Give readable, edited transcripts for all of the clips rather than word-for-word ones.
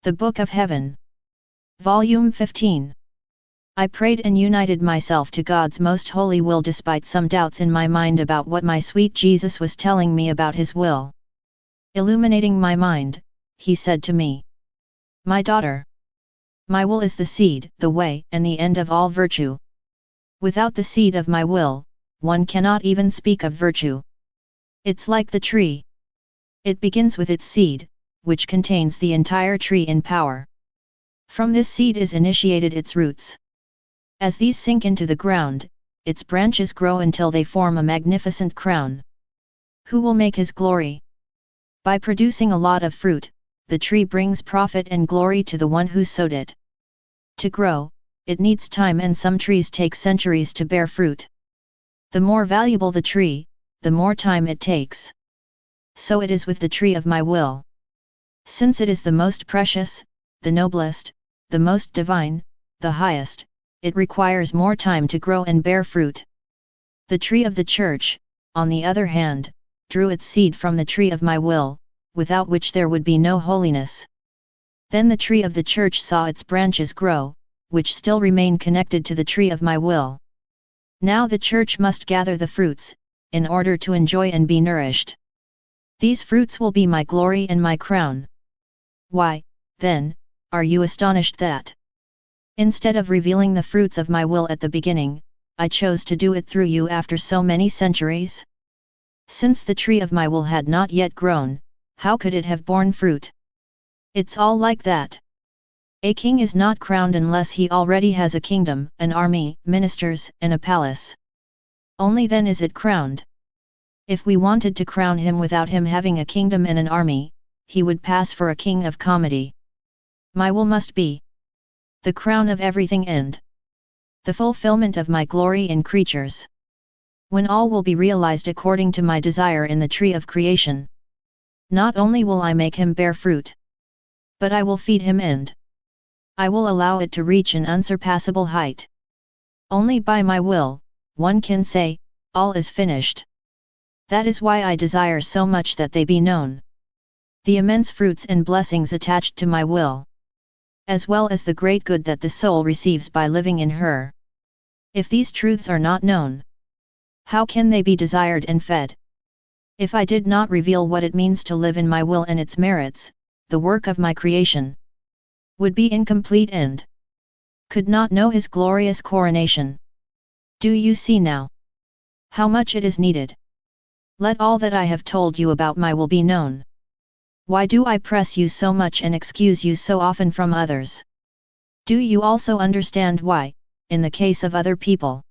The Book of Heaven. Volume 15. I prayed and united myself to God's most holy will despite some doubts in my mind about what my sweet Jesus was telling me about his will. Illuminating my mind, he said to me, "My daughter, my will is the seed, the way, and the end of all virtue. Without the seed of my will, one cannot even speak of virtue. It's like the tree. It begins with its seed, which contains the entire tree in power. From this seed is initiated its roots. As these sink into the ground, its branches grow until they form a magnificent crown. Who will make his glory? By producing a lot of fruit, the tree brings profit and glory to the one who sowed it. To grow, it needs time, and some trees take centuries to bear fruit. The more valuable the tree, the more time it takes. So it is with the tree of my will. Since it is the most precious, the noblest, the most divine, the highest, it requires more time to grow and bear fruit. The tree of the Church, on the other hand, drew its seed from the tree of my will, without which there would be no holiness. Then the tree of the Church saw its branches grow, which still remain connected to the tree of my will. Now the Church must gather the fruits, in order to enjoy and be nourished. These fruits will be my glory and my crown. Why, then, are you astonished that, instead of revealing the fruits of my will at the beginning, I chose to do it through you after so many centuries? Since the tree of my will had not yet grown, how could it have borne fruit? It's all like that. A king is not crowned unless he already has a kingdom, an army, ministers, and a palace. Only then is it crowned. If we wanted to crown him without him having a kingdom and an army, he would pass for a king of comedy. My will must be the crown of everything and the fulfillment of my glory in creatures. When all will be realized according to my desire in the tree of creation, not only will I make him bear fruit, but I will feed him and I will allow it to reach an unsurpassable height. Only by my will, one can say, all is finished. That is why I desire so much that they be known. The immense fruits and blessings attached to my will, as well as the great good that the soul receives by living in her. If these truths are not known, how can they be desired and fed? If I did not reveal what it means to live in my will and its merits, the work of my creation would be incomplete and could not know his glorious coronation. Do you see now how much it is needed? Let all that I have told you about my will be known. Why do I press you so much and excuse you so often from others? Do you also understand why, in the case of other people,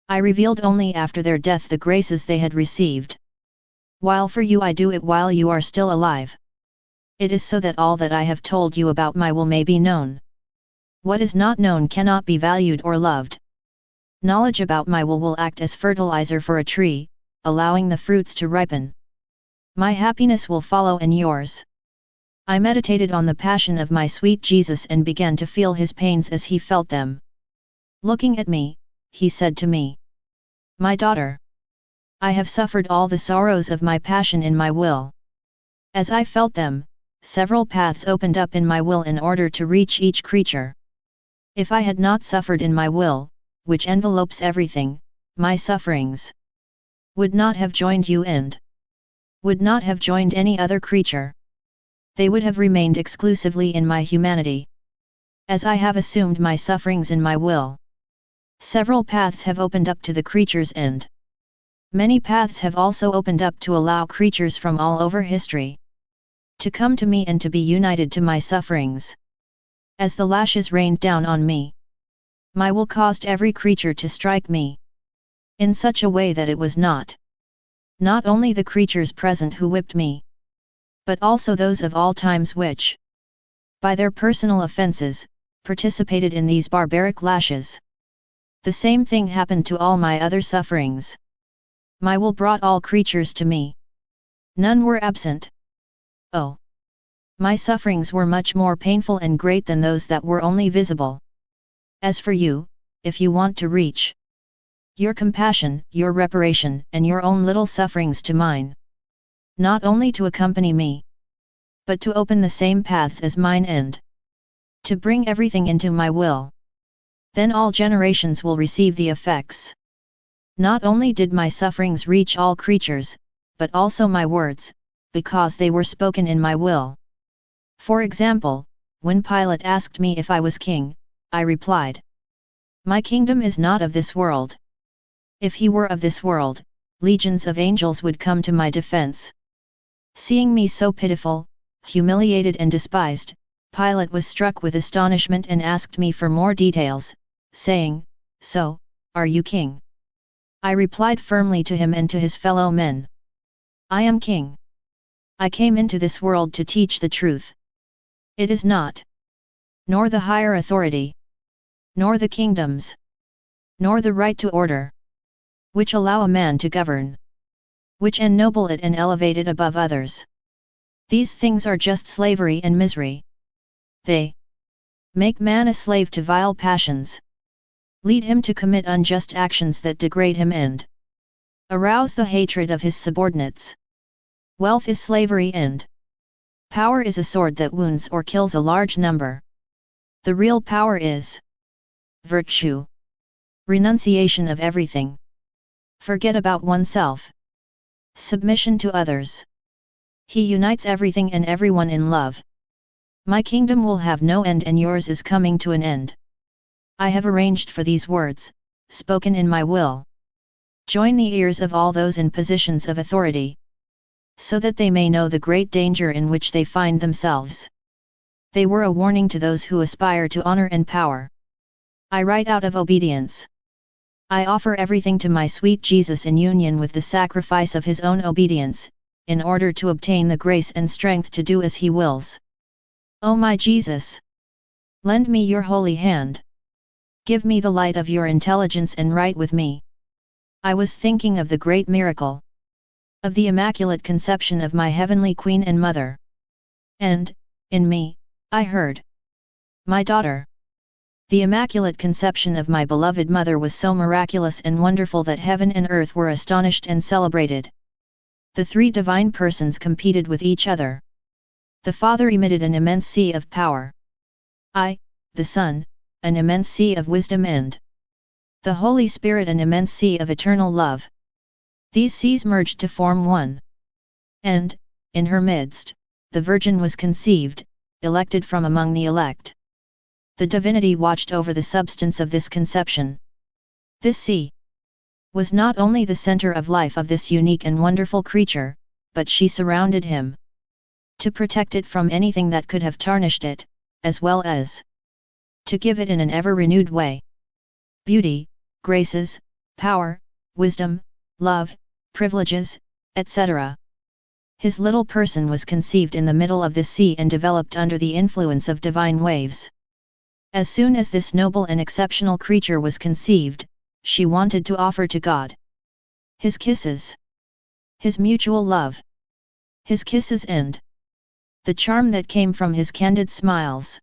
I revealed only after their death the graces they had received, while for you I do it while you are still alive? It is so that all that I have told you about my will may be known. What is not known cannot be valued or loved. Knowledge about my will act as fertilizer for a tree, allowing the fruits to ripen. My happiness will follow and yours. I meditated on the passion of my sweet Jesus and began to feel his pains as he felt them. Looking at me, he said to me, "My daughter, I have suffered all the sorrows of my passion in my will." As I felt them, several paths opened up in my will in order to reach each creature. If I had not suffered in my will, which envelopes everything, my sufferings would not have joined you and would not have joined any other creature. They would have remained exclusively in my humanity. As I have assumed my sufferings in my will, several paths have opened up to the creatures and many paths have also opened up to allow creatures from all over history to come to me and to be united to my sufferings. As the lashes rained down on me, my will caused every creature to strike me in such a way that it was not only the creatures present who whipped me, but also those of all times which, by their personal offenses, participated in these barbaric lashes. The same thing happened to all my other sufferings. My will brought all creatures to me. None were absent. Oh! My sufferings were much more painful and great than those that were only visible. As for you, if you want to reach your compassion, your reparation, and your own little sufferings to mine, not only to accompany me, but to open the same paths as mine and to bring everything into my will. Then all generations will receive the effects. Not only did my sufferings reach all creatures, but also my words, because they were spoken in my will. For example, when Pilate asked me if I was king, I replied, "My kingdom is not of this world. If he were of this world, legions of angels would come to my defense." Seeing me so pitiful, humiliated and despised, Pilate was struck with astonishment and asked me for more details, saying, "So, are you king?" I replied firmly to him and to his fellow men, "I am king. I came into this world to teach the truth. It is not, nor the higher authority, nor the kingdoms, nor the right to order, which allow a man to govern, which ennoble it and elevate it above others. These things are just slavery and misery. They make man a slave to vile passions, lead him to commit unjust actions that degrade him and arouse the hatred of his subordinates. Wealth is slavery and power is a sword that wounds or kills a large number. The real power is virtue, renunciation of everything, forget about oneself, submission to others. He unites everything and everyone in love. My kingdom will have no end and yours is coming to an end. I have arranged for these words, spoken in my will. Join the ears of all those in positions of authority, so that they may know the great danger in which they find themselves. They were a warning to those who aspire to honor and power. I write out of obedience. I offer everything to my sweet Jesus in union with the sacrifice of his own obedience, in order to obtain the grace and strength to do as he wills. O my Jesus! Lend me your holy hand. Give me the light of your intelligence and write with me. I was thinking of the great miracle of the Immaculate Conception of my Heavenly Queen and Mother. And, in me, I heard, "My daughter." The Immaculate Conception of my beloved Mother was so miraculous and wonderful that heaven and earth were astonished and celebrated. The three divine persons competed with each other. The Father emitted an immense sea of power. I, the Son, an immense sea of wisdom and the Holy Spirit an immense sea of eternal love. These seas merged to form one. And, in her midst, the Virgin was conceived, elected from among the elect. The Divinity watched over the substance of this conception. This sea was not only the center of life of this unique and wonderful creature, but she surrounded him to protect it from anything that could have tarnished it, as well as to give it in an ever-renewed way beauty, graces, power, wisdom, love, privileges, etc. His little person was conceived in the middle of this sea and developed under the influence of divine waves. As soon as this noble and exceptional creature was conceived, she wanted to offer to God his kisses, his mutual love, his kisses and the charm that came from his candid smiles.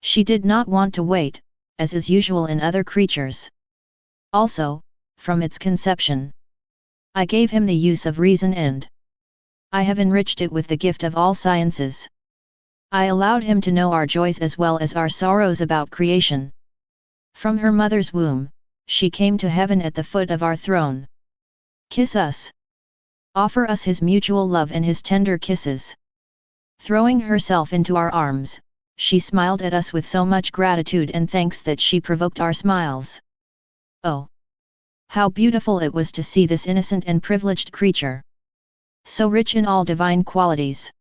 She did not want to wait, as is usual in other creatures. Also, from its conception, I gave him the use of reason and I have enriched it with the gift of all sciences. I allowed him to know our joys as well as our sorrows about creation. From her mother's womb, she came to heaven at the foot of our throne. Kiss us. Offer us his mutual love and his tender kisses. Throwing herself into our arms, she smiled at us with so much gratitude and thanks that she provoked our smiles. Oh! How beautiful it was to see this innocent and privileged creature, so rich in all divine qualities,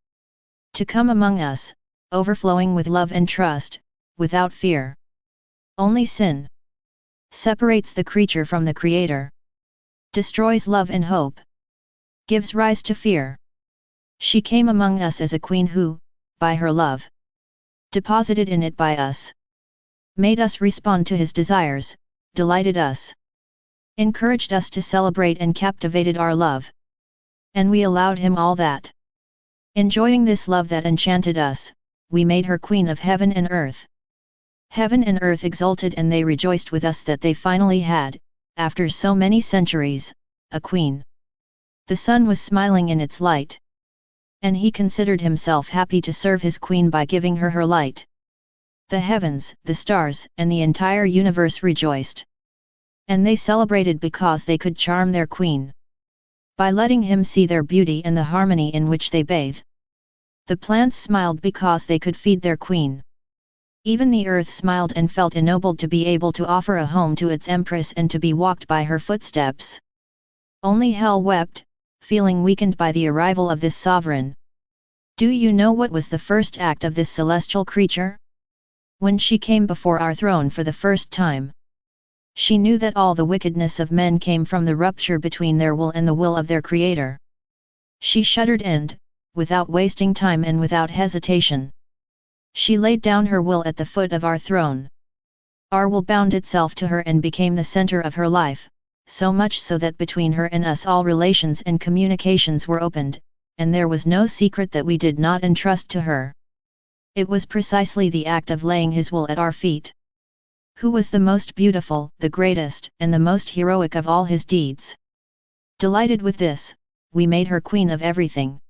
to come among us, overflowing with love and trust, without fear. Only sin separates the creature from the Creator, destroys love and hope, gives rise to fear. She came among us as a queen who, by her love, deposited in it by us, made us respond to his desires, delighted us, encouraged us to celebrate and captivated our love. And we allowed him all that. Enjoying this love that enchanted us, we made her queen of heaven and earth. Heaven and earth exulted and they rejoiced with us that they finally had, after so many centuries, a queen. The sun was smiling in its light. And he considered himself happy to serve his queen by giving her her light. The heavens, the stars, and the entire universe rejoiced. And they celebrated because they could charm their queen. By letting him see their beauty and the harmony in which they bathe. The plants smiled because they could feed their queen. Even the earth smiled and felt ennobled to be able to offer a home to its empress and to be walked by her footsteps. Only hell wept, feeling weakened by the arrival of this sovereign. Do you know what was the first act of this celestial creature? When she came before our throne for the first time. She knew that all the wickedness of men came from the rupture between their will and the will of their Creator. She shuddered and, without wasting time and without hesitation, she laid down her will at the foot of our throne. Our will bound itself to her and became the center of her life, so much so that between her and us all relations and communications were opened, and there was no secret that we did not entrust to her. It was precisely the act of laying his will at our feet. Who was the most beautiful, the greatest, and the most heroic of all his deeds? Delighted with this, we made her queen of everything.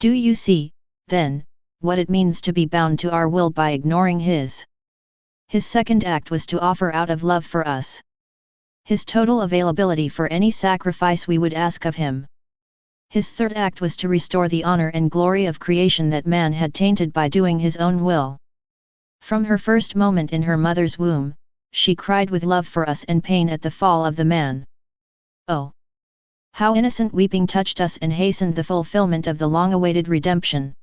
Do you see, then, what it means to be bound to our will by ignoring his? His second act was to offer out of love for us. His total availability for any sacrifice we would ask of him. His third act was to restore the honor and glory of creation that man had tainted by doing his own will. From her first moment in her mother's womb, she cried with love for us and pain at the fall of the man. Oh! How innocent weeping touched us and hastened the fulfillment of the long-awaited redemption.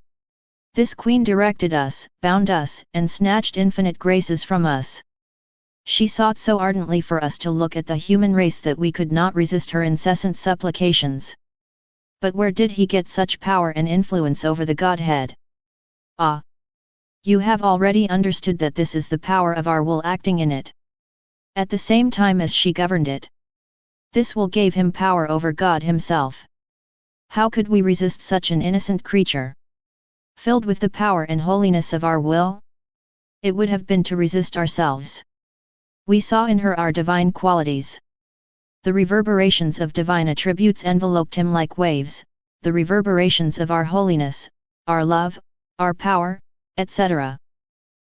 This queen directed us, bound us, and snatched infinite graces from us. She sought so ardently for us to look at the human race that we could not resist her incessant supplications. But where did he get such power and influence over the Godhead? Ah! You have already understood that this is the power of our will acting in it. At the same time as she governed it. This will gave him power over God himself. How could we resist such an innocent creature? Filled with the power and holiness of our will? It would have been to resist ourselves. We saw in her our divine qualities. The reverberations of divine attributes enveloped him like waves, the reverberations of our holiness, our love, our power, etc.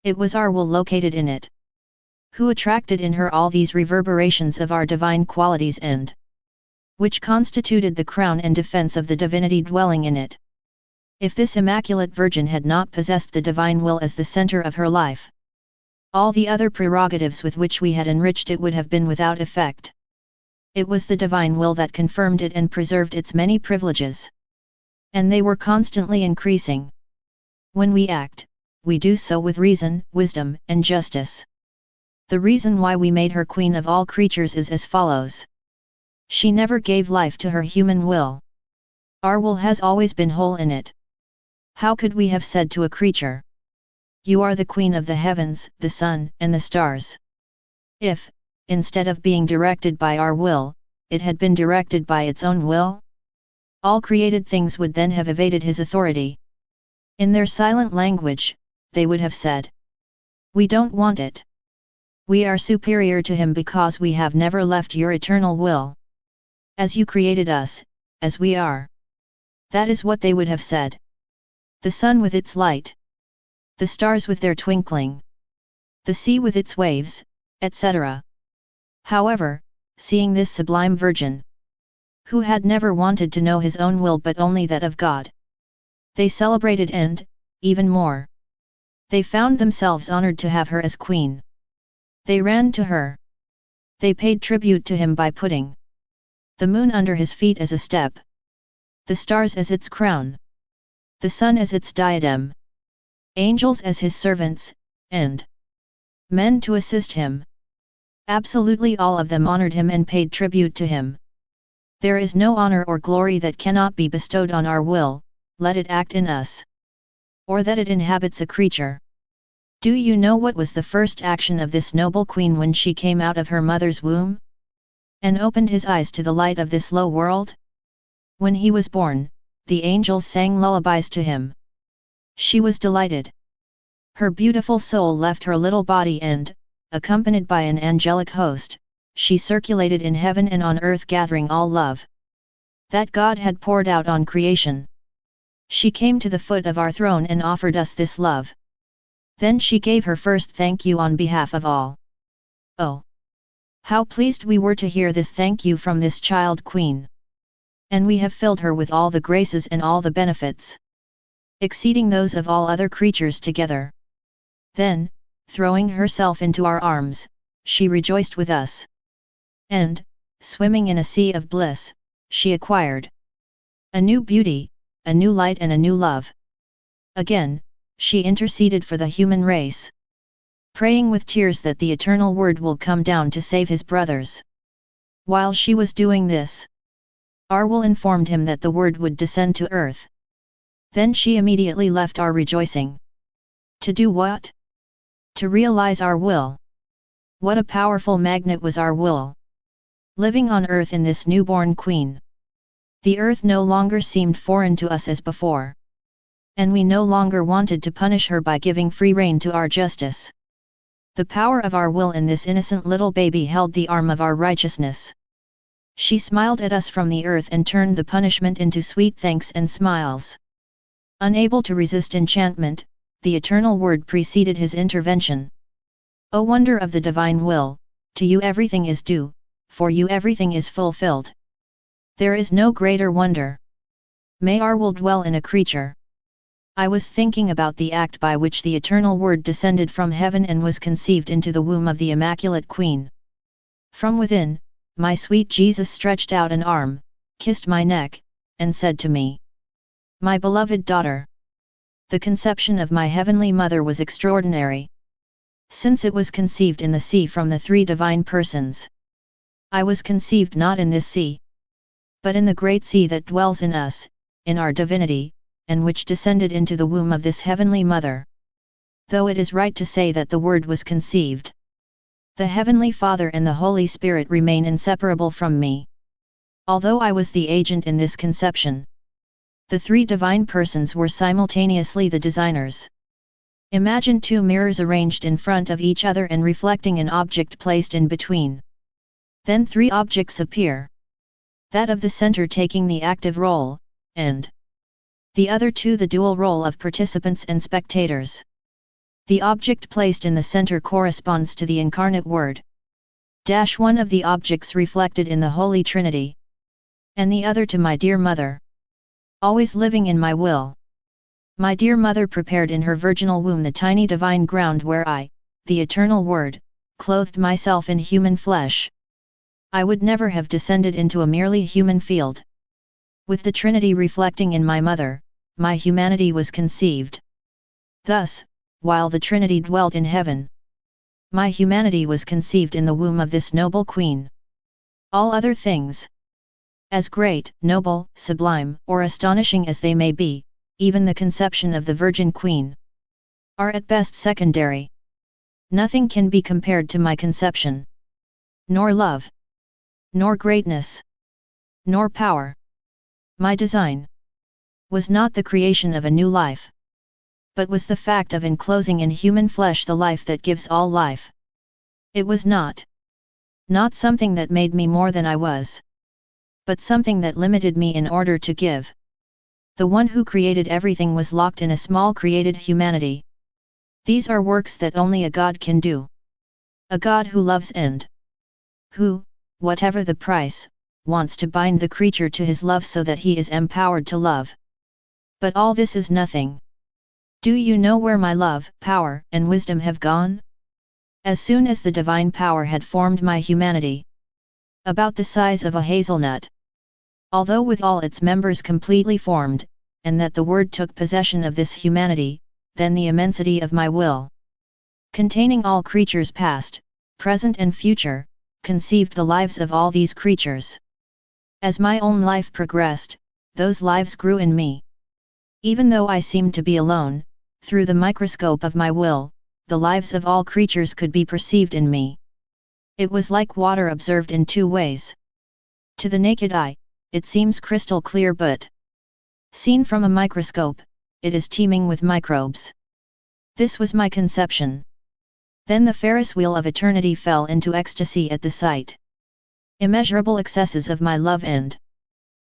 It was our will located in it. Who attracted in her all these reverberations of our divine qualities and which constituted the crown and defense of the divinity dwelling in it. If this Immaculate Virgin had not possessed the divine will as the center of her life, all the other prerogatives with which we had enriched it would have been without effect. It was the divine will that confirmed it and preserved its many privileges. And they were constantly increasing. When we act, we do so with reason, wisdom, and justice. The reason why we made her queen of all creatures is as follows. She never gave life to her human will. Our will has always been whole in it. How could we have said to a creature, "You are the queen of the heavens, the sun, and the stars," if, instead of being directed by our will, it had been directed by its own will? All created things would then have evaded his authority. In their silent language, they would have said, "We don't want it. We are superior to him because we have never left your eternal will. As you created us, as we are." That is what they would have said. The sun with its light, the stars with their twinkling, the sea with its waves, etc. However, seeing this sublime Virgin, who had never wanted to know his own will but only that of God, they celebrated and, even more, they found themselves honored to have her as queen. They ran to her. They paid tribute to him by putting the moon under his feet as a step, the stars as its crown, the sun as its diadem, angels as his servants, and men to assist him. Absolutely all of them honored him and paid tribute to him. There is no honor or glory that cannot be bestowed on our will, let it act in us, or that it inhabits a creature. Do you know what was the first action of this noble queen when she came out of her mother's womb, and opened his eyes to the light of this low world? When he was born, the angels sang lullabies to him. She was delighted. Her beautiful soul left her little body and, accompanied by an angelic host, she circulated in heaven and on earth gathering all love that God had poured out on creation. She came to the foot of our throne and offered us this love. Then she gave her first thank you on behalf of all. Oh! How pleased we were to hear this thank you from this child queen! And we have filled her with all the graces and all the benefits, exceeding those of all other creatures together. Then, throwing herself into our arms, she rejoiced with us. And, swimming in a sea of bliss, she acquired a new beauty, a new light and a new love. Again, she interceded for the human race, praying with tears that the eternal Word will come down to save his brothers. While she was doing this, our will informed him that the Word would descend to earth. Then she immediately left our rejoicing. To do what? To realize our will. What a powerful magnet was our will! Living on earth in this newborn queen, the earth no longer seemed foreign to us as before. And we no longer wanted to punish her by giving free rein to our justice. The power of our will in this innocent little baby held the arm of our righteousness. She smiled at us from the earth and turned the punishment into sweet thanks and smiles. Unable to resist enchantment, the eternal Word preceded his intervention. O wonder of the divine will, to you everything is due, for you everything is fulfilled. There is no greater wonder. May our will dwell in a creature. I was thinking about the act by which the eternal Word descended from heaven and was conceived into the womb of the Immaculate Queen. From within, my sweet Jesus stretched out an arm, kissed my neck, and said to me, "My beloved daughter, the conception of my Heavenly Mother was extraordinary. Since it was conceived in the sea from the three divine persons, I was conceived not in this sea, but in the great sea that dwells in us, in our divinity, and which descended into the womb of this Heavenly Mother. Though it is right to say that the Word was conceived, the Heavenly Father and the Holy Spirit remain inseparable from me. Although I was the agent in this conception, the three divine persons were simultaneously the designers. Imagine two mirrors arranged in front of each other and reflecting an object placed in between. Then three objects appear. That of the center taking the active role, and the other two the dual role of participants and spectators. The object placed in the center corresponds to the incarnate Word. One of the objects reflected in the Holy Trinity, and the other to my dear Mother, always living in my will. My dear Mother prepared in her virginal womb the tiny divine ground where I, the eternal Word, clothed myself in human flesh. I would never have descended into a merely human field. With the Trinity reflecting in my Mother, my humanity was conceived. Thus, while the Trinity dwelt in heaven, my humanity was conceived in the womb of this noble Queen. All other things, as great, noble, sublime, or astonishing as they may be, even the conception of the Virgin Queen, are at best secondary. Nothing can be compared to my conception. Nor love, nor greatness, nor power. My design was not the creation of a new life, but was the fact of enclosing in human flesh the life that gives all life. It was not something that made me more than I was, but something that limited me in order to give. The one who created everything was locked in a small created humanity. These are works that only a God can do. A God who loves and who, whatever the price, wants to bind the creature to his love so that he is empowered to love. But all this is nothing. Do you know where my love, power, and wisdom have gone? As soon as the divine power had formed my humanity, about the size of a hazelnut, although with all its members completely formed, and that the Word took possession of this humanity, then the immensity of my will, containing all creatures past, present and future, conceived the lives of all these creatures. As my own life progressed, those lives grew in me. Even though I seemed to be alone, through the microscope of my will, the lives of all creatures could be perceived in me. It was like water observed in two ways. To the naked eye, it seems crystal clear, but seen from a microscope, it is teeming with microbes. This was my conception. Then the Ferris wheel of eternity fell into ecstasy at the sight. Immeasurable excesses of my love and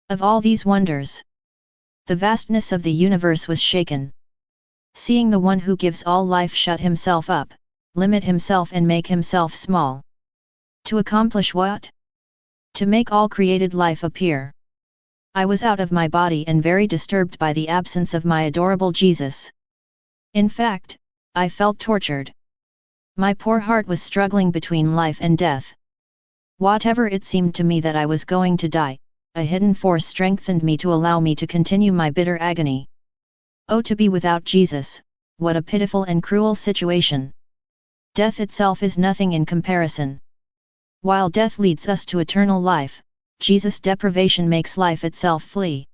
of all these wonders. The vastness of the universe was shaken. Seeing the one who gives all life shut himself up, limit himself and make himself small. To accomplish what? To make all created life appear. I was out of my body and very disturbed by the absence of my adorable Jesus. In fact, I felt tortured. My poor heart was struggling between life and death. Whatever it seemed to me that I was going to die, a hidden force strengthened me to allow me to continue my bitter agony. Oh, to be without Jesus, what a pitiful and cruel situation! Death itself is nothing in comparison. While death leads us to eternal life, Jesus' deprivation makes life itself flee.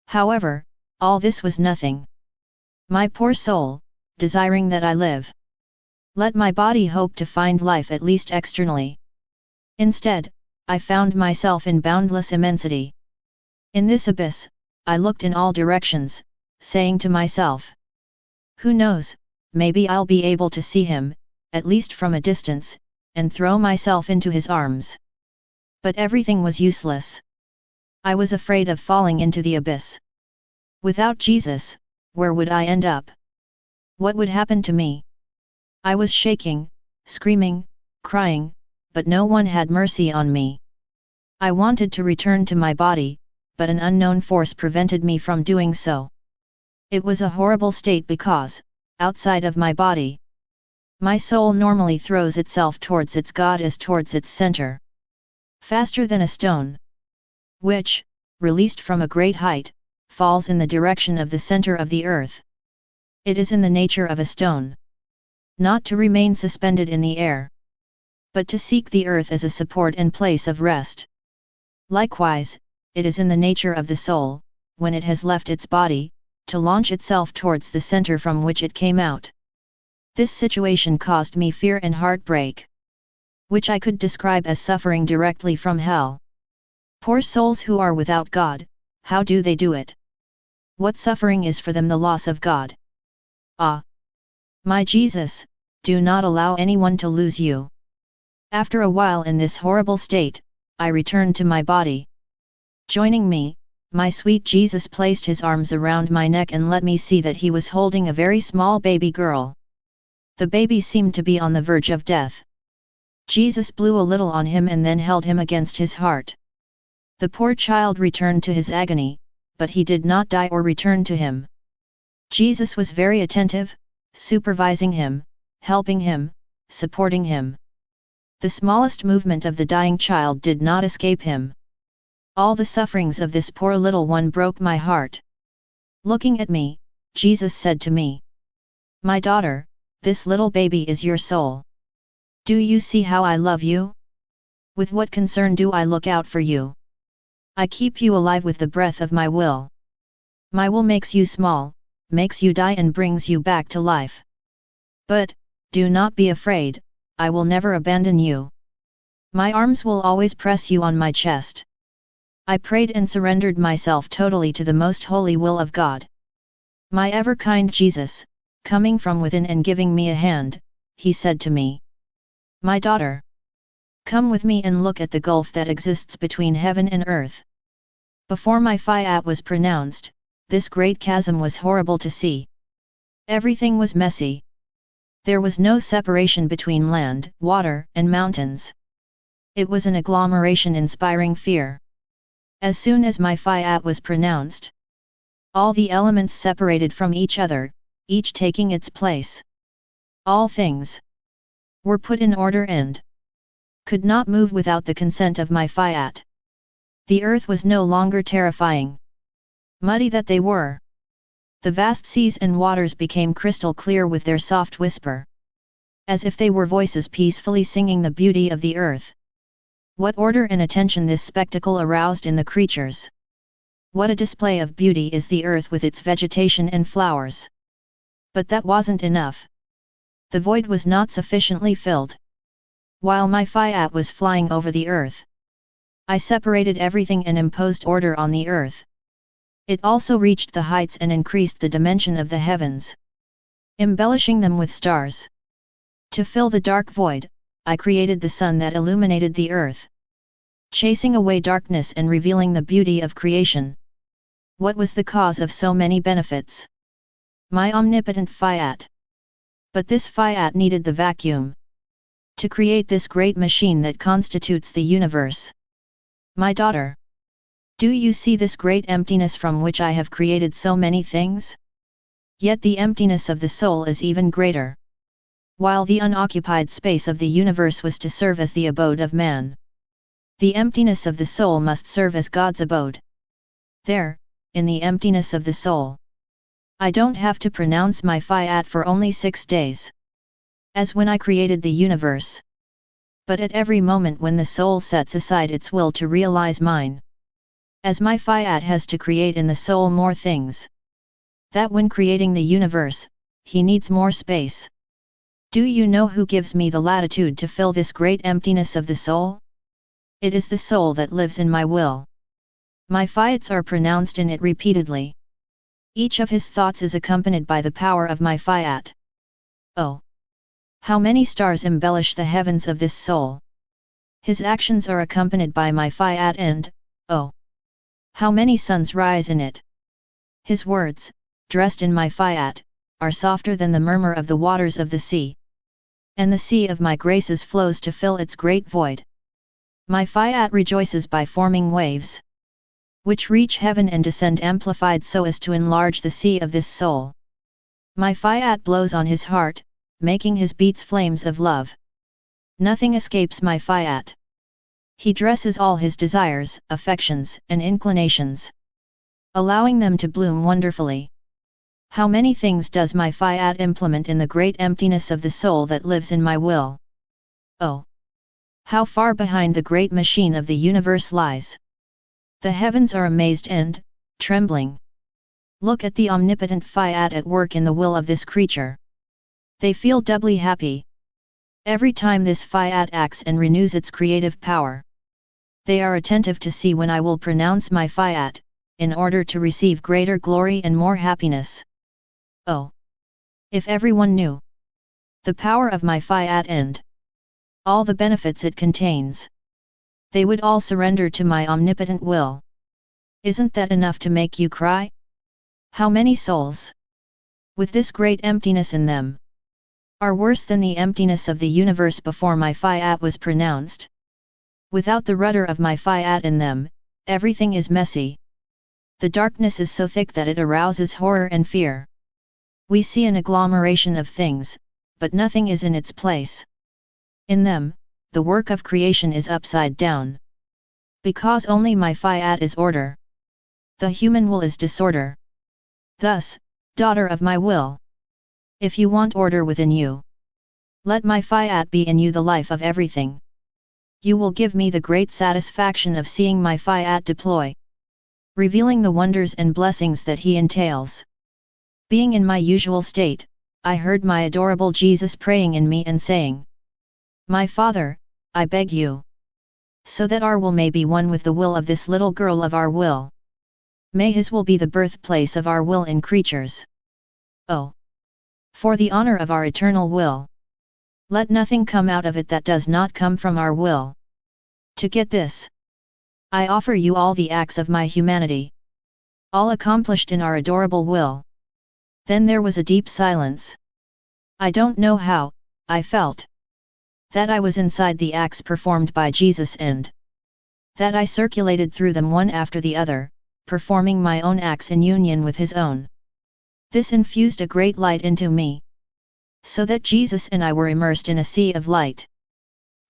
However, all this was nothing. My poor soul, desiring that I live. Let my body hope to find life at least externally. Instead, I found myself in boundless immensity. In this abyss, I looked in all directions, saying to myself, "Who knows, maybe I'll be able to see him, at least from a distance, and throw myself into his arms." But everything was useless. I was afraid of falling into the abyss. Without Jesus, where would I end up? What would happen to me? I was shaking, screaming, crying, but no one had mercy on me. I wanted to return to my body, but an unknown force prevented me from doing so. It was a horrible state because, outside of my body, my soul normally throws itself towards its God as towards its center. Faster than a stone, which, released from a great height, falls in the direction of the center of the earth. It is in the nature of a stone, not to remain suspended in the air, but to seek the earth as a support and place of rest. Likewise, it is in the nature of the soul, when it has left its body, to launch itself towards the center from which it came out. This situation caused me fear and heartbreak, which I could describe as suffering directly from hell. Poor souls who are without God, how do they do it? What suffering is for them the loss of God? Ah! My Jesus, do not allow anyone to lose you. After a while in this horrible state, I returned to my body. Joining me, my sweet Jesus placed his arms around my neck and let me see that he was holding a very small baby girl. The baby seemed to be on the verge of death. Jesus blew a little on him and then held him against his heart. The poor child returned to his agony, but he did not die or return to him. Jesus was very attentive, supervising him, helping him, supporting him. The smallest movement of the dying child did not escape him. All the sufferings of this poor little one broke my heart. Looking at me, Jesus said to me, "My daughter, this little baby is your soul. Do you see how I love you? With what concern do I look out for you? I keep you alive with the breath of my will. My will makes you small, makes you die and brings you back to life. But, do not be afraid, I will never abandon you. My arms will always press you on my chest." I prayed and surrendered myself totally to the most holy will of God. My ever-kind Jesus, coming from within and giving me a hand, he said to me, "My daughter, come with me and look at the gulf that exists between heaven and earth." Before my Fiat was pronounced, this great chasm was horrible to see. Everything was messy. There was no separation between land, water, and mountains. It was an agglomeration inspiring fear. As soon as my Fiat was pronounced, all the elements separated from each other, each taking its place. All things were put in order and could not move without the consent of my Fiat. The earth was no longer terrifying. Muddy that they were. The vast seas and waters became crystal clear with their soft whisper. As if they were voices peacefully singing the beauty of the earth. What order and attention this spectacle aroused in the creatures! What a display of beauty is the earth with its vegetation and flowers! But that wasn't enough. The void was not sufficiently filled. While my Fiat was flying over the earth, I separated everything and imposed order on the earth. It also reached the heights and increased the dimension of the heavens, embellishing them with stars. To fill the dark void, I created the sun that illuminated the earth, chasing away darkness and revealing the beauty of creation. What was the cause of so many benefits? My omnipotent Fiat. But this Fiat needed the vacuum to create this great machine that constitutes the universe. My daughter, do you see this great emptiness from which I have created so many things? Yet the emptiness of the soul is even greater. While the unoccupied space of the universe was to serve as the abode of man, the emptiness of the soul must serve as God's abode. There, in the emptiness of the soul, I don't have to pronounce my Fiat for only 6 days, as when I created the universe, but at every moment when the soul sets aside its will to realize mine, as my Fiat has to create in the soul more things, that when creating the universe, he needs more space. Do you know who gives me the latitude to fill this great emptiness of the soul? It is the soul that lives in my will. My Fiats are pronounced in it repeatedly. Each of his thoughts is accompanied by the power of my Fiat. Oh! How many stars embellish the heavens of this soul! His actions are accompanied by my Fiat and, oh! How many suns rise in it! His words, dressed in my Fiat, are softer than the murmur of the waters of the sea. And the sea of my graces flows to fill its great void. My Fiat rejoices by forming waves, which reach heaven and descend amplified so as to enlarge the sea of this soul. My Fiat blows on his heart, making his beats flames of love. Nothing escapes my Fiat. He dresses all his desires, affections, and inclinations, allowing them to bloom wonderfully. How many things does my Fiat implement in the great emptiness of the soul that lives in my will? Oh! How far behind the great machine of the universe lies! The heavens are amazed and, trembling. Look at the omnipotent Fiat at work in the will of this creature. They feel doubly happy. Every time this Fiat acts and renews its creative power, they are attentive to see when I will pronounce my Fiat, in order to receive greater glory and more happiness. Oh! If everyone knew the power of my Fiat and all the benefits it contains, they would all surrender to my omnipotent will. Isn't that enough to make you cry? How many souls, with this great emptiness in them, are worse than the emptiness of the universe before my Fiat was pronounced? Without the rudder of my Fiat in them, everything is messy. The darkness is so thick that it arouses horror and fear. We see an agglomeration of things, but nothing is in its place. In them, the work of creation is upside down. Because only my Fiat is order. The human will is disorder. Thus, daughter of my will, if you want order within you, let my Fiat be in you the life of everything. You will give me the great satisfaction of seeing my Fiat deploy, revealing the wonders and blessings that he entails. Being in my usual state, I heard my adorable Jesus praying in me and saying, "My Father, I beg you, so that our will may be one with the will of this little girl of our will. May his will be the birthplace of our will in creatures. Oh! For the honor of our eternal will, let nothing come out of it that does not come from our will. To get this, I offer you all the acts of my humanity, all accomplished in our adorable will." Then there was a deep silence. I don't know how, I felt that I was inside the acts performed by Jesus and that I circulated through them one after the other, performing my own acts in union with his own. This infused a great light into me, so that Jesus and I were immersed in a sea of light.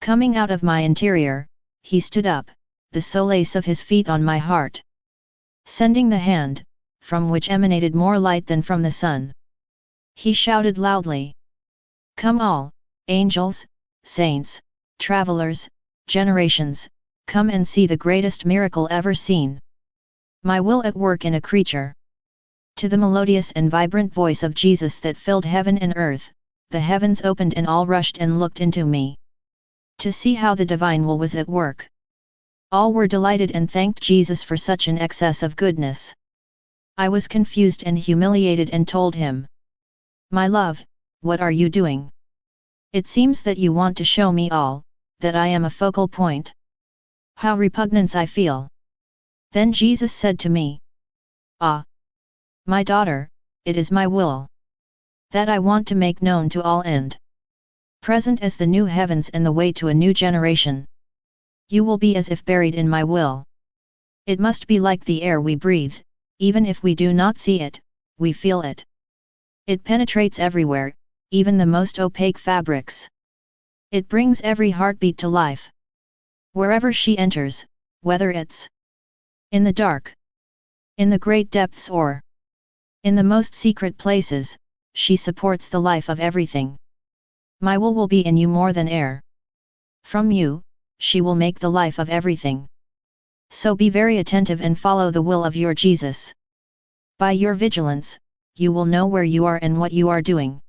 Coming out of my interior, he stood up, the solace of his feet on my heart, sending the hand, from which emanated more light than from the sun. He shouted loudly, "Come all, angels, saints, travelers, generations, come and see the greatest miracle ever seen. My will at work in a creature." To the melodious and vibrant voice of Jesus that filled heaven and earth, the heavens opened and all rushed and looked into me, to see how the divine will was at work. All were delighted and thanked Jesus for such an excess of goodness. I was confused and humiliated and told him, "My love, what are you doing? It seems that you want to show me all, that I am a focal point. How repugnance I feel." Then Jesus said to me, Ah! My daughter, it is my will that I want to make known to all and present as the new heavens and the way to a new generation. You will be as if buried in my will. It must be like the air we breathe, even if we do not see it, we feel it. It penetrates everywhere, even the most opaque fabrics. It brings every heartbeat to life. Wherever she enters, whether it's in the dark, in the great depths or in the most secret places, she supports the life of everything. My will be in you more than air. From you, she will make the life of everything. So be very attentive and follow the will of your Jesus. By your vigilance, you will know where you are and what you are doing.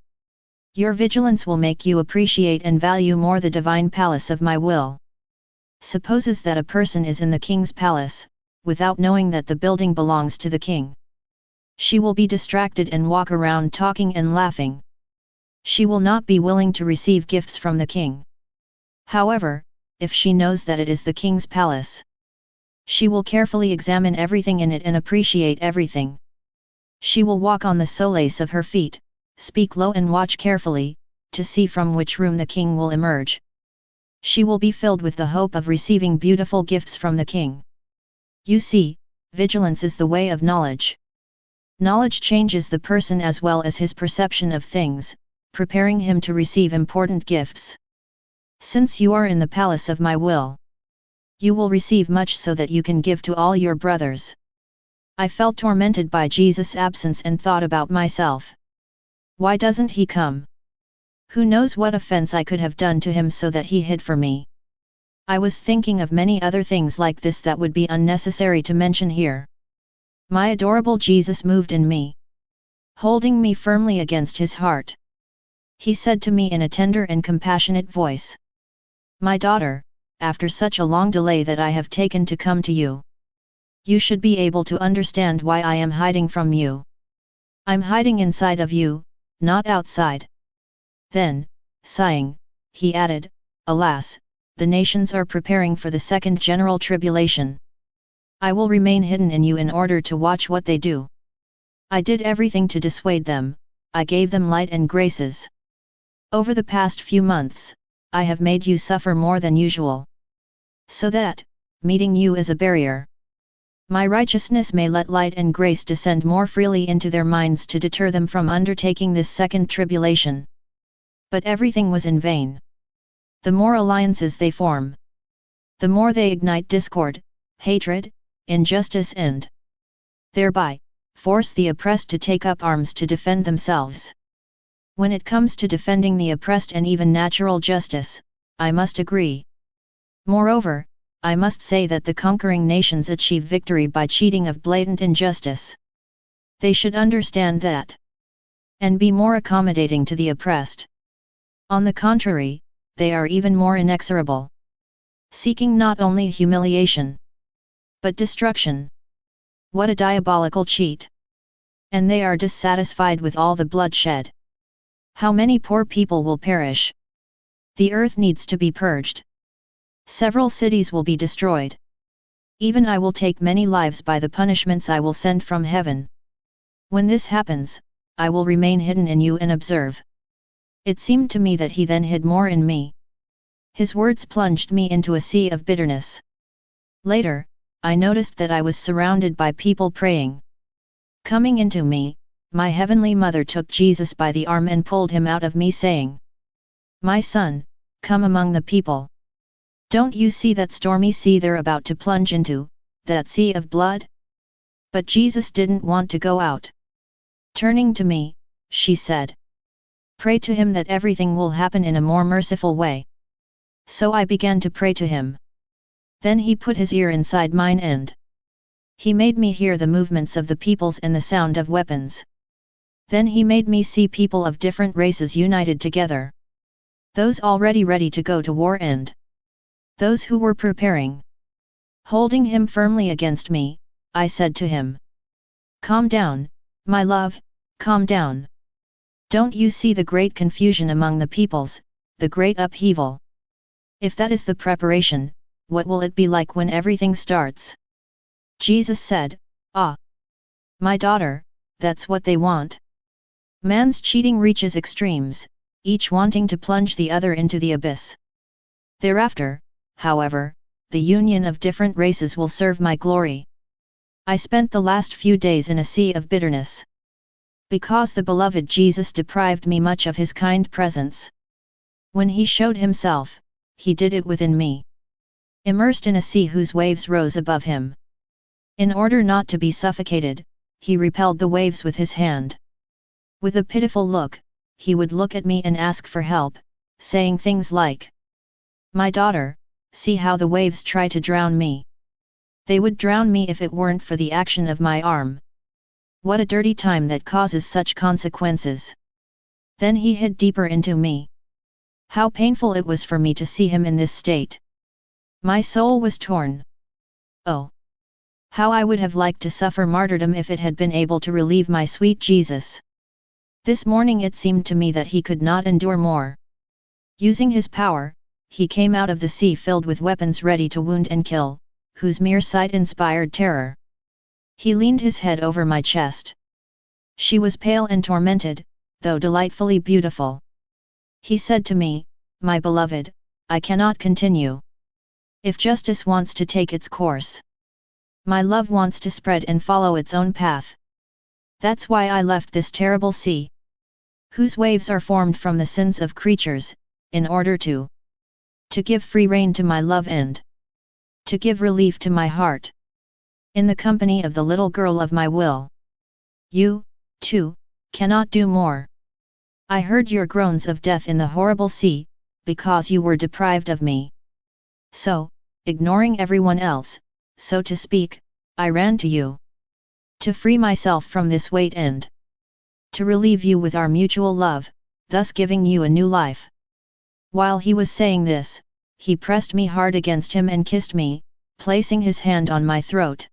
Your vigilance will make you appreciate and value more the divine palace of my will. Supposes that a person is in the king's palace, without knowing that the building belongs to the king. She will be distracted and walk around talking and laughing. She will not be willing to receive gifts from the king. However, if she knows that it is the king's palace, she will carefully examine everything in it and appreciate everything. She will walk on the soles of her feet, speak low and watch carefully, to see from which room the king will emerge. She will be filled with the hope of receiving beautiful gifts from the king. You see, vigilance is the way of knowledge. Knowledge changes the person as well as his perception of things, preparing him to receive important gifts. Since you are in the palace of my will, you will receive much so that you can give to all your brothers. I felt tormented by Jesus' absence and thought about myself. Why doesn't he come? Who knows what offense I could have done to him so that he hid for me? I was thinking of many other things like this that would be unnecessary to mention here. My adorable Jesus moved in me, holding me firmly against his heart. He said to me in a tender and compassionate voice, "My daughter, after such a long delay that I have taken to come to you, you should be able to understand why I am hiding from you. I'm hiding inside of you, not outside." Then, sighing, he added, "Alas, the nations are preparing for the second general tribulation. I will remain hidden in you in order to watch what they do. I did everything to dissuade them, I gave them light and graces. Over the past few months, I have made you suffer more than usual. So that, meeting you as a barrier, my righteousness may let light and grace descend more freely into their minds to deter them from undertaking this second tribulation." But everything was in vain. The more alliances they form, the more they ignite discord, hatred, injustice and thereby force the oppressed to take up arms to defend themselves. When it comes to defending the oppressed and even natural justice, I must agree. Moreover, I must say that the conquering nations achieve victory by cheating of blatant injustice. They should understand that, and be more accommodating to the oppressed. On the contrary, they are even more inexorable, seeking not only humiliation, but destruction. What a diabolical cheat! And they are dissatisfied with all the bloodshed. How many poor people will perish? The earth needs to be purged. Several cities will be destroyed. Even I will take many lives by the punishments I will send from heaven. When this happens, I will remain hidden in you and observe." It seemed to me that he then hid more in me. His words plunged me into a sea of bitterness. Later, I noticed that I was surrounded by people praying. Coming into me, my Heavenly Mother took Jesus by the arm and pulled him out of me, saying, "My son, come among the people. Don't you see that stormy sea they're about to plunge into, that sea of blood?" But Jesus didn't want to go out. Turning to me, she said, "Pray to him that everything will happen in a more merciful way." So I began to pray to him. Then he put his ear inside mine and he made me hear the movements of the peoples and the sound of weapons. Then he made me see people of different races united together. Those already ready to go to war and those who were preparing. Holding him firmly against me, I said to him, "Calm down, my love, calm down. Don't you see the great confusion among the peoples, the great upheaval? If that is the preparation, what will it be like when everything starts?" Jesus said, "Ah! My daughter, that's what they want. Man's cheating reaches extremes, each wanting to plunge the other into the abyss. Thereafter, however, the union of different races will serve my glory. I spent the last few days in a sea of bitterness. Because the beloved Jesus deprived me much of his kind presence. When he showed himself, he did it within me. Immersed in a sea whose waves rose above him. In order not to be suffocated, he repelled the waves with his hand. With a pitiful look, he would look at me and ask for help, saying things like, "My daughter, see how the waves try to drown me. They would drown me if it weren't for the action of my arm. What a dirty time that causes such consequences." Then he hid deeper into me. How painful it was for me to see him in this state. My soul was torn. Oh! How I would have liked to suffer martyrdom if it had been able to relieve my sweet Jesus. This morning it seemed to me that he could not endure more. Using his power, he came out of the sea filled with weapons ready to wound and kill, whose mere sight inspired terror. He leaned his head over my chest. She was pale and tormented, though delightfully beautiful. He said to me, "My beloved, I cannot continue. If justice wants to take its course, my love wants to spread and follow its own path. That's why I left this terrible sea, whose waves are formed from the sins of creatures, in order to give free rein to my love and to give relief to my heart. In the company of the little girl of my will. You, too, cannot do more. I heard your groans of death in the horrible sea, because you were deprived of me. So, ignoring everyone else, so to speak, I ran to you. To free myself from this weight and to relieve you with our mutual love, thus giving you a new life." While he was saying this, he pressed me hard against him and kissed me, placing his hand on my throat.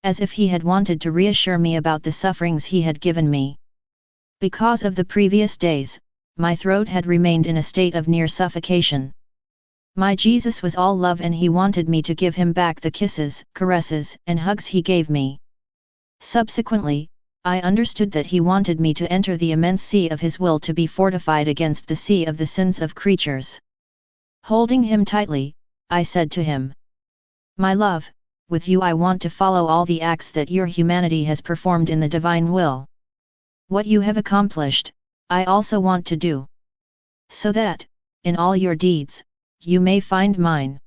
As if he had wanted to reassure me about the sufferings he had given me. Because of the previous days, my throat had remained in a state of near suffocation. My Jesus was all love and he wanted me to give him back the kisses, caresses, and hugs he gave me. Subsequently, I understood that he wanted me to enter the immense sea of his will to be fortified against the sea of the sins of creatures. Holding him tightly, I said to him, "My love, with you I want to follow all the acts that your humanity has performed in the divine will. What you have accomplished, I also want to do. So that, in all your deeds, you may find mine.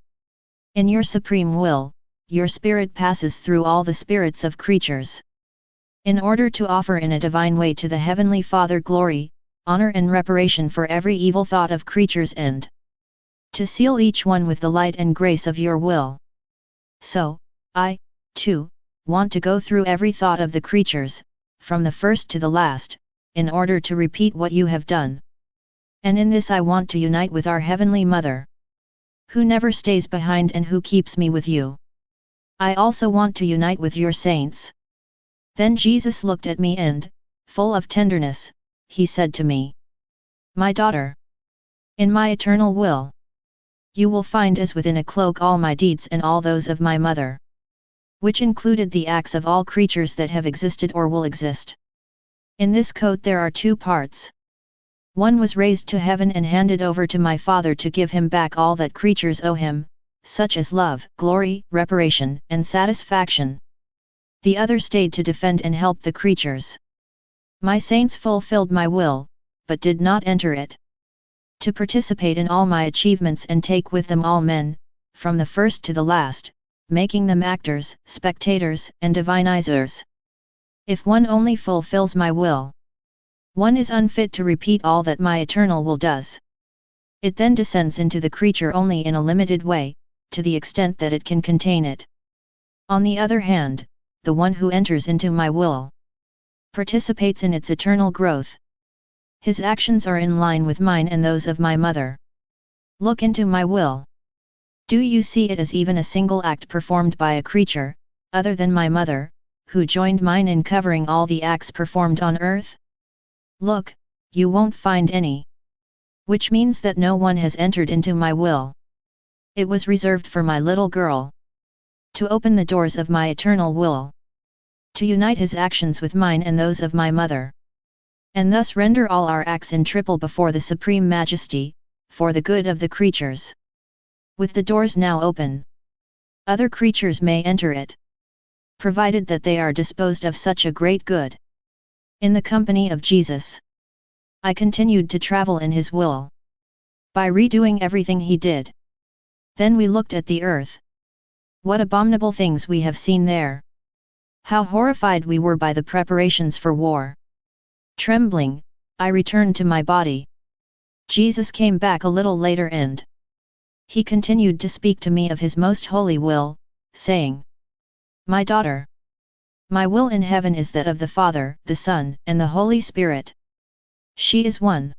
In your supreme will, your spirit passes through all the spirits of creatures. In order to offer in a divine way to the Heavenly Father glory, honor and reparation for every evil thought of creatures and to seal each one with the light and grace of your will. So, I, too, want to go through every thought of the creatures, from the first to the last, in order to repeat what you have done. And in this I want to unite with our Heavenly Mother, who never stays behind and who keeps me with you. I also want to unite with your saints." Then Jesus looked at me and, full of tenderness, he said to me, "My daughter, in my eternal will, you will find as within a cloak all my deeds and all those of my mother, which included the acts of all creatures that have existed or will exist. In this coat there are two parts. One was raised to heaven and handed over to my Father to give him back all that creatures owe him, such as love, glory, reparation, and satisfaction. The other stayed to defend and help the creatures. My saints fulfilled my will, but did not enter it. To participate in all my achievements and take with them all men, from the first to the last, making them actors, spectators, and divinizers. If one only fulfills my will, one is unfit to repeat all that my eternal will does. It then descends into the creature only in a limited way, to the extent that it can contain it. On the other hand, the one who enters into my will participates in its eternal growth. His actions are in line with mine and those of my mother. Look into my will. Do you see it as even a single act performed by a creature, other than my mother, who joined mine in covering all the acts performed on earth? Look, you won't find any. Which means that no one has entered into my will. It was reserved for my little girl to open the doors of my eternal will. to unite his actions with mine and those of my mother, and thus render all our acts in triple before the Supreme Majesty, for the good of the creatures. With the doors now open, other creatures may enter it, provided that they are disposed of such a great good. In the company of Jesus, I continued to travel in his will, by redoing everything he did. Then we looked at the earth. What abominable things we have seen there! How horrified we were by the preparations for war! Trembling, I returned to my body. Jesus came back a little later and he continued to speak to me of his most holy will, saying, "My daughter, my will in heaven is that of the Father, the Son, and the Holy Spirit. She is one.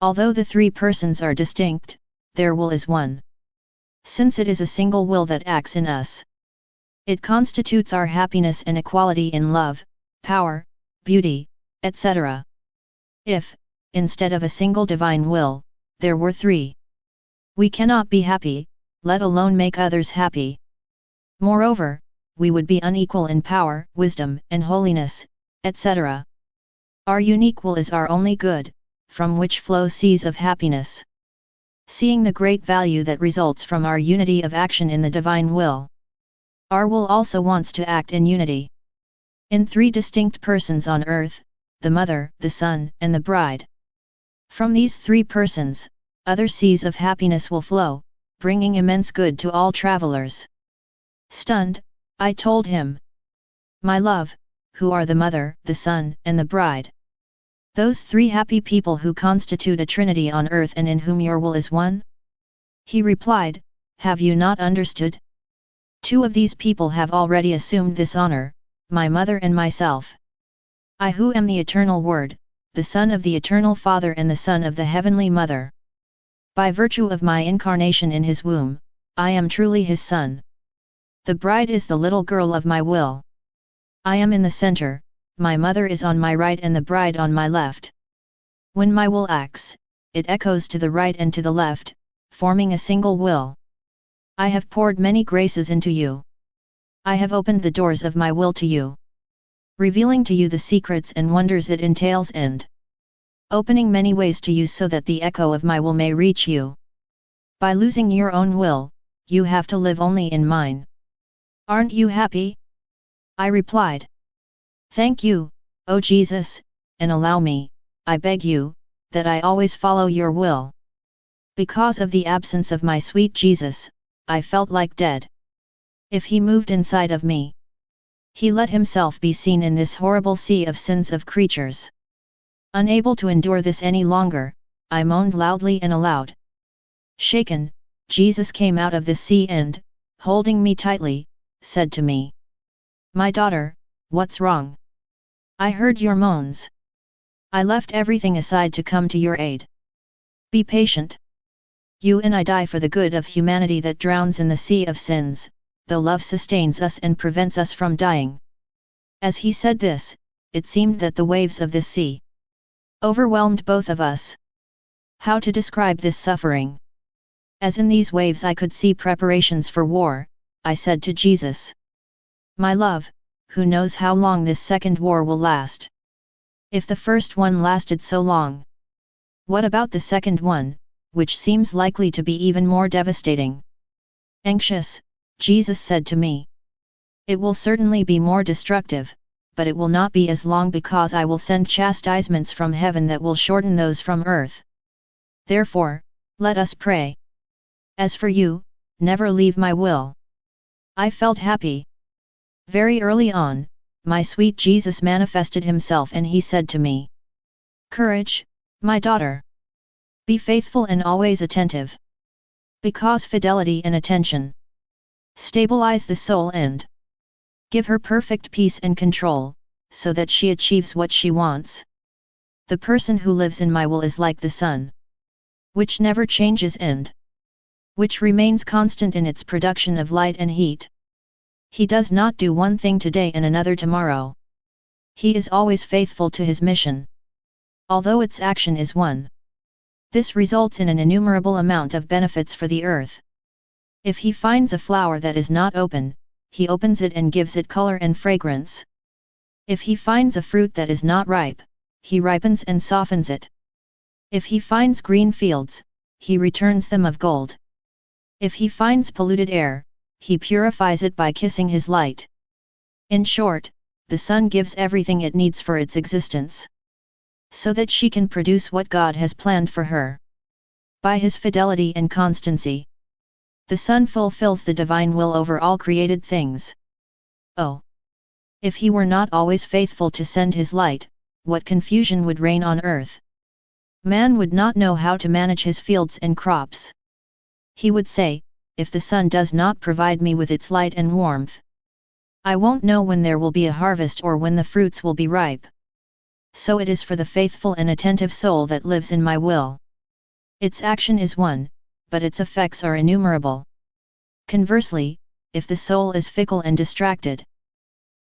Although the three persons are distinct, their will is one. Since it is a single will that acts in us, it constitutes our happiness and equality in love, power, beauty, etc. If, instead of a single divine will, there were three, we cannot be happy, let alone make others happy. Moreover, we would be unequal in power, wisdom, and holiness, etc. Our unique will is our only good, from which flow seas of happiness. Seeing the great value that results from our unity of action in the divine will, our will also wants to act in unity. In three distinct persons on earth, the Mother, the Son, and the Bride. From these three persons, other seas of happiness will flow, bringing immense good to all travelers." Stunned, I told him, "My love, who are the Mother, the Son, and the Bride? Those three happy people who constitute a Trinity on earth and in whom your will is one?" He replied, "Have you not understood? Two of these people have already assumed this honor, my mother and myself. I who am the Eternal Word, the Son of the Eternal Father and the Son of the Heavenly Mother. By virtue of my incarnation in his womb, I am truly his son. The bride is the little girl of my will. I am in the center, my mother is on my right and the bride on my left. When my will acts, it echoes to the right and to the left, forming a single will. I have poured many graces into you. I have opened the doors of my will to you, revealing to you the secrets and wonders it entails and opening many ways to you so that the echo of my will may reach you. By losing your own will, you have to live only in mine. Aren't you happy?" I replied, "Thank you, O Jesus, and allow me, I beg you, that I always follow your will." Because of the absence of my sweet Jesus, I felt like dead. If he moved inside of me, he let himself be seen in this horrible sea of sins of creatures. Unable to endure this any longer, I moaned loudly and aloud. Shaken, Jesus came out of this sea and, holding me tightly, said to me, "My daughter, what's wrong? I heard your moans. I left everything aside to come to your aid. Be patient. You and I die for the good of humanity that drowns in the sea of sins, though love sustains us and prevents us from dying." As he said this, it seemed that the waves of this sea overwhelmed both of us. How to describe this suffering? As in these waves I could see preparations for war, I said to Jesus, "My love, who knows how long this second war will last? If the first one lasted so long, what about the second one, which seems likely to be even more devastating?" Anxious, Jesus said to me, "It will certainly be more destructive, but it will not be as long because I will send chastisements from heaven that will shorten those from earth. Therefore, let us pray. As for you, never leave my will." I felt happy. Very early on, my sweet Jesus manifested himself and he said to me, "Courage, my daughter. Be faithful and always attentive. Because fidelity and attention stabilize the soul and give her perfect peace and control, so that she achieves what she wants. The person who lives in my will is like the sun, which never changes and which remains constant in its production of light and heat. He does not do one thing today and another tomorrow. He is always faithful to his mission, although its action is one. This results in an innumerable amount of benefits for the earth. If he finds a flower that is not open, he opens it and gives it color and fragrance. If he finds a fruit that is not ripe, he ripens and softens it. If he finds green fields, he returns them of gold. If he finds polluted air, he purifies it by kissing his light. In short, the sun gives everything it needs for its existence, so that she can produce what God has planned for her. By his fidelity and constancy, the sun fulfills the divine will over all created things. Oh! If he were not always faithful to send his light, what confusion would reign on earth! Man would not know how to manage his fields and crops. He would say, if the sun does not provide me with its light and warmth, I won't know when there will be a harvest or when the fruits will be ripe. So it is for the faithful and attentive soul that lives in my will. Its action is one, but its effects are innumerable. Conversely, if the soul is fickle and distracted,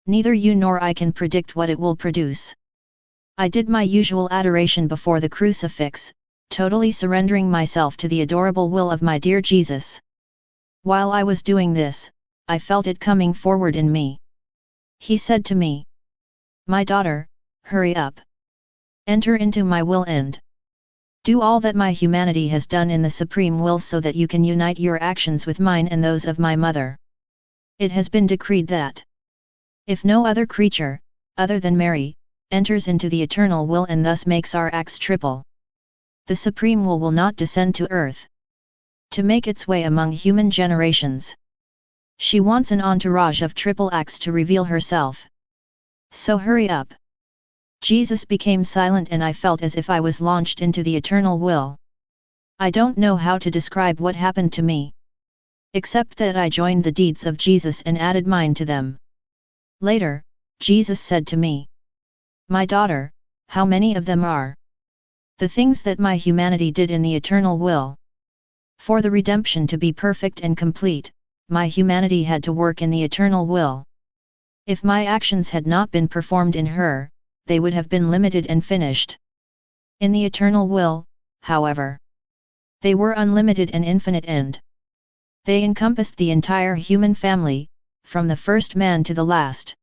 neither you nor I can predict what it will produce. I did my usual adoration before the crucifix, totally surrendering myself to the adorable will of my dear Jesus. While I was doing this, I felt it coming forward in me. He said to me, "My daughter, hurry up. Enter into my will and do all that my humanity has done in the supreme will so that you can unite your actions with mine and those of my mother. It has been decreed that if no other creature, other than Mary, enters into the eternal will and thus makes our acts triple, the supreme will not descend to earth to make its way among human generations. She wants an entourage of triple acts to reveal herself. So hurry up." Jesus became silent and I felt as if I was launched into the eternal will. I don't know how to describe what happened to me, except that I joined the deeds of Jesus and added mine to them. Later, Jesus said to me, "My daughter, how many of them are the things that my humanity did in the eternal will? For the redemption to be perfect and complete, my humanity had to work in the eternal will. If my actions had not been performed in her, they would have been limited and finished. In the eternal will, however, they were unlimited and infinite and they encompassed the entire human family, from the first man to the last.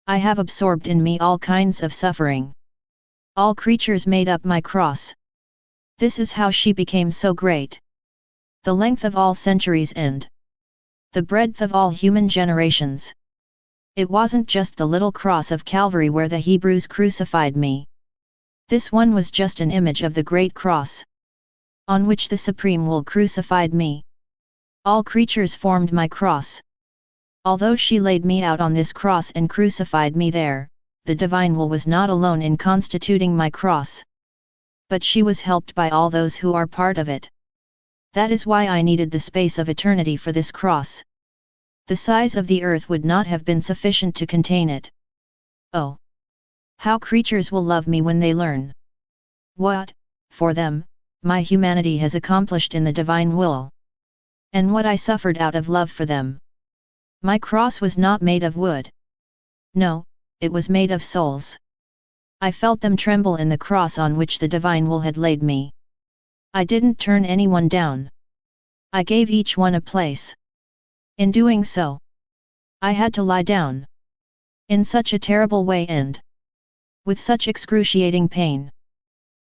I have absorbed in me all kinds of suffering. All creatures made up my cross. This is how she became so great. The length of all centuries and the breadth of all human generations. It wasn't just the little cross of Calvary where the Hebrews crucified me. This one was just an image of the great cross, on which the Supreme Will crucified me. All creatures formed my cross. Although she laid me out on this cross and crucified me there, the Divine Will was not alone in constituting my cross, but she was helped by all those who are part of it. That is why I needed the space of eternity for this cross. The size of the earth would not have been sufficient to contain it. Oh! How creatures will love me when they learn what, for them, my humanity has accomplished in the divine will, and what I suffered out of love for them. My cross was not made of wood. No, it was made of souls. I felt them tremble in the cross on which the divine will had laid me. I didn't turn anyone down. I gave each one a place. In doing so, I had to lie down in such a terrible way and with such excruciating pain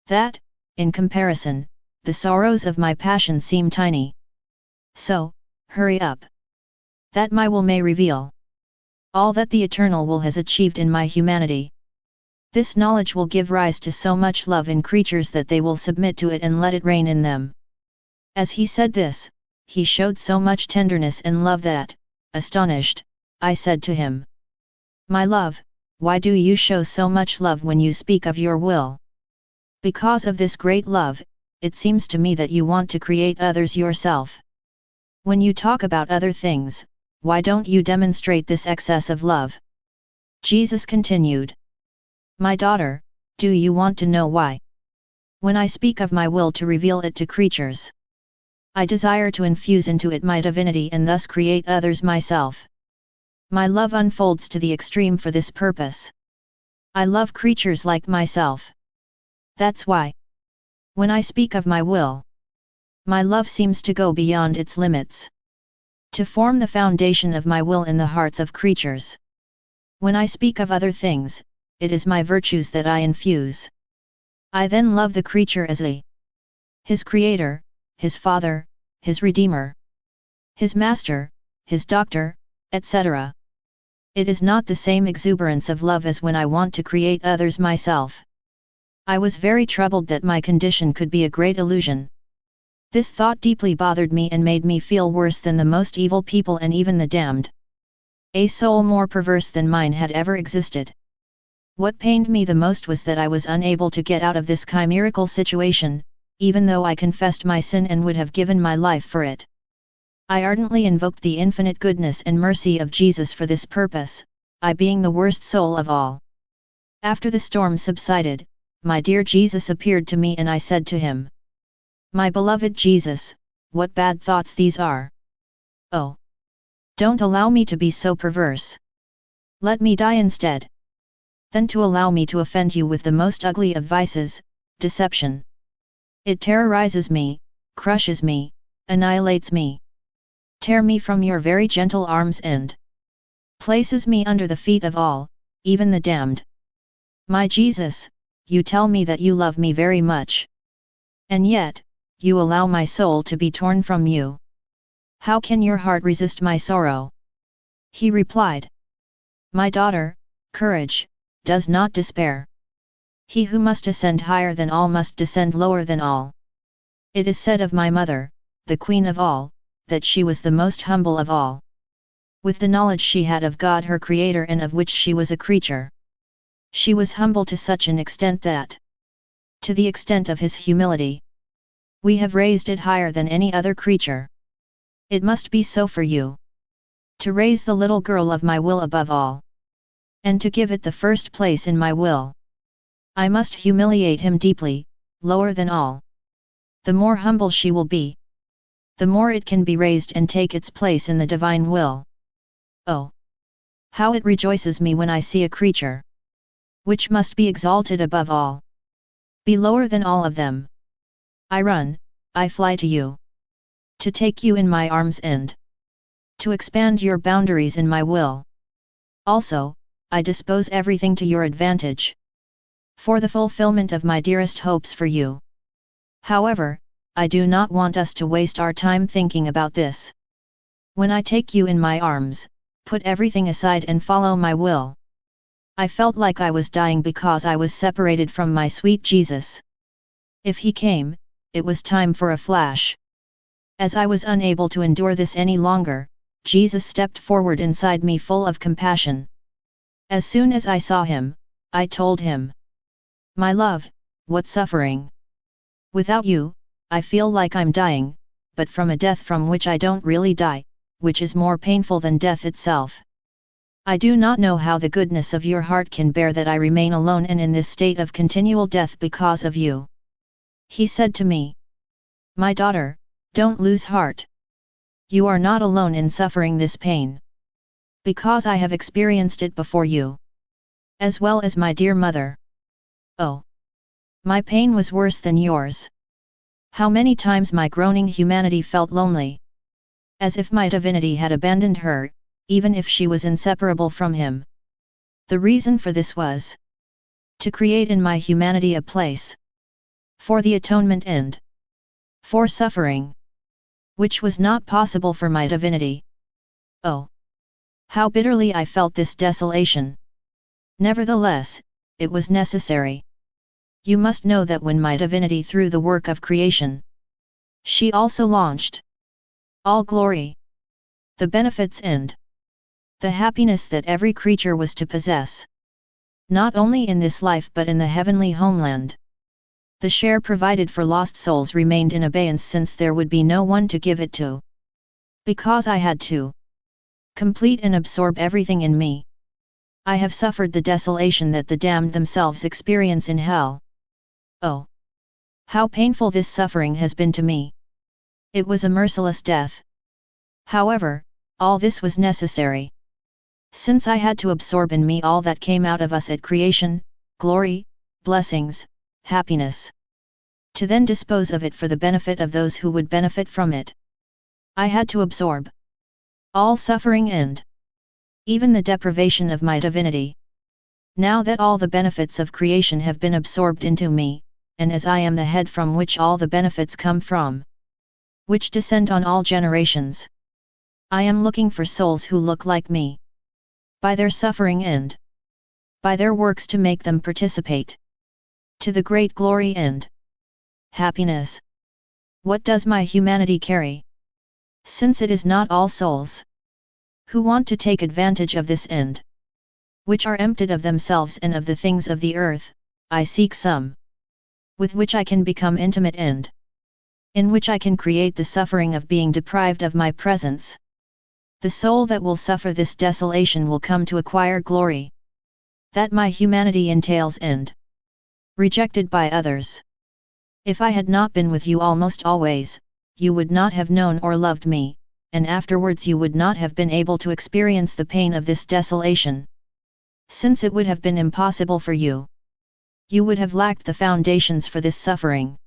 that, in comparison, the sorrows of my passion seem tiny. So, hurry up, that my will may reveal all that the eternal will has achieved in my humanity. This knowledge will give rise to so much love in creatures that they will submit to it and let it reign in them." As he said this, he showed so much tenderness and love that, astonished, I said to him, "My love, why do you show so much love when you speak of your will?" "Because of this great love, it seems to me that you want to create others yourself. When you talk about other things, why don't you demonstrate this excess of love?" Jesus continued, "My daughter, do you want to know why? When I speak of my will to reveal it to creatures, I desire to infuse into it my divinity and thus create others myself. My love unfolds to the extreme for this purpose. I love creatures like myself. That's why, when I speak of my will, my love seems to go beyond its limits, to form the foundation of my will in the hearts of creatures. When I speak of other things, it is my virtues that I infuse. I then love the creature as his creator, his father, his redeemer, his master, his doctor, etc. It is not the same exuberance of love as when I want to create others myself. I was very troubled that my condition could be a great illusion. This thought deeply bothered me and made me feel worse than the most evil people and even the damned. A soul more perverse than mine had ever existed. What pained me the most was that I was unable to get out of this chimerical situation, even though I confessed my sin and would have given my life for it. I ardently invoked the infinite goodness and mercy of Jesus for this purpose, I being the worst soul of all. After the storm subsided, my dear Jesus appeared to me and I said to him, "My beloved Jesus, what bad thoughts these are! Oh! Don't allow me to be so perverse. Let me die instead. Then to allow me to offend you with the most ugly of vices, deception. It terrorizes me, crushes me, annihilates me. Tear me from your very gentle arms and places me under the feet of all, even the damned. My Jesus, you tell me that you love me very much. And yet, you allow my soul to be torn from you. How can your heart resist my sorrow?" He replied, "My daughter, courage, does not despair. He who must ascend higher than all must descend lower than all. It is said of my mother, the queen of all, that she was the most humble of all. With the knowledge she had of God her Creator and of which she was a creature, she was humble to such an extent that, to the extent of his humility, we have raised it higher than any other creature. It must be so for you. To raise the little girl of my will above all, and to give it the first place in my will, I must humiliate him deeply, lower than all. The more humble she will be, the more it can be raised and take its place in the divine will. Oh! How it rejoices me when I see a creature, which must be exalted above all, be lower than all of them. I run, I fly to you, to take you in my arms and to expand your boundaries in my will. Also, I dispose everything to your advantage, for the fulfillment of my dearest hopes for you. However, I do not want us to waste our time thinking about this. When I take you in my arms, put everything aside and follow my will." I felt like I was dying because I was separated from my sweet Jesus. If he came, it was time for a flash. As I was unable to endure this any longer, Jesus stepped forward inside me full of compassion. As soon as I saw him, I told him, "My love, what suffering! Without you, I feel like I'm dying, but from a death from which I don't really die, which is more painful than death itself. I do not know how the goodness of your heart can bear that I remain alone and in this state of continual death because of you." He said to me, "My daughter, don't lose heart. You are not alone in suffering this pain, because I have experienced it before you, as well as my dear mother. Oh! My pain was worse than yours. How many times my groaning humanity felt lonely, as if my divinity had abandoned her, even if she was inseparable from him. The reason for this was to create in my humanity a place for the atonement and for suffering, which was not possible for my divinity. Oh! How bitterly I felt this desolation! Nevertheless, it was necessary. You must know that when my divinity through the work of creation, she also launched all glory, the benefits and the happiness that every creature was to possess, not only in this life but in the heavenly homeland. The share provided for lost souls remained in abeyance since there would be no one to give it to. Because I had to complete and absorb everything in me, I have suffered the desolation that the damned themselves experience in hell. Oh! How painful this suffering has been to me! It was a merciless death. However, all this was necessary, since I had to absorb in me all that came out of us at creation, glory, blessings, happiness, to then dispose of it for the benefit of those who would benefit from it. I had to absorb all suffering and even the deprivation of my divinity. Now that all the benefits of creation have been absorbed into me, and as I am the head from which all the benefits come from, which descend on all generations, I am looking for souls who look like me, by their suffering and by their works to make them participate to the great glory and happiness. What does my humanity carry? Since it is not all souls who want to take advantage of this end, which are emptied of themselves and of the things of the earth, I seek some with which I can become intimate and in which I can create the suffering of being deprived of my presence. The soul that will suffer this desolation will come to acquire glory that my humanity entails and rejected by others. If I had not been with you almost always, you would not have known or loved me, and afterwards you would not have been able to experience the pain of this desolation. Since it would have been impossible for you, you would have lacked the foundations for this suffering.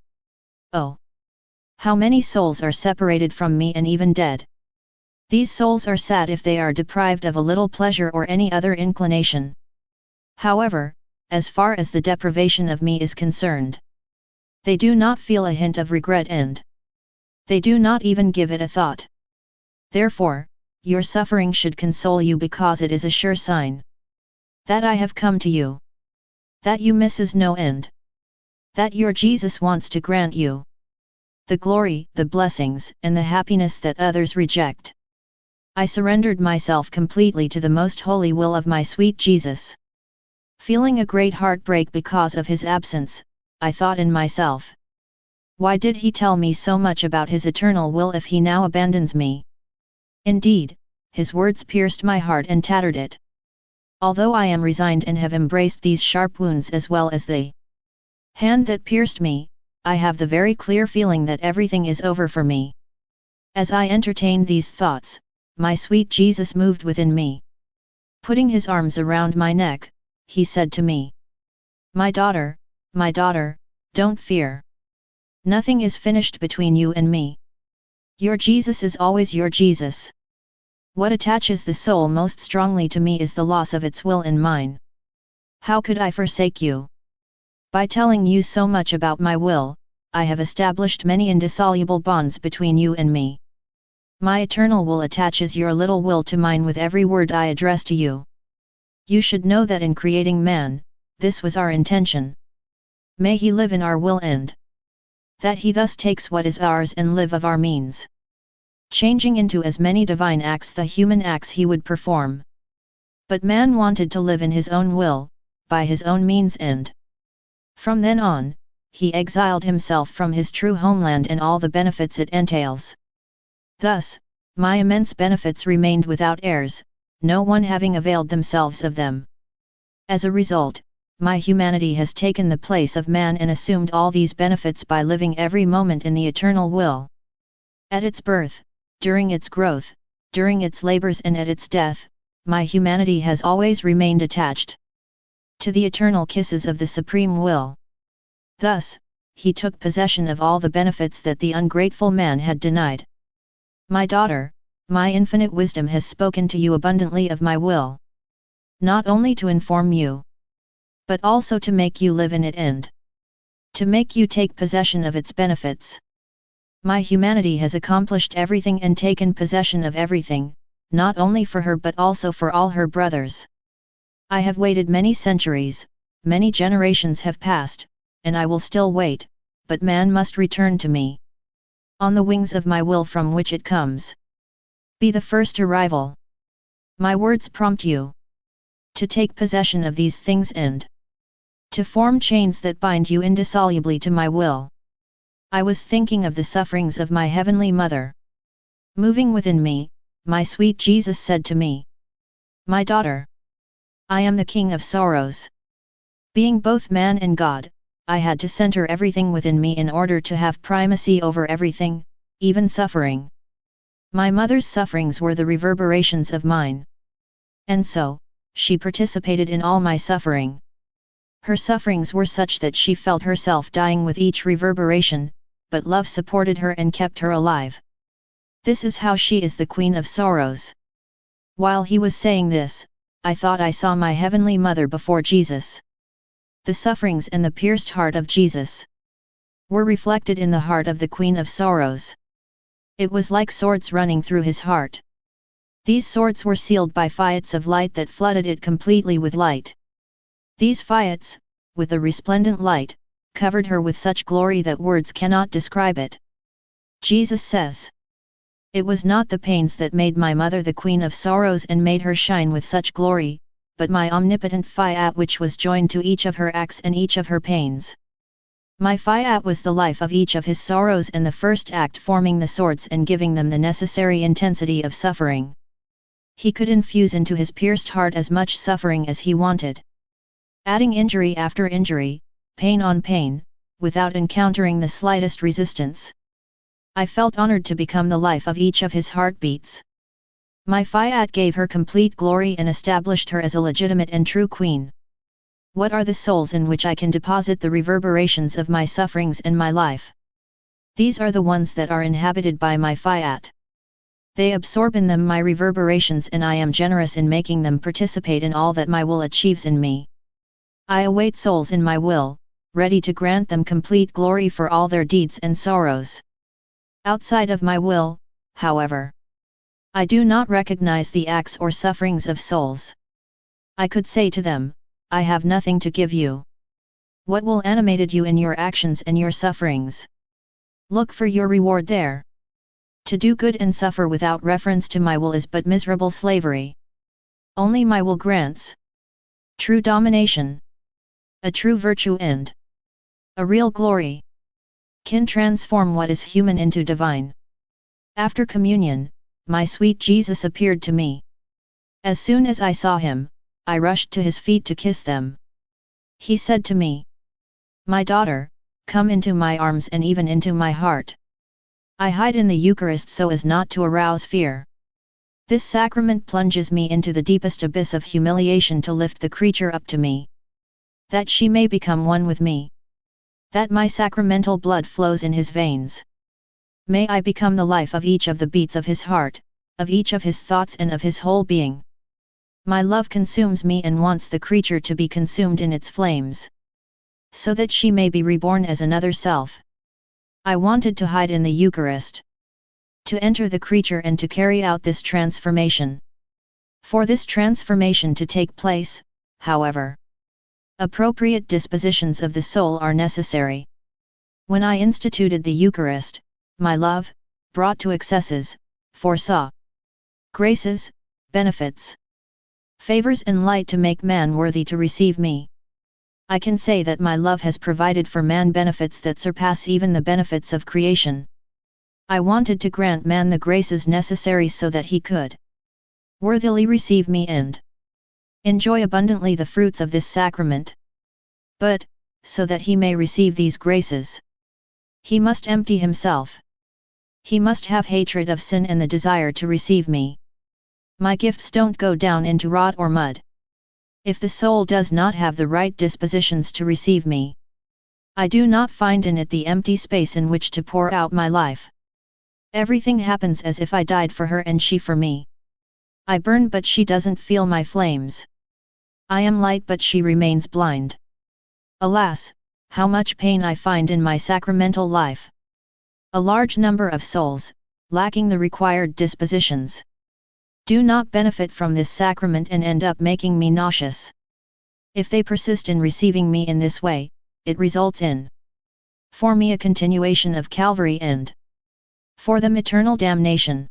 Oh! How many souls are separated from me and even dead! These souls are sad if they are deprived of a little pleasure or any other inclination. However, as far as the deprivation of me is concerned, they do not feel a hint of regret and they do not even give it a thought. Therefore, your suffering should console you because it is a sure sign that I have come to you, that you misses no end, that your Jesus wants to grant you the glory, the blessings, and the happiness that others reject. I surrendered myself completely to the most holy will of my sweet Jesus. Feeling a great heartbreak because of his absence, I thought in myself, why did he tell me so much about his eternal will if he now abandons me? Indeed, his words pierced my heart and tattered it. Although I am resigned and have embraced these sharp wounds as well as the hand that pierced me, I have the very clear feeling that everything is over for me. As I entertained these thoughts, my sweet Jesus moved within me. Putting his arms around my neck, he said to me, my daughter, don't fear. Nothing is finished between you and me. Your Jesus is always your Jesus. What attaches the soul most strongly to me is the loss of its will and mine. How could I forsake you? By telling you so much about my will, I have established many indissoluble bonds between you and me. My eternal will attaches your little will to mine with every word I address to you. You should know that in creating man, this was our intention. May he live in our will and that he thus takes what is ours and live of our means, changing into as many divine acts the human acts he would perform. But man wanted to live in his own will, by his own means and from then on, he exiled himself from his true homeland and all the benefits it entails. Thus, my immense benefits remained without heirs, no one having availed themselves of them. As a result, my humanity has taken the place of man and assumed all these benefits by living every moment in the eternal will. At its birth, during its growth, during its labors and at its death, my humanity has always remained attached to the eternal kisses of the Supreme Will. Thus, he took possession of all the benefits that the ungrateful man had denied. My daughter, my infinite wisdom has spoken to you abundantly of my will, not only to inform you, but also to make you live in it and to make you take possession of its benefits. My humanity has accomplished everything and taken possession of everything, not only for her but also for all her brothers. I have waited many centuries, many generations have passed, and I will still wait, but man must return to me on the wings of my will from which it comes. Be the first arrival. My words prompt you to take possession of these things and to form chains that bind you indissolubly to my will. I was thinking of the sufferings of my Heavenly Mother. Moving within me, my sweet Jesus said to me, my daughter, I am the King of sorrows. Being both man and God, I had to center everything within me in order to have primacy over everything, even suffering. My mother's sufferings were the reverberations of mine. And so, she participated in all my suffering. Her sufferings were such that she felt herself dying with each reverberation, but love supported her and kept her alive. This is how she is the Queen of Sorrows. While he was saying this, I thought I saw my Heavenly Mother before Jesus. The sufferings and the pierced heart of Jesus were reflected in the heart of the Queen of Sorrows. It was like swords running through his heart. These swords were sealed by fiats of light that flooded it completely with light. These fiats, with a resplendent light, covered her with such glory that words cannot describe it. Jesus says, "It was not the pains that made my mother the Queen of Sorrows and made her shine with such glory, but my omnipotent Fiat which was joined to each of her acts and each of her pains. My Fiat was the life of each of his sorrows and the first act forming the swords and giving them the necessary intensity of suffering. He could infuse into his pierced heart as much suffering as he wanted, adding injury after injury, pain on pain, without encountering the slightest resistance. I felt honored to become the life of each of his heartbeats. My Fiat gave her complete glory and established her as a legitimate and true queen. What are the souls in which I can deposit the reverberations of my sufferings and my life? These are the ones that are inhabited by my Fiat. They absorb in them my reverberations and I am generous in making them participate in all that my will achieves in me. I await souls in my will, ready to grant them complete glory for all their deeds and sorrows. Outside of my will, however, I do not recognize the acts or sufferings of souls. I could say to them, I have nothing to give you. What will animate you in your actions and your sufferings? Look for your reward there. To do good and suffer without reference to my will is but miserable slavery. Only my will grants true domination, a true virtue and a real glory. Can transform what is human into divine. After communion, my sweet Jesus appeared to me. As soon as I saw him, I rushed to his feet to kiss them. He said to me, "My daughter, come into my arms and even into my heart." I hide in the Eucharist so as not to arouse fear. This sacrament plunges me into the deepest abyss of humiliation to lift the creature up to me, that she may become one with me, that my sacramental blood flows in his veins. May I become the life of each of the beats of his heart, of each of his thoughts and of his whole being. My love consumes me and wants the creature to be consumed in its flames, so that she may be reborn as another self. I wanted to hide in the Eucharist, to enter the creature and to carry out this transformation. For this transformation to take place, however, appropriate dispositions of the soul are necessary. When I instituted the Eucharist, my love, brought to excesses, foresaw graces, benefits, favors and light to make man worthy to receive me. I can say that my love has provided for man benefits that surpass even the benefits of creation. I wanted to grant man the graces necessary so that he could worthily receive me and enjoy abundantly the fruits of this sacrament. But, so that he may receive these graces, he must empty himself. He must have hatred of sin and the desire to receive me. My gifts don't go down into rot or mud. If the soul does not have the right dispositions to receive me, I do not find in it the empty space in which to pour out my life. Everything happens as if I died for her and she for me. I burn but she doesn't feel my flames. I am light but she remains blind. Alas, how much pain I find in my sacramental life. A large number of souls, lacking the required dispositions, do not benefit from this sacrament and end up making me nauseous. If they persist in receiving me in this way, it results in, for me, a continuation of Calvary and, for them, eternal damnation.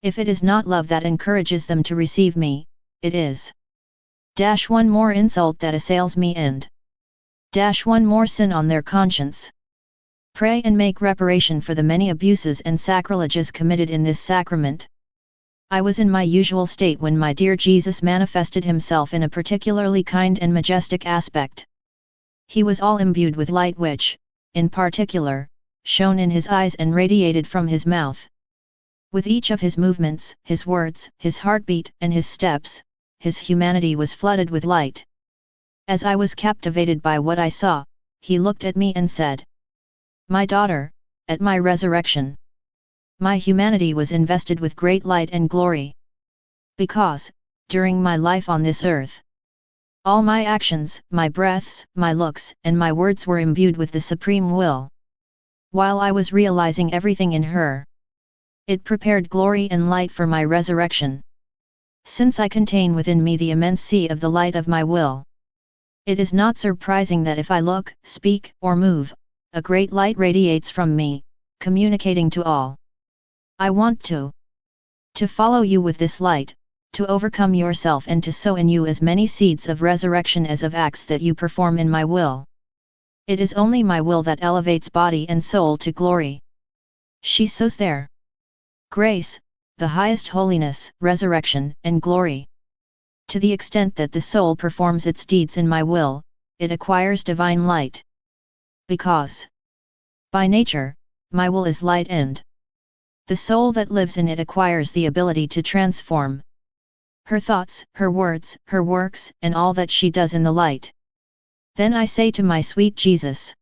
If it is not love that encourages them to receive me, it is one more insult that assails me and one more sin on their conscience. Pray and make reparation for the many abuses and sacrileges committed in this sacrament. I was in my usual state when my dear Jesus manifested himself in a particularly kind and majestic aspect. He was all imbued with light which, in particular, shone in his eyes and radiated from his mouth. With each of his movements, his words, his heartbeat, and his steps, his humanity was flooded with light. As I was captivated by what I saw, he looked at me and said, "My daughter, at my resurrection, my humanity was invested with great light and glory. Because, during my life on this earth, all my actions, my breaths, my looks, and my words were imbued with the supreme will. While I was realizing everything in her, it prepared glory and light for my resurrection. Since I contain within me the immense sea of the light of my will, it is not surprising that if I look, speak, or move, a great light radiates from me, communicating to all. I want to follow you with this light, to overcome yourself and to sow in you as many seeds of resurrection as of acts that you perform in my will. It is only my will that elevates body and soul to glory. She sows there grace, the highest holiness, resurrection, and glory. To the extent that the soul performs its deeds in my will, it acquires divine light. Because, by nature, my will is light, and the soul that lives in it acquires the ability to transform her thoughts, her words, her works, and all that she does in the light. Then I say to my sweet Jesus,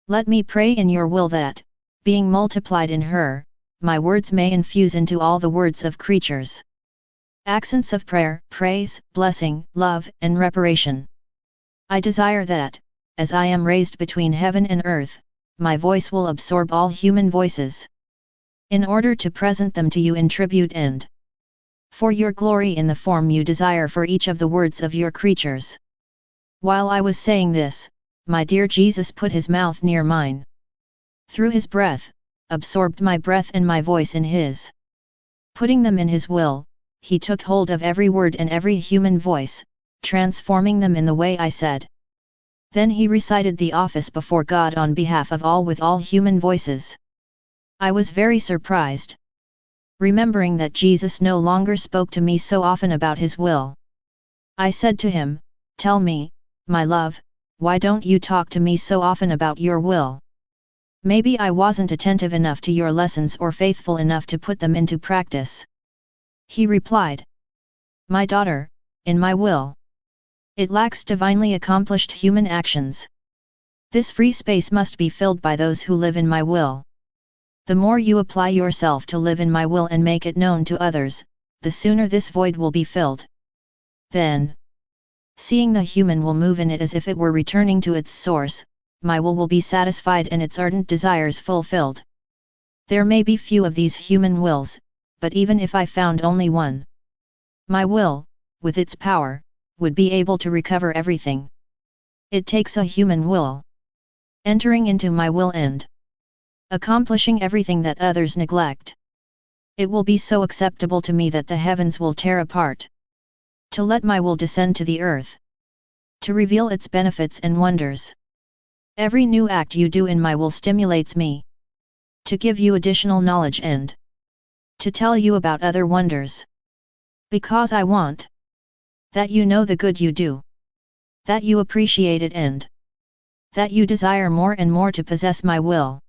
let me pray in your will that, being multiplied in her, my words may infuse into all the words of creatures accents of prayer, praise, blessing, love, and reparation. I desire that, as I am raised between heaven and earth, my voice will absorb all human voices, in order to present them to you in tribute and for your glory in the form you desire for each of the words of your creatures. While I was saying this, my dear Jesus put his mouth near mine. Through his breath, absorbed my breath and my voice in his. Putting them in his will, he took hold of every word and every human voice, transforming them in the way I said. Then he recited the office before God on behalf of all with all human voices. I was very surprised, remembering that Jesus no longer spoke to me so often about his will. I said to him, tell me, my love, why don't you talk to me so often about your will? Maybe I wasn't attentive enough to your lessons or faithful enough to put them into practice. He replied, my daughter, in my will, it lacks divinely accomplished human actions. This free space must be filled by those who live in my will. The more you apply yourself to live in my will and make it known to others, the sooner this void will be filled. Then, seeing the human will move in it as if it were returning to its source, my will be satisfied and its ardent desires fulfilled. There may be few of these human wills, but even if I found only one, my will, with its power, would be able to recover everything. It takes a human will entering into my will and accomplishing everything that others neglect. It will be so acceptable to me that the heavens will tear apart. To let my will descend to the earth, to reveal its benefits and wonders. Every new act you do in my will stimulates me to give you additional knowledge and to tell you about other wonders. Because I want that you know the good you do, that you appreciate it and that you desire more and more to possess my will.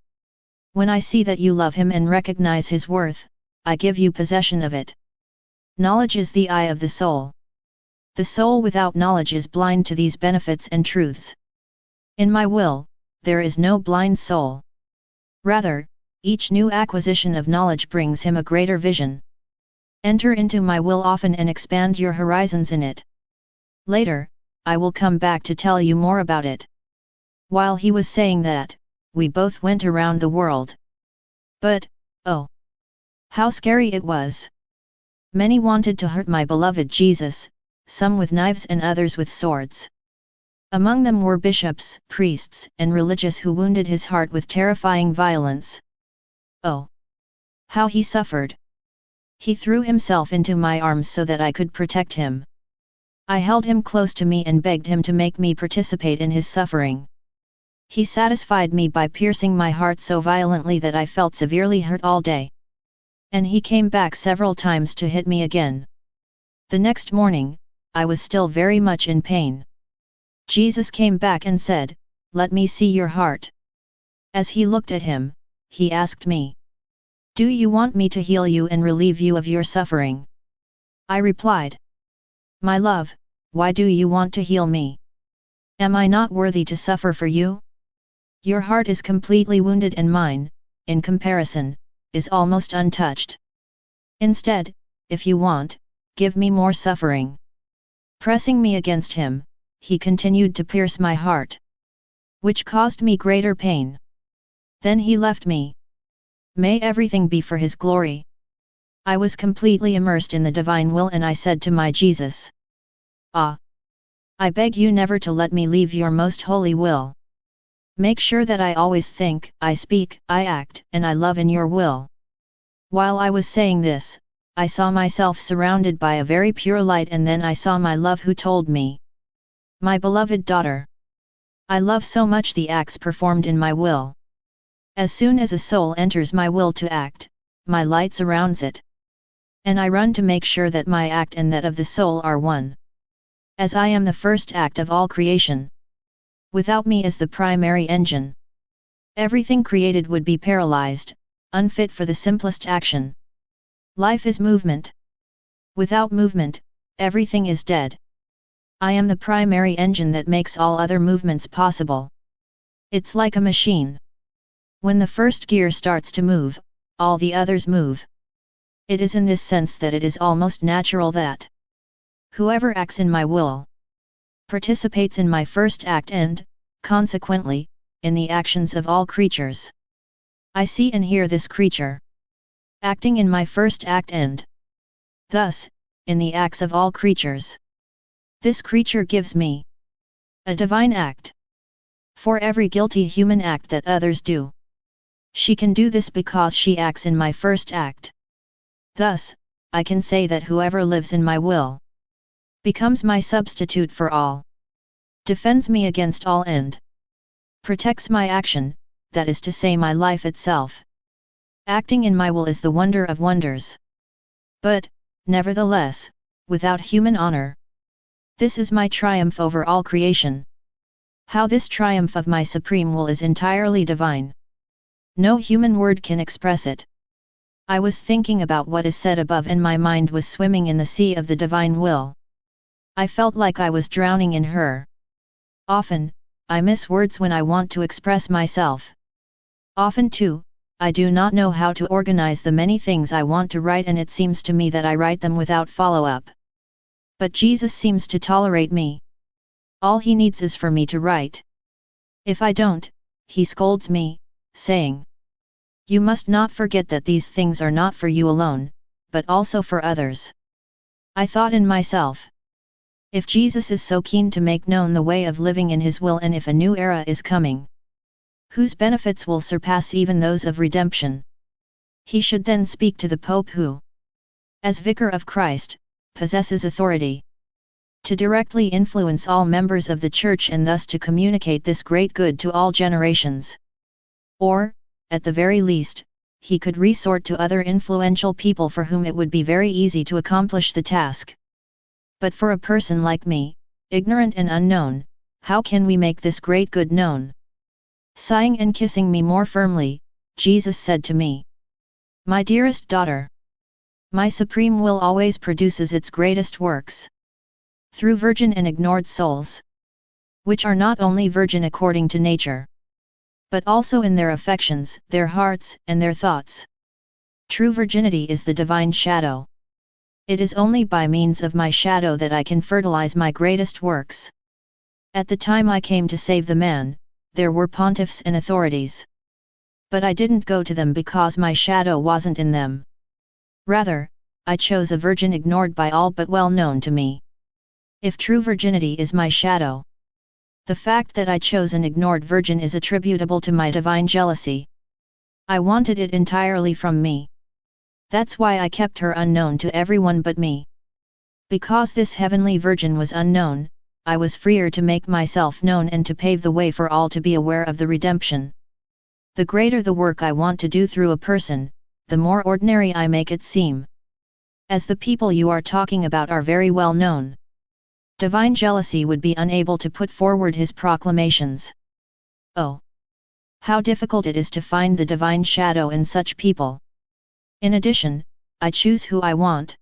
When I see that you love him and recognize his worth, I give you possession of it. Knowledge is the eye of the soul. The soul without knowledge is blind to these benefits and truths. In my will, there is no blind soul. Rather, each new acquisition of knowledge brings him a greater vision. Enter into my will often and expand your horizons in it. Later, I will come back to tell you more about it. While he was saying that, we both went around the world. But, oh, how scary it was! Many wanted to hurt my beloved Jesus, some with knives and others with swords. Among them were bishops, priests, and religious who wounded his heart with terrifying violence. Oh, how he suffered! He threw himself into my arms so that I could protect him. I held him close to me and begged him to make me participate in his suffering. He satisfied me by piercing my heart so violently that I felt severely hurt all day. And he came back several times to hit me again. The next morning, I was still very much in pain. Jesus came back and said, "Let me see your heart." As he looked at him, he asked me, "Do you want me to heal you and relieve you of your suffering?" I replied, "My love, why do you want to heal me? Am I not worthy to suffer for you? Your heart is completely wounded and mine, in comparison, is almost untouched. Instead, if you want, give me more suffering. Pressing me against him, he continued to pierce my heart, which caused me greater pain. Then he left me. May everything be for his glory. I was completely immersed in the divine will, and I said to my Jesus, "Ah! I beg you never to let me leave your most holy will. Make sure that I always think, I speak, I act, and I love in your will." While I was saying this, I saw myself surrounded by a very pure light, and then I saw my love, who told me, "My beloved daughter, I love so much the acts performed in my will. As soon as a soul enters my will to act, my light surrounds it. And I run to make sure that my act and that of the soul are one. As I am the first act of all creation. Without me as the primary engine, everything created would be paralyzed, unfit for the simplest action. Life is movement. Without movement, everything is dead. I am the primary engine that makes all other movements possible. It's like a machine. When the first gear starts to move, all the others move. It is in this sense that it is almost natural that whoever acts in my will participates in my first act and, consequently, in the actions of all creatures. I see and hear this creature acting in my first act and, thus, in the acts of all creatures. This creature gives me a divine act. For every guilty human act that others do, she can do this because she acts in my first act. Thus, I can say that whoever lives in my will becomes my substitute for all, defends me against all and protects my action, that is to say my life itself. Acting in my will is the wonder of wonders. But, nevertheless, without human honor. This is my triumph over all creation. How this triumph of my supreme will is entirely divine. No human word can express it. I was thinking about what is said above, and my mind was swimming in the sea of the divine will. I felt like I was drowning in her. Often, I miss words when I want to express myself. Often too, I do not know how to organize the many things I want to write, and it seems to me that I write them without follow-up. But Jesus seems to tolerate me. All he needs is for me to write. If I don't, he scolds me, saying, "You must not forget that these things are not for you alone, but also for others." I thought in myself, if Jesus is so keen to make known the way of living in his will, and if a new era is coming, whose benefits will surpass even those of redemption, he should then speak to the Pope, who, as Vicar of Christ, possesses authority to directly influence all members of the Church, and thus to communicate this great good to all generations. Or, at the very least, he could resort to other influential people for whom it would be very easy to accomplish the task. But for a person like me, ignorant and unknown, how can we make this great good known? Sighing and kissing me more firmly, Jesus said to me, "My dearest daughter, my supreme will always produces its greatest works through virgin and ignored souls, which are not only virgin according to nature, but also in their affections, their hearts, and their thoughts. True virginity is the divine shadow. It is only by means of my shadow that I can fertilize my greatest works. At the time I came to save the man, there were pontiffs and authorities. But I didn't go to them because my shadow wasn't in them. Rather, I chose a virgin ignored by all but well known to me. If true virginity is my shadow, the fact that I chose an ignored virgin is attributable to my divine jealousy. I wanted it entirely from me. That's why I kept her unknown to everyone but me. Because this heavenly virgin was unknown, I was freer to make myself known and to pave the way for all to be aware of the redemption. The greater the work I want to do through a person, the more ordinary I make it seem. As the people you are talking about are very well known, divine jealousy would be unable to put forward his proclamations. Oh! How difficult it is to find the divine shadow in such people. In addition, I choose who I want.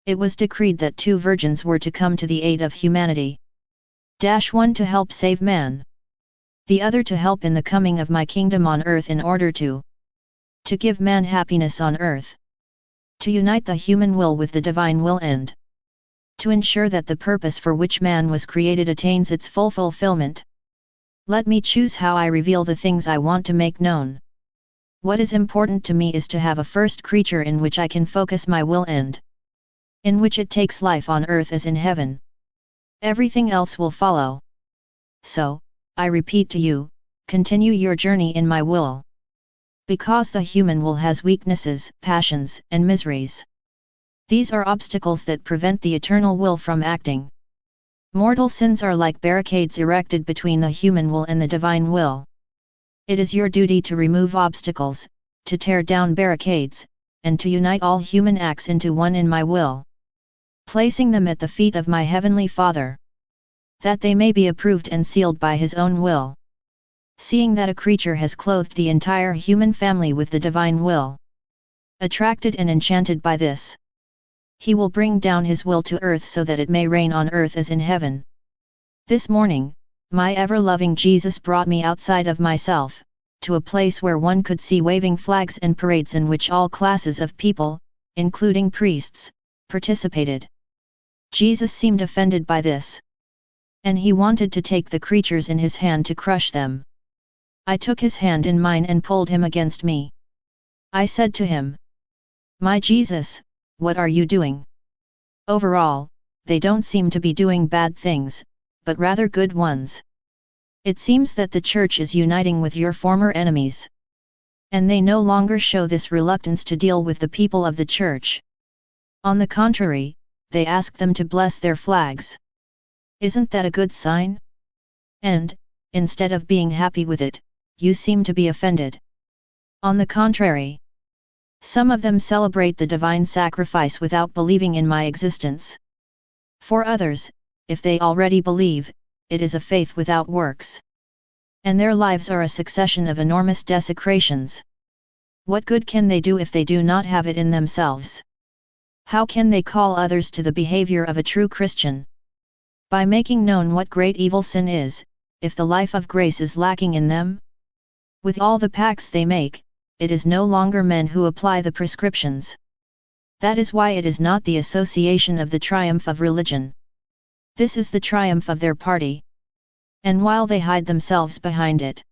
It was decreed that 2 virgins were to come to the aid of humanity. One to help save man. The other to help in the coming of my kingdom on earth in order to give man happiness on earth. To unite the human will with the divine will and to ensure that the purpose for which man was created attains its full fulfillment. Let me choose how I reveal the things I want to make known. What is important to me is to have a first creature in which I can focus my will and in which it takes life on earth as in heaven. Everything else will follow. So, I repeat to you, continue your journey in my will. Because the human will has weaknesses, passions, and miseries. These are obstacles that prevent the eternal will from acting. Mortal sins are like barricades erected between the human will and the divine will. It is your duty to remove obstacles, to tear down barricades, and to unite all human acts into one in my will, placing them at the feet of my Heavenly Father, that they may be approved and sealed by His own will. Seeing that a creature has clothed the entire human family with the divine will, attracted and enchanted by this, He will bring down His will to earth so that it may reign on earth as in heaven. This morning, my ever-loving Jesus brought me outside of myself, to a place where one could see waving flags and parades in which all classes of people, including priests, participated. Jesus seemed offended by this, and He wanted to take the creatures in His hand to crush them. I took His hand in mine and pulled him against me. I said to Him, "My Jesus, what are you doing?" Overall, they don't seem to be doing bad things, but rather good ones. It seems that the Church is uniting with your former enemies, and they no longer show this reluctance to deal with the people of the Church. On the contrary, they ask them to bless their flags. Isn't that a good sign? And, instead of being happy with it, you seem to be offended. On the contrary, some of them celebrate the divine sacrifice without believing in my existence. For others, if they already believe, it is a faith without works. And their lives are a succession of enormous desecrations. What good can they do if they do not have it in themselves? How can they call others to the behavior of a true Christian? By making known what great evil sin is, if the life of grace is lacking in them? With all the pacts they make, it is no longer men who apply the prescriptions. That is why it is not the association of the triumph of religion. This is the triumph of their party. And while they hide themselves behind it,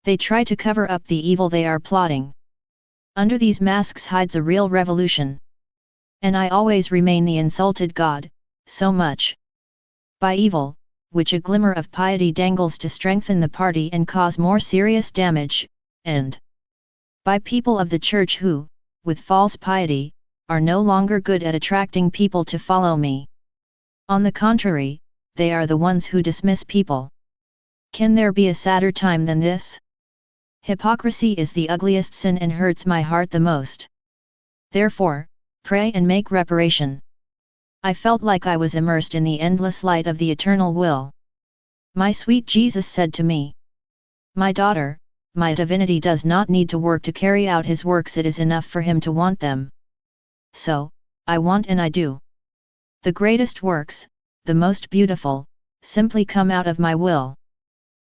they try to cover up the evil they are plotting. Under these masks hides a real revolution. And I always remain the insulted God, so much by evil, which a glimmer of piety dangles to strengthen the party and cause more serious damage, and by people of the Church who, with false piety, are no longer good at attracting people to follow me. On the contrary, they are the ones who dismiss people. Can there be a sadder time than this? Hypocrisy is the ugliest sin and hurts my heart the most. Therefore, pray and make reparation. I felt like I was immersed in the endless light of the eternal will. My sweet Jesus said to me, "My daughter, my divinity does not need to work to carry out His works, it is enough for Him to want them. So, I want and I do. The greatest works, the most beautiful, simply come out of my will.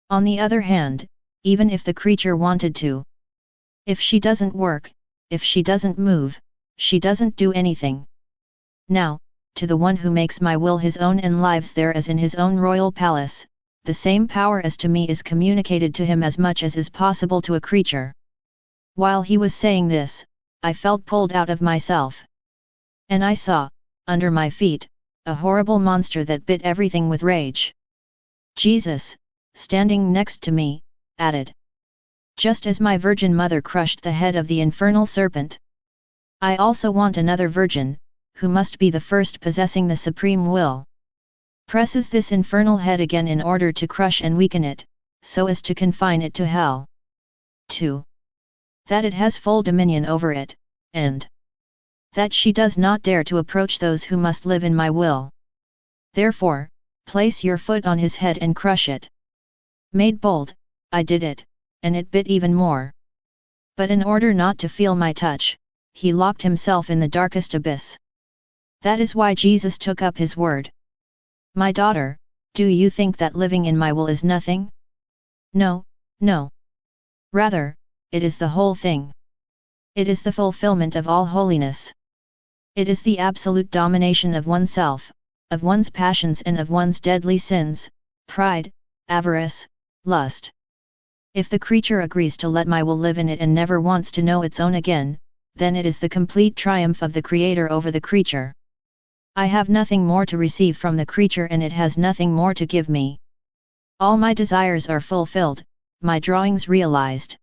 On the other hand, even if the creature wanted to, if she doesn't work, if she doesn't move, she doesn't do anything. Now, to the one who makes my will his own and lives there as in his own royal palace, the same power as to me is communicated to him as much as is possible to a creature." While he was saying this, I felt pulled out of myself. And I saw, under my feet, a horrible monster that bit everything with rage. Jesus, standing next to me, added, "Just as my Virgin Mother crushed the head of the infernal serpent, I also want another virgin, who must be the first possessing the supreme will. Presses this infernal head again in order to crush and weaken it, so as to confine it to hell. 2. That it has full dominion over it, and that she does not dare to approach those who must live in my will. Therefore, place your foot on his head and crush it." Made bold, I did it, and it bit even more. But in order not to feel my touch, he locked himself in the darkest abyss. That is why Jesus took up his word. "My daughter, do you think that living in my will is nothing? No, no. Rather, it is the whole thing. It is the fulfillment of all holiness. It is the absolute domination of oneself, of one's passions and of one's deadly sins, pride, avarice, lust. If the creature agrees to let my will live in it and never wants to know its own again, then it is the complete triumph of the Creator over the creature. I have nothing more to receive from the creature and it has nothing more to give me. All my desires are fulfilled, my drawings realized.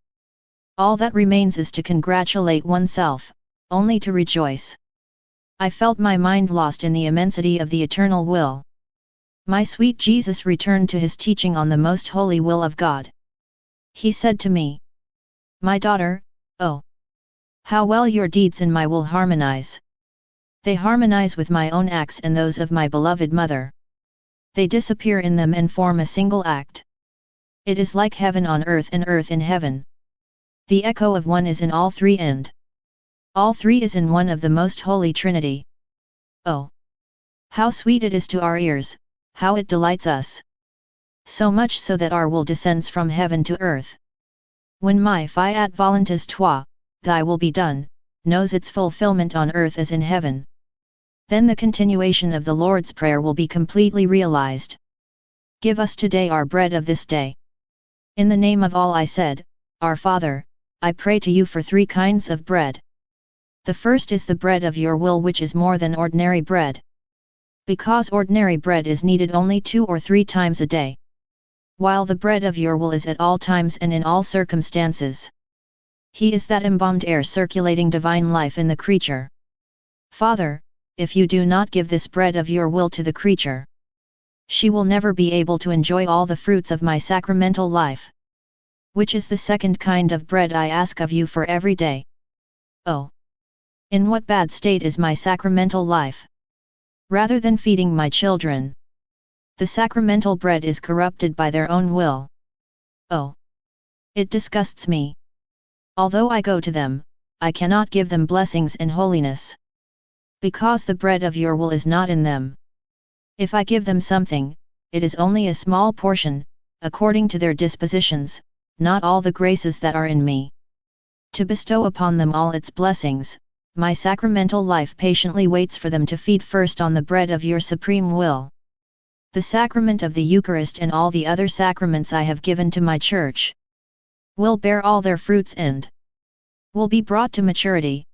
All that remains is to congratulate oneself, only to rejoice. I felt my mind lost in the immensity of the eternal will. My sweet Jesus returned to his teaching on the most holy will of God. He said to me, "My daughter, oh, how well your deeds and my will harmonize. They harmonize with my own acts and those of my beloved mother. They disappear in them and form a single act. It is like heaven on earth and earth in heaven. The echo of one is in all three and all three is in one of the Most Holy Trinity. Oh, how sweet it is to our ears, how it delights us. So much so that our will descends from heaven to earth. When my Fiat voluntas tua, thy will be done, knows its fulfillment on earth as in heaven, then the continuation of the Lord's Prayer will be completely realized. Give us today our bread of this day. In the name of all I said, Our Father, I pray to you for 3 kinds of bread. The first is the bread of your will, which is more than ordinary bread. Because ordinary bread is needed only 2 or 3 times a day, while the bread of your will is at all times and in all circumstances. He is that embalmed air circulating divine life in the creature. Father, if you do not give this bread of your will to the creature, she will never be able to enjoy all the fruits of my sacramental life. Which is the second kind of bread I ask of you for every day. Oh, in what bad state is my sacramental life? Rather than feeding my children, the sacramental bread is corrupted by their own will. Oh, it disgusts me. Although I go to them, I cannot give them blessings and holiness, because the bread of your will is not in them. If I give them something, it is only a small portion, according to their dispositions, not all the graces that are in me. To bestow upon them all its blessings, my sacramental life patiently waits for them to feed first on the bread of your supreme will. The sacrament of the Eucharist and all the other sacraments I have given to my Church will bear all their fruits and will be brought to maturity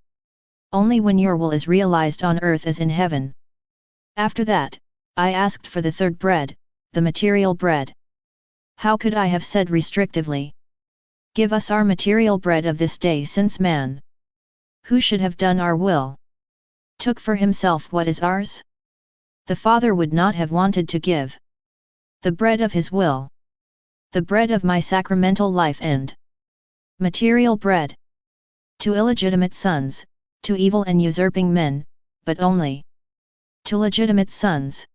only when your will is realized on earth as in heaven. After that, I asked for the third bread, the material bread. How could I have said restrictively, "Give us our material bread of this day," since man, who should have done our will, took for himself what is ours? The Father would not have wanted to give the bread of his will, the bread of my sacramental life and material bread, to illegitimate sons, to evil and usurping men, but only to legitimate sons,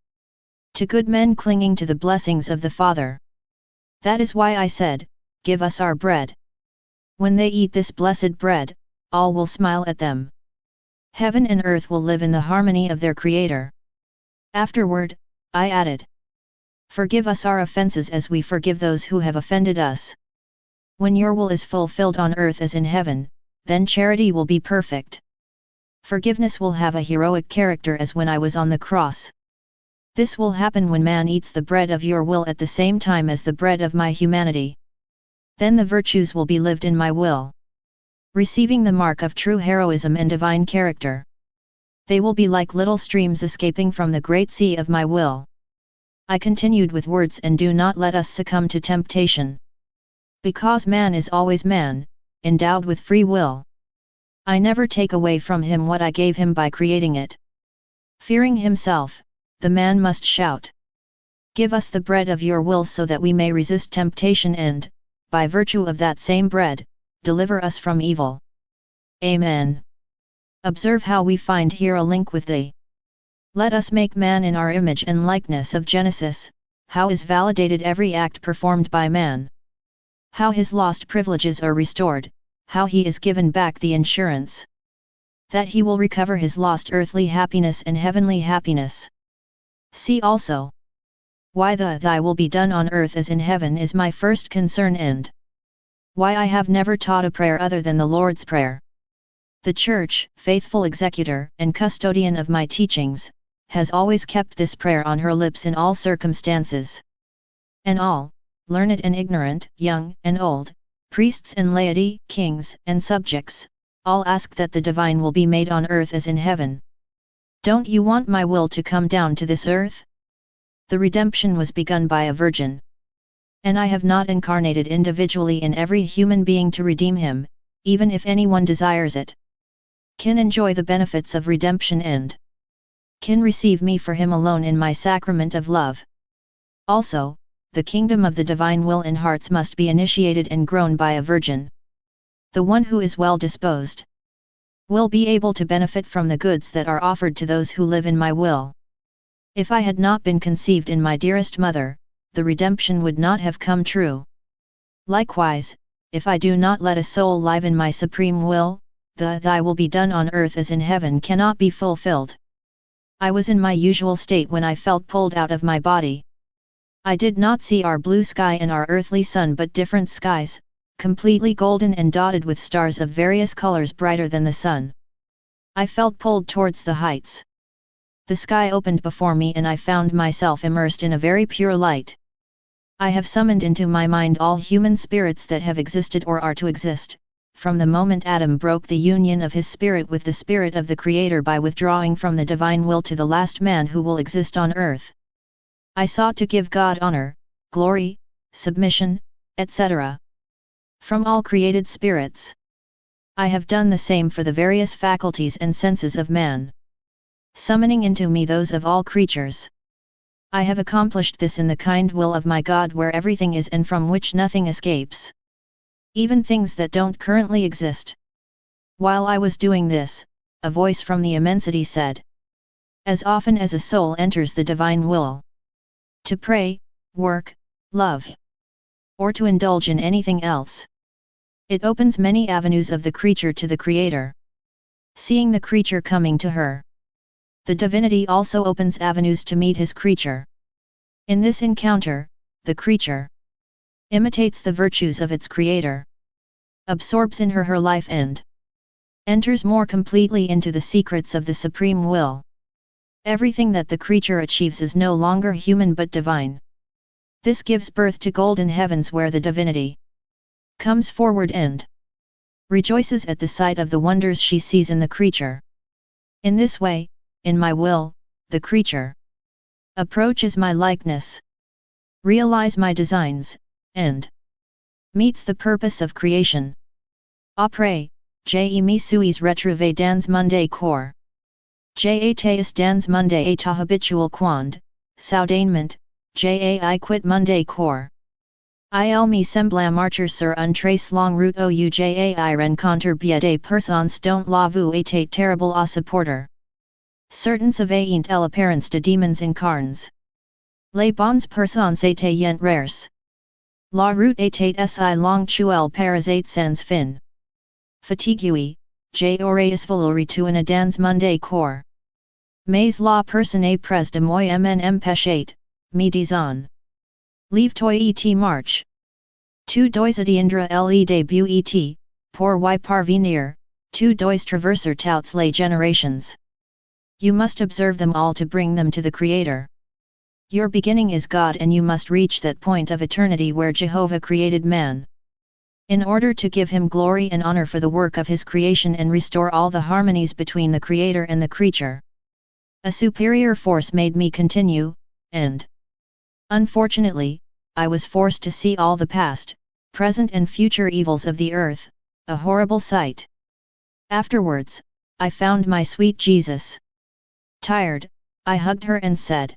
to good men clinging to the blessings of the Father. That is why I said, "Give us our bread." When they eat this blessed bread, all will smile at them. Heaven and earth will live in the harmony of their Creator. Afterward, I added, "Forgive us our offenses as we forgive those who have offended us." When your will is fulfilled on earth as in heaven, then charity will be perfect. Forgiveness will have a heroic character as when I was on the cross. This will happen when man eats the bread of your will at the same time as the bread of my humanity. Then the virtues will be lived in my will, receiving the mark of true heroism and divine character. They will be like little streams escaping from the great sea of my will. I continued with words, "And do not let us succumb to temptation. Because man is always man, endowed with free will. I never take away from him what I gave him by creating it. Fearing himself, the man must shout, 'Give us the bread of your will so that we may resist temptation and, by virtue of that same bread, deliver us from evil.'" Amen. Observe how we find here a link with the "Let us make man in our image and likeness" of Genesis, how is validated every act performed by man. How his lost privileges are restored, how he is given back the insurance that he will recover his lost earthly happiness and heavenly happiness. See also, why the "Thy will be done on earth as in heaven" is my first concern, and why I have never taught a prayer other than the Lord's Prayer. The Church, faithful executor and custodian of my teachings, has always kept this prayer on her lips in all circumstances. And all, learned and ignorant, young and old, priests and laity, kings and subjects, all ask that the divine will be made on earth as in heaven. Don't you want my will to come down to this earth? The redemption was begun by a virgin. And I have not incarnated individually in every human being to redeem him, even if anyone desires it. Can enjoy the benefits of redemption and can receive me for him alone in my sacrament of love. Also, the kingdom of the divine will in hearts must be initiated and grown by a virgin. The one who is well disposed will be able to benefit from the goods that are offered to those who live in my will. If I had not been conceived in my dearest mother, the redemption would not have come true. Likewise, if I do not let a soul live in my supreme will, the thy will be done on earth as in heaven cannot be fulfilled. I was in my usual state when I felt pulled out of my body. I did not see our blue sky and our earthly sun but different skies, completely golden and dotted with stars of various colors brighter than the sun. I felt pulled towards the heights. The sky opened before me and I found myself immersed in a very pure light. I have summoned into my mind all human spirits that have existed or are to exist, from the moment Adam broke the union of his spirit with the spirit of the Creator by withdrawing from the divine will to the last man who will exist on earth. I sought to give God honor, glory, submission, etc. from all created spirits. I have done the same for the various faculties and senses of man, summoning into me those of all creatures. I have accomplished this in the kind will of my God where everything is and from which nothing escapes, even things that don't currently exist. While I was doing this, a voice from the immensity said, as often as a soul enters the divine will, to pray, work, love, or to indulge in anything else, it opens many avenues of the creature to the Creator. Seeing the creature coming to her, the Divinity also opens avenues to meet his creature. In this encounter, the creature imitates the virtues of its Creator, absorbs in her life and enters more completely into the secrets of the supreme will. Everything that the creature achieves is no longer human but divine. This gives birth to golden heavens where the Divinity comes forward and rejoices at the sight of the wonders she sees in the creature. In this way, in my will, the creature approaches my likeness, realize my designs, and meets the purpose of creation. Après, je me suis retrouvé dans monde corps. J'étais dans monde état habituel quand, soudainement, j'ai quitté monde corps. Il me semble marcher sur une très longue route où j'ai rencontré bien des personnes dont la vue était terrible à supporter. Certains avaient l'apparence de démons incarnes. Les bonnes personnes étaient rares. La route était si longue qu'elle paraissait sans fin. Fatigué, j'aurais voulu retourner dans monde corps. Mais la personne près de moi m'empêchait, me disant, lève-toi et marche. Tu dois atteindre le début et, pour y parvenir, tu dois traverser toutes les générations. You must observe them all to bring them to the Creator. Your beginning is God and you must reach that point of eternity where Jehovah created man, in order to give him glory and honor for the work of his creation and restore all the harmonies between the Creator and the creature. A superior force made me continue, and unfortunately, I was forced to see all the past, present and future evils of the earth, a horrible sight. Afterwards, I found my sweet Jesus. Tired, I hugged her and said,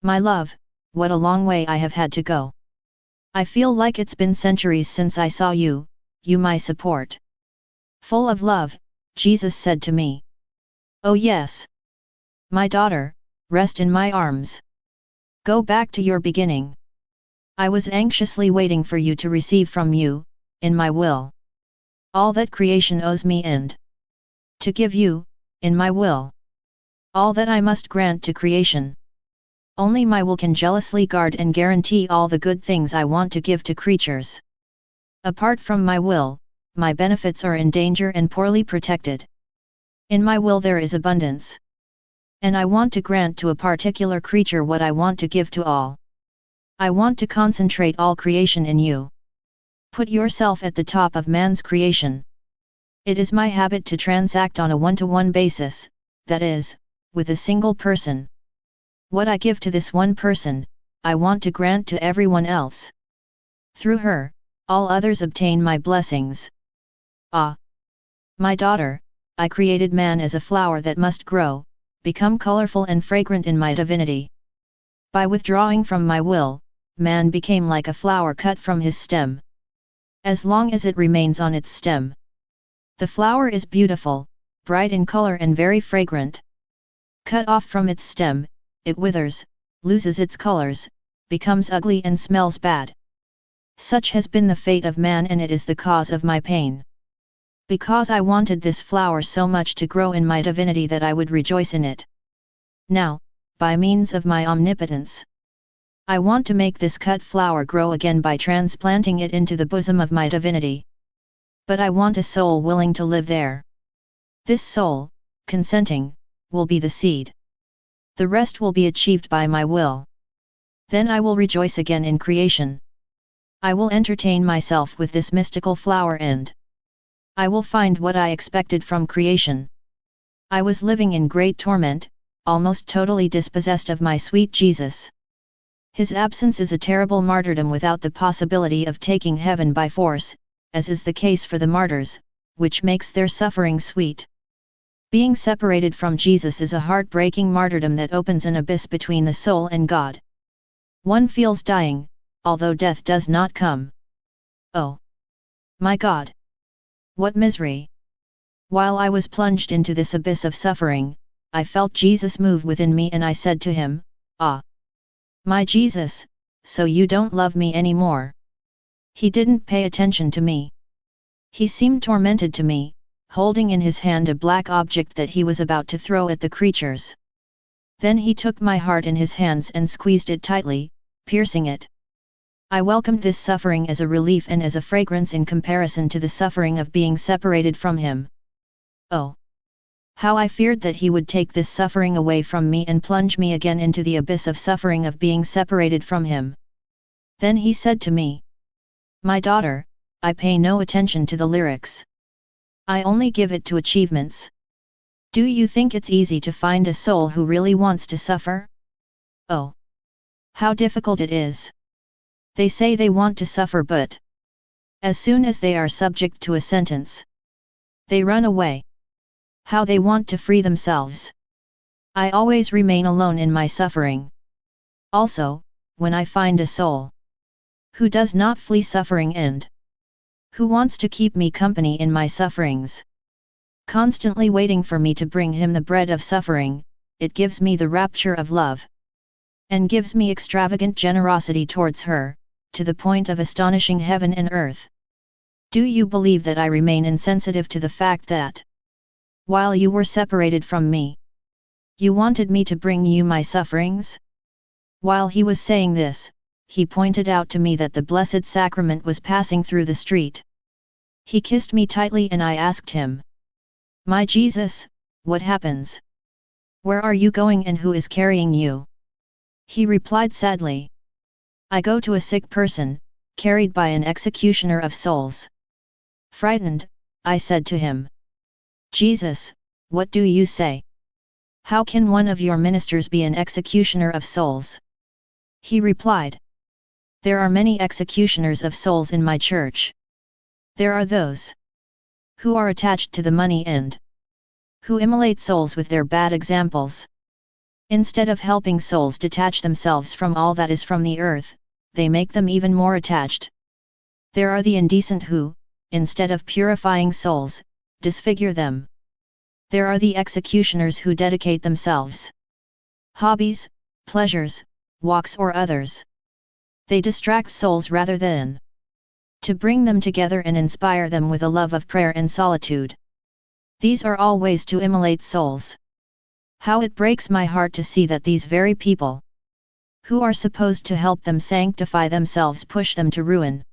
my love, what a long way I have had to go. I feel like it's been centuries since I saw you, you my support. Full of love, Jesus said to me, oh yes, my daughter, rest in my arms. Go back to your beginning. I was anxiously waiting for you to receive from you, in my will, all that creation owes me and to give you, in my will, all that I must grant to creation. Only my will can jealously guard and guarantee all the good things I want to give to creatures. Apart from my will, my benefits are in danger and poorly protected. In my will there is abundance. And I want to grant to a particular creature what I want to give to all. I want to concentrate all creation in you. Put yourself at the top of man's creation. It is my habit to transact on a one-to-one basis, that is, with a single person. What I give to this one person, I want to grant to everyone else. Through her, all others obtain my blessings. Ah! My daughter, I created man as a flower that must grow, become colorful and fragrant in my divinity. By withdrawing from my will, man became like a flower cut from his stem. As long as it remains on its stem, the flower is beautiful, bright in color and very fragrant. Cut off from its stem, it withers, loses its colors, becomes ugly and smells bad. Such has been the fate of man, and it is the cause of my pain. Because I wanted this flower so much to grow in my divinity that I would rejoice in it. Now, by means of my omnipotence, I want to make this cut flower grow again by transplanting it into the bosom of my divinity. But I want a soul willing to live there. This soul, consenting, will be the seed. The rest will be achieved by my will. Then I will rejoice again in creation. I will entertain myself with this mystical flower and I will find what I expected from creation. I was living in great torment, almost totally dispossessed of my sweet Jesus. His absence is a terrible martyrdom without the possibility of taking heaven by force, as is the case for the martyrs, which makes their suffering sweet. Being separated from Jesus is a heart-breaking martyrdom that opens an abyss between the soul and God. One feels dying, although death does not come. Oh! My God! What misery! While I was plunged into this abyss of suffering, I felt Jesus move within me and I said to him, "Ah! My Jesus, so you don't love me anymore." He didn't pay attention to me. He seemed tormented to me, holding in his hand a black object that he was about to throw at the creatures. Then he took my heart in his hands and squeezed it tightly, piercing it. I welcomed this suffering as a relief and as a fragrance in comparison to the suffering of being separated from him. Oh! How I feared that he would take this suffering away from me and plunge me again into the abyss of suffering of being separated from him. Then he said to me, "My daughter, I pay no attention to the lyrics. I only give it to achievements. Do you think it's easy to find a soul who really wants to suffer? Oh! How difficult it is! They say they want to suffer, but as soon as they are subject to a sentence, they run away. How they want to free themselves! I always remain alone in my suffering. Also, when I find a soul who does not flee suffering and who wants to keep me company in my sufferings, constantly waiting for me to bring him the bread of suffering, it gives me the rapture of love, and gives me extravagant generosity towards her, to the point of astonishing heaven and earth. Do you believe that I remain insensitive to the fact that, while you were separated from me, you wanted me to bring you my sufferings?" While he was saying this, he pointed out to me that the Blessed Sacrament was passing through the street. He kissed me tightly and I asked him, "My Jesus, what happens? Where are you going and who is carrying you?" He replied sadly, "I go to a sick person, carried by an executioner of souls." Frightened, I said to him, "Jesus, what do you say? How can one of your ministers be an executioner of souls?" He replied, "There are many executioners of souls in my church. There are those who are attached to the money and who immolate souls with their bad examples. Instead of helping souls detach themselves from all that is from the earth, they make them even more attached. There are the indecent who, instead of purifying souls, disfigure them. There are the executioners who dedicate themselves hobbies, pleasures, walks or others. They distract souls rather than to bring them together and inspire them with a love of prayer and solitude. These are all ways to immolate souls. How it breaks my heart to see that these very people, who are supposed to help them sanctify themselves, push them to ruin.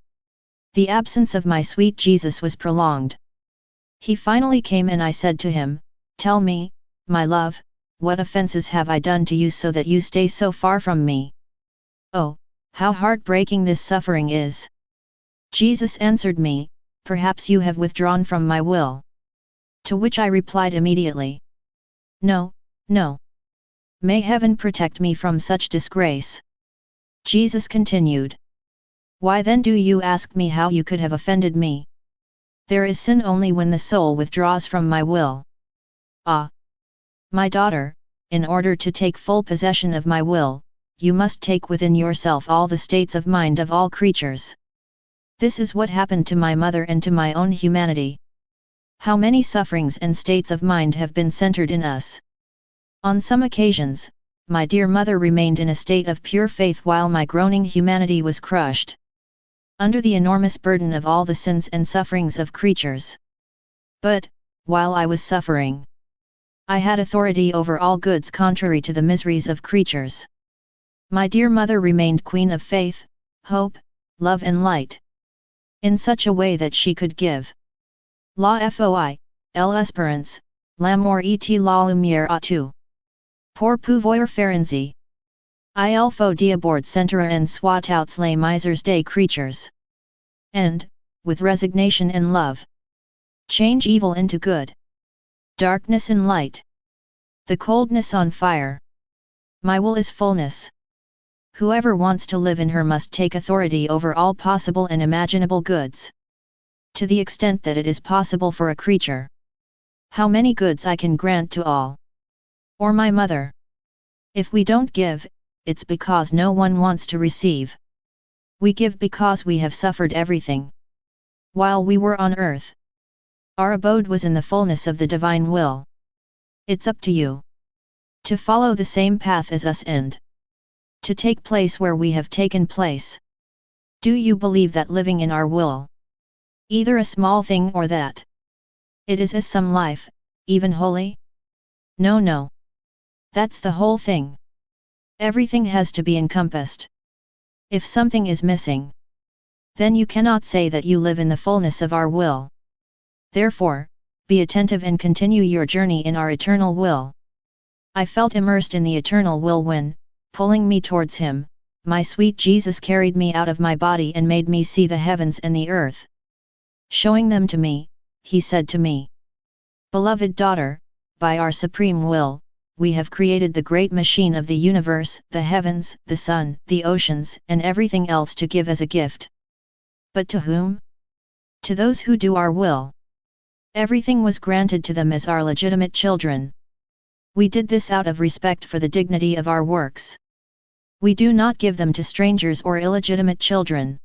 The absence of my sweet Jesus was prolonged. He finally came and I said to him, "Tell me, my love, what offenses have I done to you so that you stay so far from me? Oh, how heartbreaking this suffering is." Jesus answered me, "Perhaps you have withdrawn from my will." To which I replied immediately, "No, no. May heaven protect me from such disgrace." Jesus continued, "Why then do you ask me how you could have offended me? There is sin only when the soul withdraws from my will. Ah! My daughter, in order to take full possession of my will, you must take within yourself all the states of mind of all creatures. This is what happened to my mother and to my own humanity. How many sufferings and states of mind have been centered in us. On some occasions, my dear mother remained in a state of pure faith while my groaning humanity was crushed under the enormous burden of all the sins and sufferings of creatures. But, while I was suffering, I had authority over all goods contrary to the miseries of creatures. My dear mother remained queen of faith, hope, love and light, in such a way that she could give la foi, l'espérance, l'amour et la lumière à tout. Pour pouvoir faire ainsi. Il faut d'abord centrer en soi toutes les misères des creatures. And, with resignation and love, change evil into good, darkness in light, the coldness on fire. My will is fullness. Whoever wants to live in her must take authority over all possible and imaginable goods, to the extent that it is possible for a creature. How many goods I can grant to all? Or my mother? If we don't give, it's because no one wants to receive. We give because we have suffered everything. While we were on earth, our abode was in the fullness of the divine will. It's up to you to follow the same path as us and to take place where we have taken place. Do you believe that living in our will, either a small thing or that it is as some life, even holy? No, no. That's the whole thing. Everything has to be encompassed. If something is missing, then you cannot say that you live in the fullness of our will. Therefore, be attentive and continue your journey in our eternal will. I felt immersed in the eternal will when, pulling me towards him, my sweet Jesus carried me out of my body and made me see the heavens and the earth. Showing them to me, he said to me, "Beloved daughter, by our supreme will, we have created the great machine of the universe, the heavens, the sun, the oceans, and everything else to give as a gift. But to whom? To those who do our will. Everything was granted to them as our legitimate children. We did this out of respect for the dignity of our works. We do not give them to strangers or illegitimate children,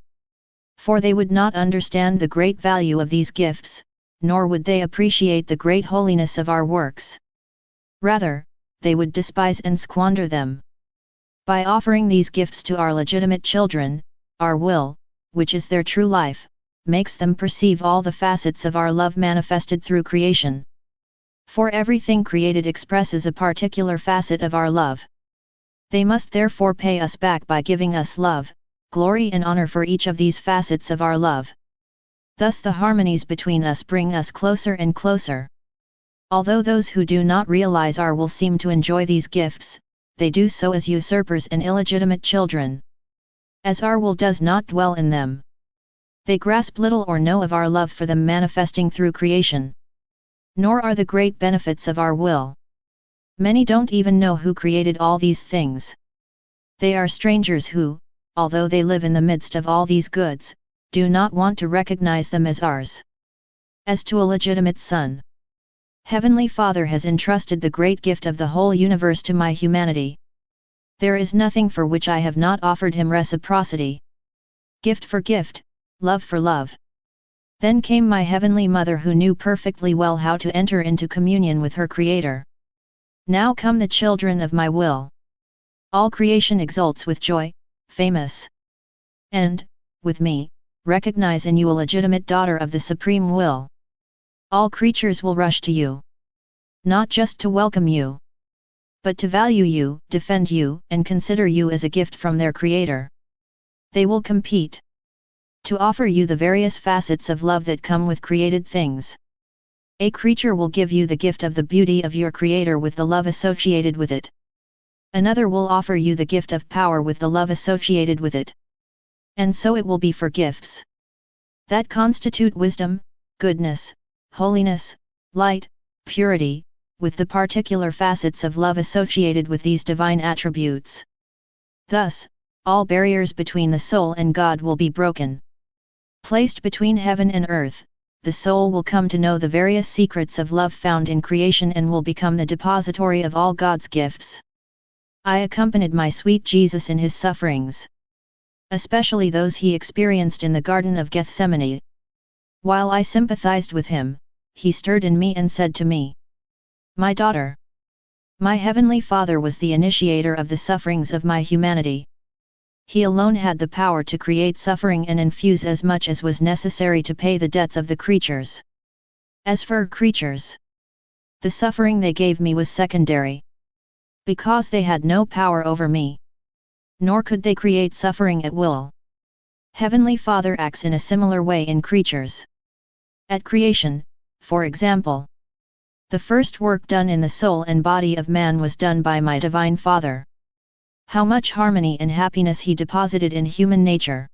for they would not understand the great value of these gifts, nor would they appreciate the great holiness of our works. Rather, they would despise and squander them. By offering these gifts to our legitimate children, our will, which is their true life, makes them perceive all the facets of our love manifested through creation. For everything created expresses a particular facet of our love. They must therefore pay us back by giving us love, glory and honor for each of these facets of our love. Thus the harmonies between us bring us closer and closer. Although those who do not realize our will seem to enjoy these gifts, they do so as usurpers and illegitimate children. As our will does not dwell in them, they grasp little or no of our love for them manifesting through creation. Nor are the great benefits of our will. Many don't even know who created all these things. They are strangers who, although they live in the midst of all these goods, do not want to recognize them as ours. As to a legitimate son, Heavenly Father has entrusted the great gift of the whole universe to my humanity. There is nothing for which I have not offered him reciprocity. Gift for gift, love for love. Then came my Heavenly Mother who knew perfectly well how to enter into communion with her Creator. Now come the children of my will. All creation exults with joy, famous. And, with me, recognize in you a legitimate daughter of the Supreme Will. All creatures will rush to you. Not just to welcome you, but to value you, defend you, and consider you as a gift from their Creator. They will compete to offer you the various facets of love that come with created things. A creature will give you the gift of the beauty of your Creator with the love associated with it. Another will offer you the gift of power with the love associated with it. And so it will be for gifts that constitute wisdom, goodness, holiness, light, purity, with the particular facets of love associated with these divine attributes. Thus, all barriers between the soul and God will be broken. Placed between heaven and earth, the soul will come to know the various secrets of love found in creation and will become the depository of all God's gifts. I accompanied my sweet Jesus in his sufferings, especially those he experienced in the Garden of Gethsemane. While I sympathized with him, he stirred in me and said to me, "My daughter, my heavenly Father was the initiator of the sufferings of my humanity. He alone had the power to create suffering and infuse as much as was necessary to pay the debts of the creatures. As for creatures, the suffering they gave me was secondary, because they had no power over me, nor could they create suffering at will. Heavenly Father acts in a similar way in creatures. At creation, for example, the first work done in the soul and body of man was done by my Divine Father. How much harmony and happiness he deposited in human nature!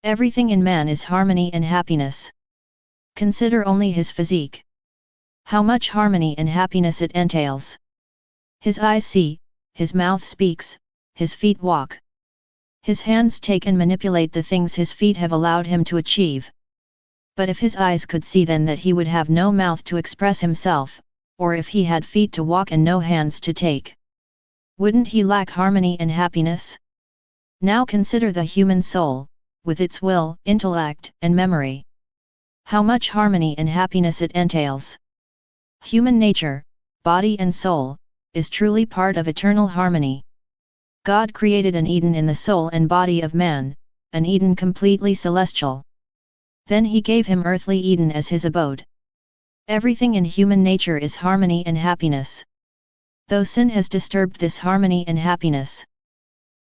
Everything in man is harmony and happiness. Consider only his physique. How much harmony and happiness it entails! His eyes see, his mouth speaks, his feet walk. His hands take and manipulate the things his feet have allowed him to achieve. But if his eyes could see, then that he would have no mouth to express himself, or if he had feet to walk and no hands to take, wouldn't he lack harmony and happiness? Now consider the human soul, with its will, intellect, and memory. How much harmony and happiness it entails! Human nature, body and soul, is truly part of eternal harmony. God created an Eden in the soul and body of man, an Eden completely celestial. Then he gave him earthly Eden as his abode. Everything in human nature is harmony and happiness. Though sin has disturbed this harmony and happiness,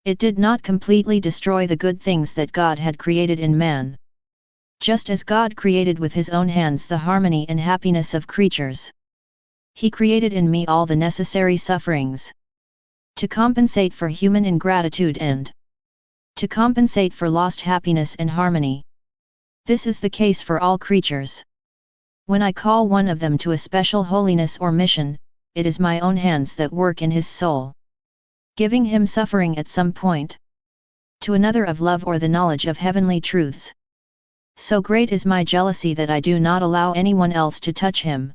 it did not completely destroy the good things that God had created in man. Just as God created with his own hands the harmony and happiness of creatures, he created in me all the necessary sufferings to compensate for human ingratitude and to compensate for lost happiness and harmony. This is the case for all creatures. When I call one of them to a special holiness or mission, it is my own hands that work in his soul, giving him suffering at some point. To another of love or the knowledge of heavenly truths. So great is my jealousy that I do not allow anyone else to touch him.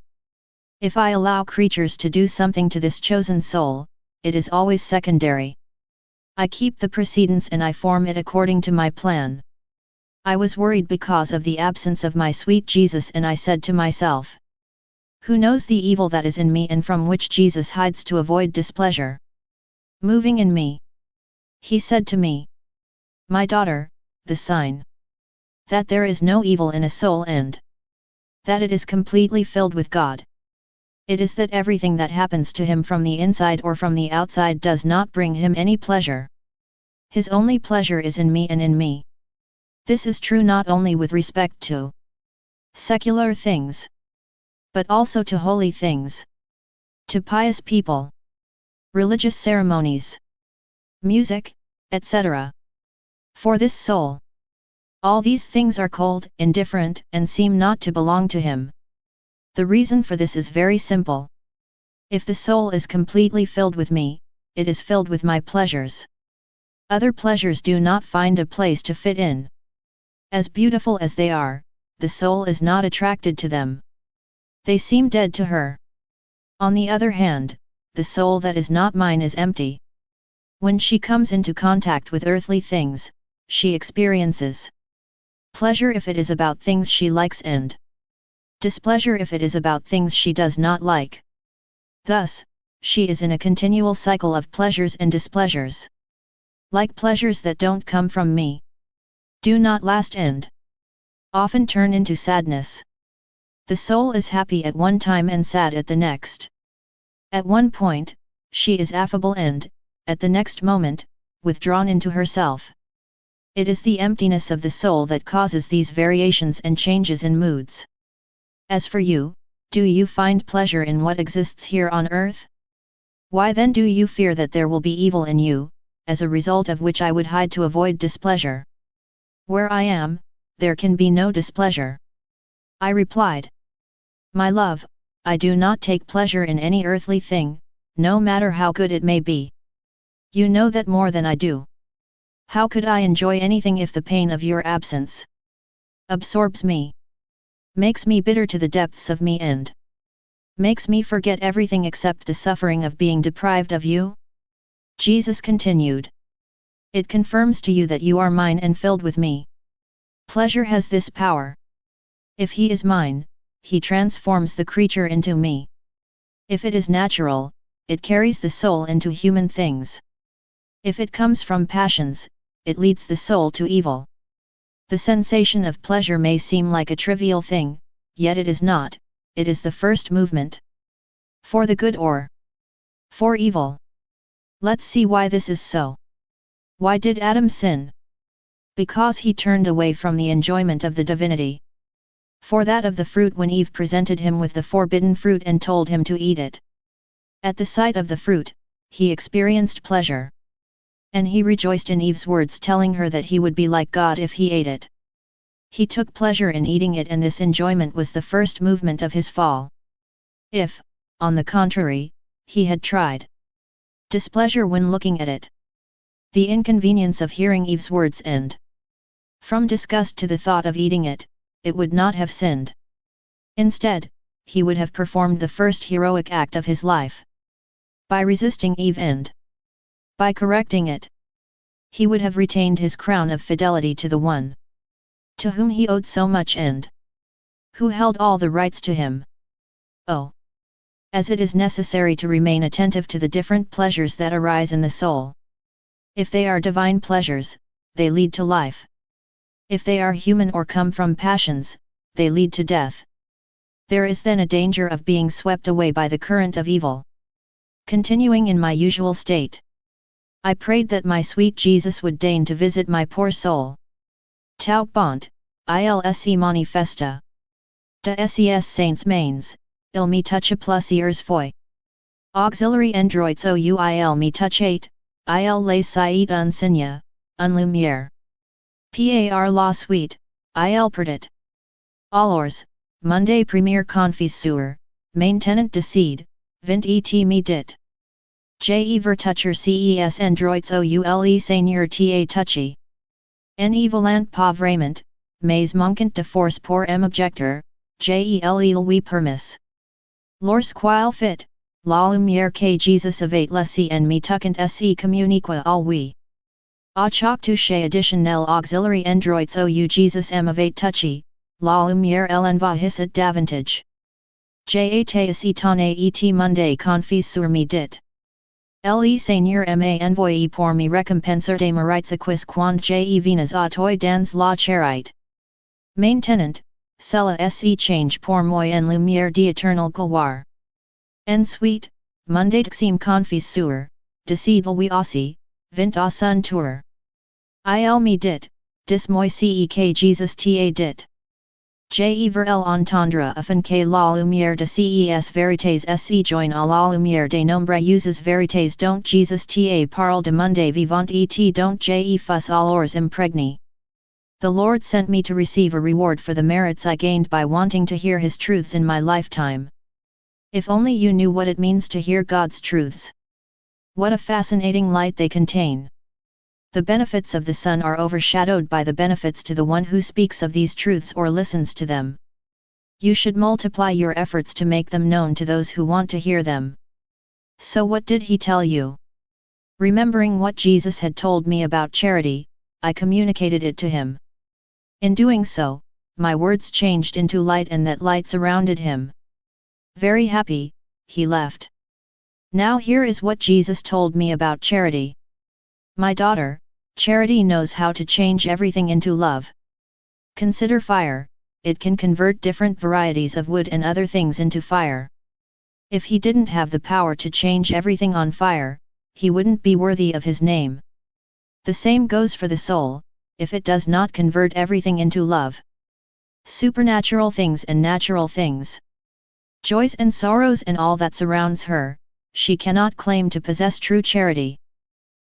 If I allow creatures to do something to this chosen soul, it is always secondary. I keep the precedence and I form it according to my plan. I was worried because of the absence of my sweet Jesus, and I said to myself, who knows the evil that is in me and from which Jesus hides to avoid displeasure moving in me? He said to me, my daughter, the sign that there is no evil in a soul and that it is completely filled with God, it is that everything that happens to him from the inside or from the outside does not bring him any pleasure. His only pleasure is in me and in me. This is true not only with respect to secular things, but also to holy things, to pious people, religious ceremonies, music, etc. For this soul, all these things are cold, indifferent, and seem not to belong to him. The reason for this is very simple. If the soul is completely filled with me, it is filled with my pleasures. Other pleasures do not find a place to fit in. As beautiful as they are, the soul is not attracted to them. They seem dead to her. On the other hand, the soul that is not mine is empty. When she comes into contact with earthly things, she experiences pleasure if it is about things she likes and displeasure if it is about things she does not like. Thus, she is in a continual cycle of pleasures and displeasures. Like pleasures that don't come from me, do not last and often turn into sadness. The soul is happy at one time and sad at the next. At one point, she is affable and, at the next moment, withdrawn into herself. It is the emptiness of the soul that causes these variations and changes in moods. As for you, do you find pleasure in what exists here on earth? Why then do you fear that there will be evil in you, as a result of which I would hide to avoid displeasure? Where I am, there can be no displeasure. I replied. My love, I do not take pleasure in any earthly thing, no matter how good it may be. You know that more than I do. How could I enjoy anything if the pain of your absence absorbs me, makes me bitter to the depths of me and makes me forget everything except the suffering of being deprived of you? Jesus continued. It confirms to you that you are mine and filled with me. Pleasure has this power. If he is mine, he transforms the creature into me. If it is natural, it carries the soul into human things. If it comes from passions, it leads the soul to evil. The sensation of pleasure may seem like a trivial thing, yet it is not, it is the first movement. For the good or for evil. Let's see why this is so. Why did Adam sin? Because he turned away from the enjoyment of the divinity. For that of the fruit when Eve presented him with the forbidden fruit and told him to eat it. At the sight of the fruit, he experienced pleasure. And he rejoiced in Eve's words telling her that he would be like God if he ate it. He took pleasure in eating it, and this enjoyment was the first movement of his fall. If, on the contrary, he had tried displeasure when looking at it, the inconvenience of hearing Eve's words and from disgust to the thought of eating it, it would not have sinned. Instead, he would have performed the first heroic act of his life. By resisting Eve and by correcting it, he would have retained his crown of fidelity to the one to whom he owed so much and who held all the rights to him. Oh! As it is necessary to remain attentive to the different pleasures that arise in the soul. If they are divine pleasures, they lead to life. If they are human or come from passions, they lead to death. There is then a danger of being swept away by the current of evil. Continuing in my usual state, I prayed that my sweet Jesus would deign to visit my poor soul. Tau bont, ilse manifesta. De ses saints mains, il me touche plus ears foi. Auxiliary androids ouil me touch 8, il les siet unsigna, unlumiere. Par la suite, il perdit. Alors, Monday premier confiseur, maintenant décide, 20 et me dit. Je vertucher ces androids oule seigneur ta touchy. En volant pas vraiment, mais manquant de force pour m'objecter, il lui permis. Lorsqu'il fit, la lumière que Jesus avait laissée en me tucant se communiqua à lui. A choc touche additionnel auxiliary androids ou Jesus m'avait touché, la lumière l'envahissait davantage. J'étais étonné et monde confis sur me dit. Le Seigneur m'a envoyé pour me récompenser des mérites acquis quand j'ai venus à toi dans la charite. Maintenant, cela se change pour moi en lumière d'éternelle gloire. Ensuite, monde d'exime confis sur, décide lui aussi, 20 à son tour. Il me dit, dis-moi ce que Jesus t'a dit. Je veux entendre afin que la lumière de ces vérités se joigne à la lumière des nombreuses vérités dont Jesus t'a parlé de monde vivant et dont je fus alors imprégné. The Lord sent me to receive a reward for the merits I gained by wanting to hear His truths in my lifetime. If only you knew what it means to hear God's truths. What a fascinating light they contain. The benefits of the Son are overshadowed by the benefits to the one who speaks of these truths or listens to them. You should multiply your efforts to make them known to those who want to hear them. So what did he tell you? Remembering what Jesus had told me about charity, I communicated it to him. In doing so, my words changed into light and that light surrounded him. Very happy, he left. Now here is what Jesus told me about charity. My daughter, charity knows how to change everything into love. Consider fire, it can convert different varieties of wood and other things into fire. If he didn't have the power to change everything on fire, he wouldn't be worthy of his name. The same goes for the soul, if it does not convert everything into love. Supernatural things and natural things, joys and sorrows and all that surrounds her, she cannot claim to possess true charity.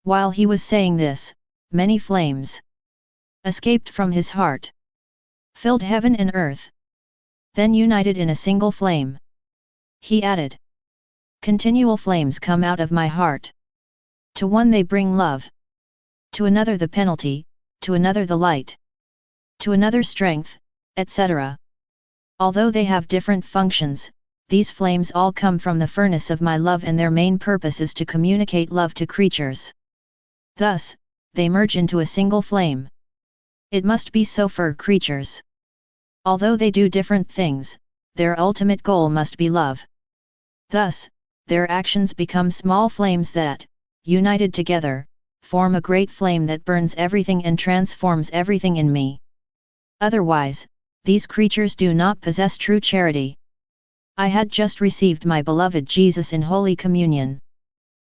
While he was saying this, many flames escaped from his heart, filled heaven and earth, then united in a single flame. He added, "Continual flames come out of my heart. To one they bring love, to another the penalty, to another the light, to another strength, etc. Although they have different functions, these flames all come from the furnace of my love, and their main purpose is to communicate love to creatures. Thus, they merge into a single flame. It must be so for creatures. Although they do different things, their ultimate goal must be love. Thus, their actions become small flames that, united together, form a great flame that burns everything and transforms everything in me. Otherwise, these creatures do not possess true charity." I had just received my beloved Jesus in Holy Communion.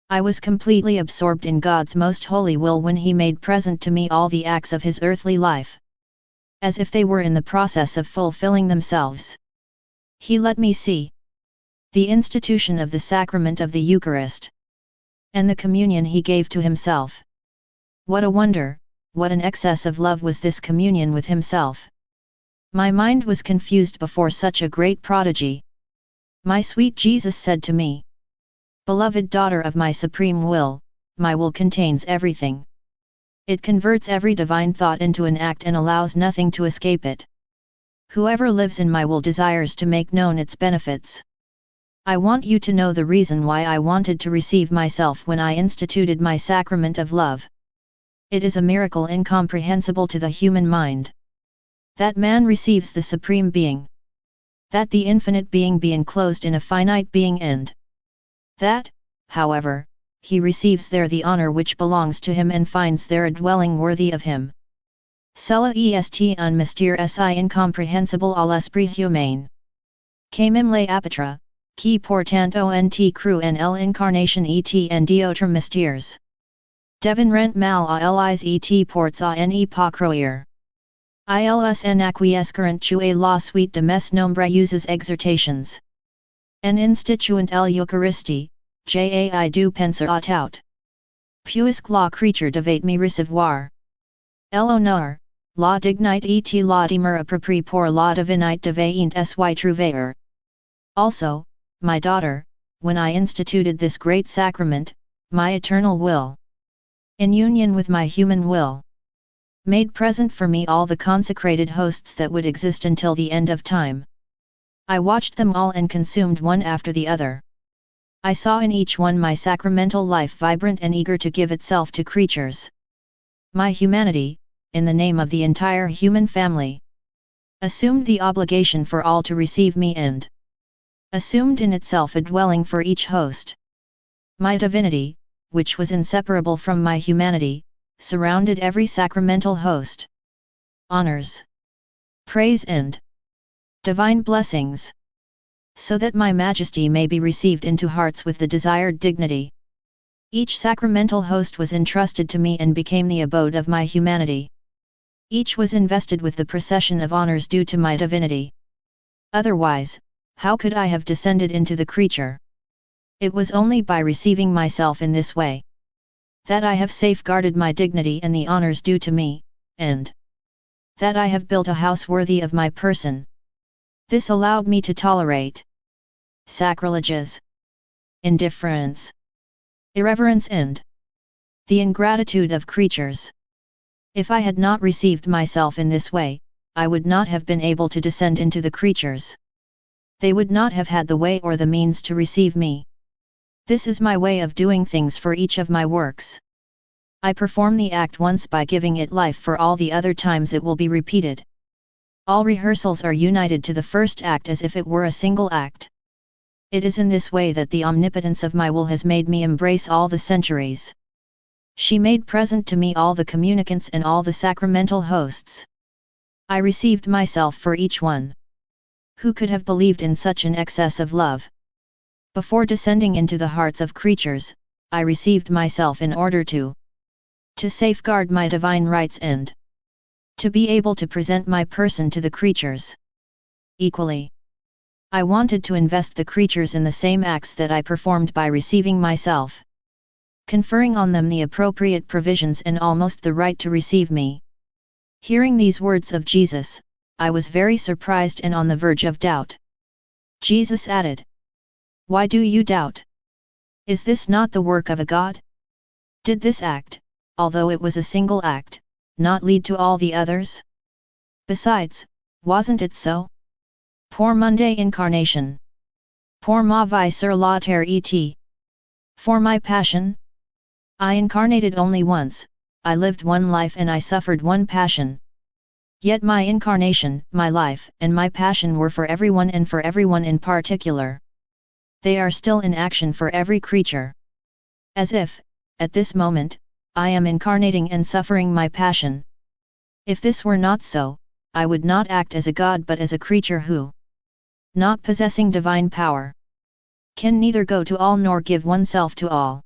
I was completely absorbed in God's most holy will when He made present to me all the acts of His earthly life, as if they were in the process of fulfilling themselves. He let me see the institution of the Sacrament of the Eucharist, and the communion He gave to Himself. What a wonder, what an excess of love was this communion with Himself! My mind was confused before such a great prodigy. My sweet Jesus said to me, "Beloved daughter of my supreme will, my will contains everything. It converts every divine thought into an act and allows nothing to escape it. Whoever lives in my will desires to make known its benefits. I want you to know the reason why I wanted to receive myself when I instituted my sacrament of love. It is a miracle incomprehensible to the human mind. That man receives the Supreme Being. That the infinite being be enclosed in a finite being, and that, however, he receives there the honor which belongs to him and finds there a dwelling worthy of him. Cela est un mystère si incomprehensible à l'esprit humain. Que même les apôtres, qui pourtant ont cru en l'incarnation et en d'autres mystères, deviennent mal à lis et ports à ne pas croire. Ils en acquiesceront à la suite de mes nombreuses exhortations. En instituant l'Eucharistie, j'ai dû penser à tout. Puisque la creature devait me recevoir. L'honneur, la dignité et la demeure appropriée pour la divinité devait s'y trouver. Also, my daughter, when I instituted this great sacrament, my eternal will, in union with my human will, made present for me all the consecrated hosts that would exist until the end of time. I watched them all and consumed one after the other. I saw in each one my sacramental life vibrant and eager to give itself to creatures. My humanity, in the name of the entire human family, assumed the obligation for all to receive me and assumed in itself a dwelling for each host. My divinity, which was inseparable from my humanity, surrounded every sacramental host. Honors, praise and divine blessings, so that my majesty may be received into hearts with the desired dignity. Each sacramental host was entrusted to me and became the abode of my humanity. Each was invested with the procession of honors due to my divinity. Otherwise, how could I have descended into the creature? It was only by receiving myself in this way that I have safeguarded my dignity and the honors due to me, and that I have built a house worthy of my person. This allowed me to tolerate sacrileges, indifference, irreverence and the ingratitude of creatures. If I had not received myself in this way, I would not have been able to descend into the creatures. They would not have had the way or the means to receive me. This is my way of doing things for each of my works. I perform the act once by giving it life for all the other times it will be repeated. All rehearsals are united to the first act as if it were a single act. It is in this way that the omnipotence of my will has made me embrace all the centuries. She made present to me all the communicants and all the sacramental hosts. I received myself for each one. Who could have believed in such an excess of love? Before descending into the hearts of creatures, I received myself in order to safeguard my divine rights and To be able to present my person to the creatures equally. I wanted to invest the creatures in the same acts that I performed by receiving myself, conferring on them the appropriate provisions and almost the right to receive me. Hearing these words of Jesus, I was very surprised and on the verge of doubt. Jesus added, "Why do you doubt? Is this not the work of a God? Did this act, although it was a single act, not lead to all the others? Besides, wasn't it so? Pour Monday incarnation. Pour ma vie sur la terre et. For my passion? I incarnated only once, I lived one life and I suffered one passion. Yet my incarnation, my life, and my passion were for everyone and for everyone in particular. They are still in action for every creature. As if, at this moment, I am incarnating and suffering my passion. If this were not so, I would not act as a God but as a creature who, not possessing divine power, can neither go to all nor give oneself to all.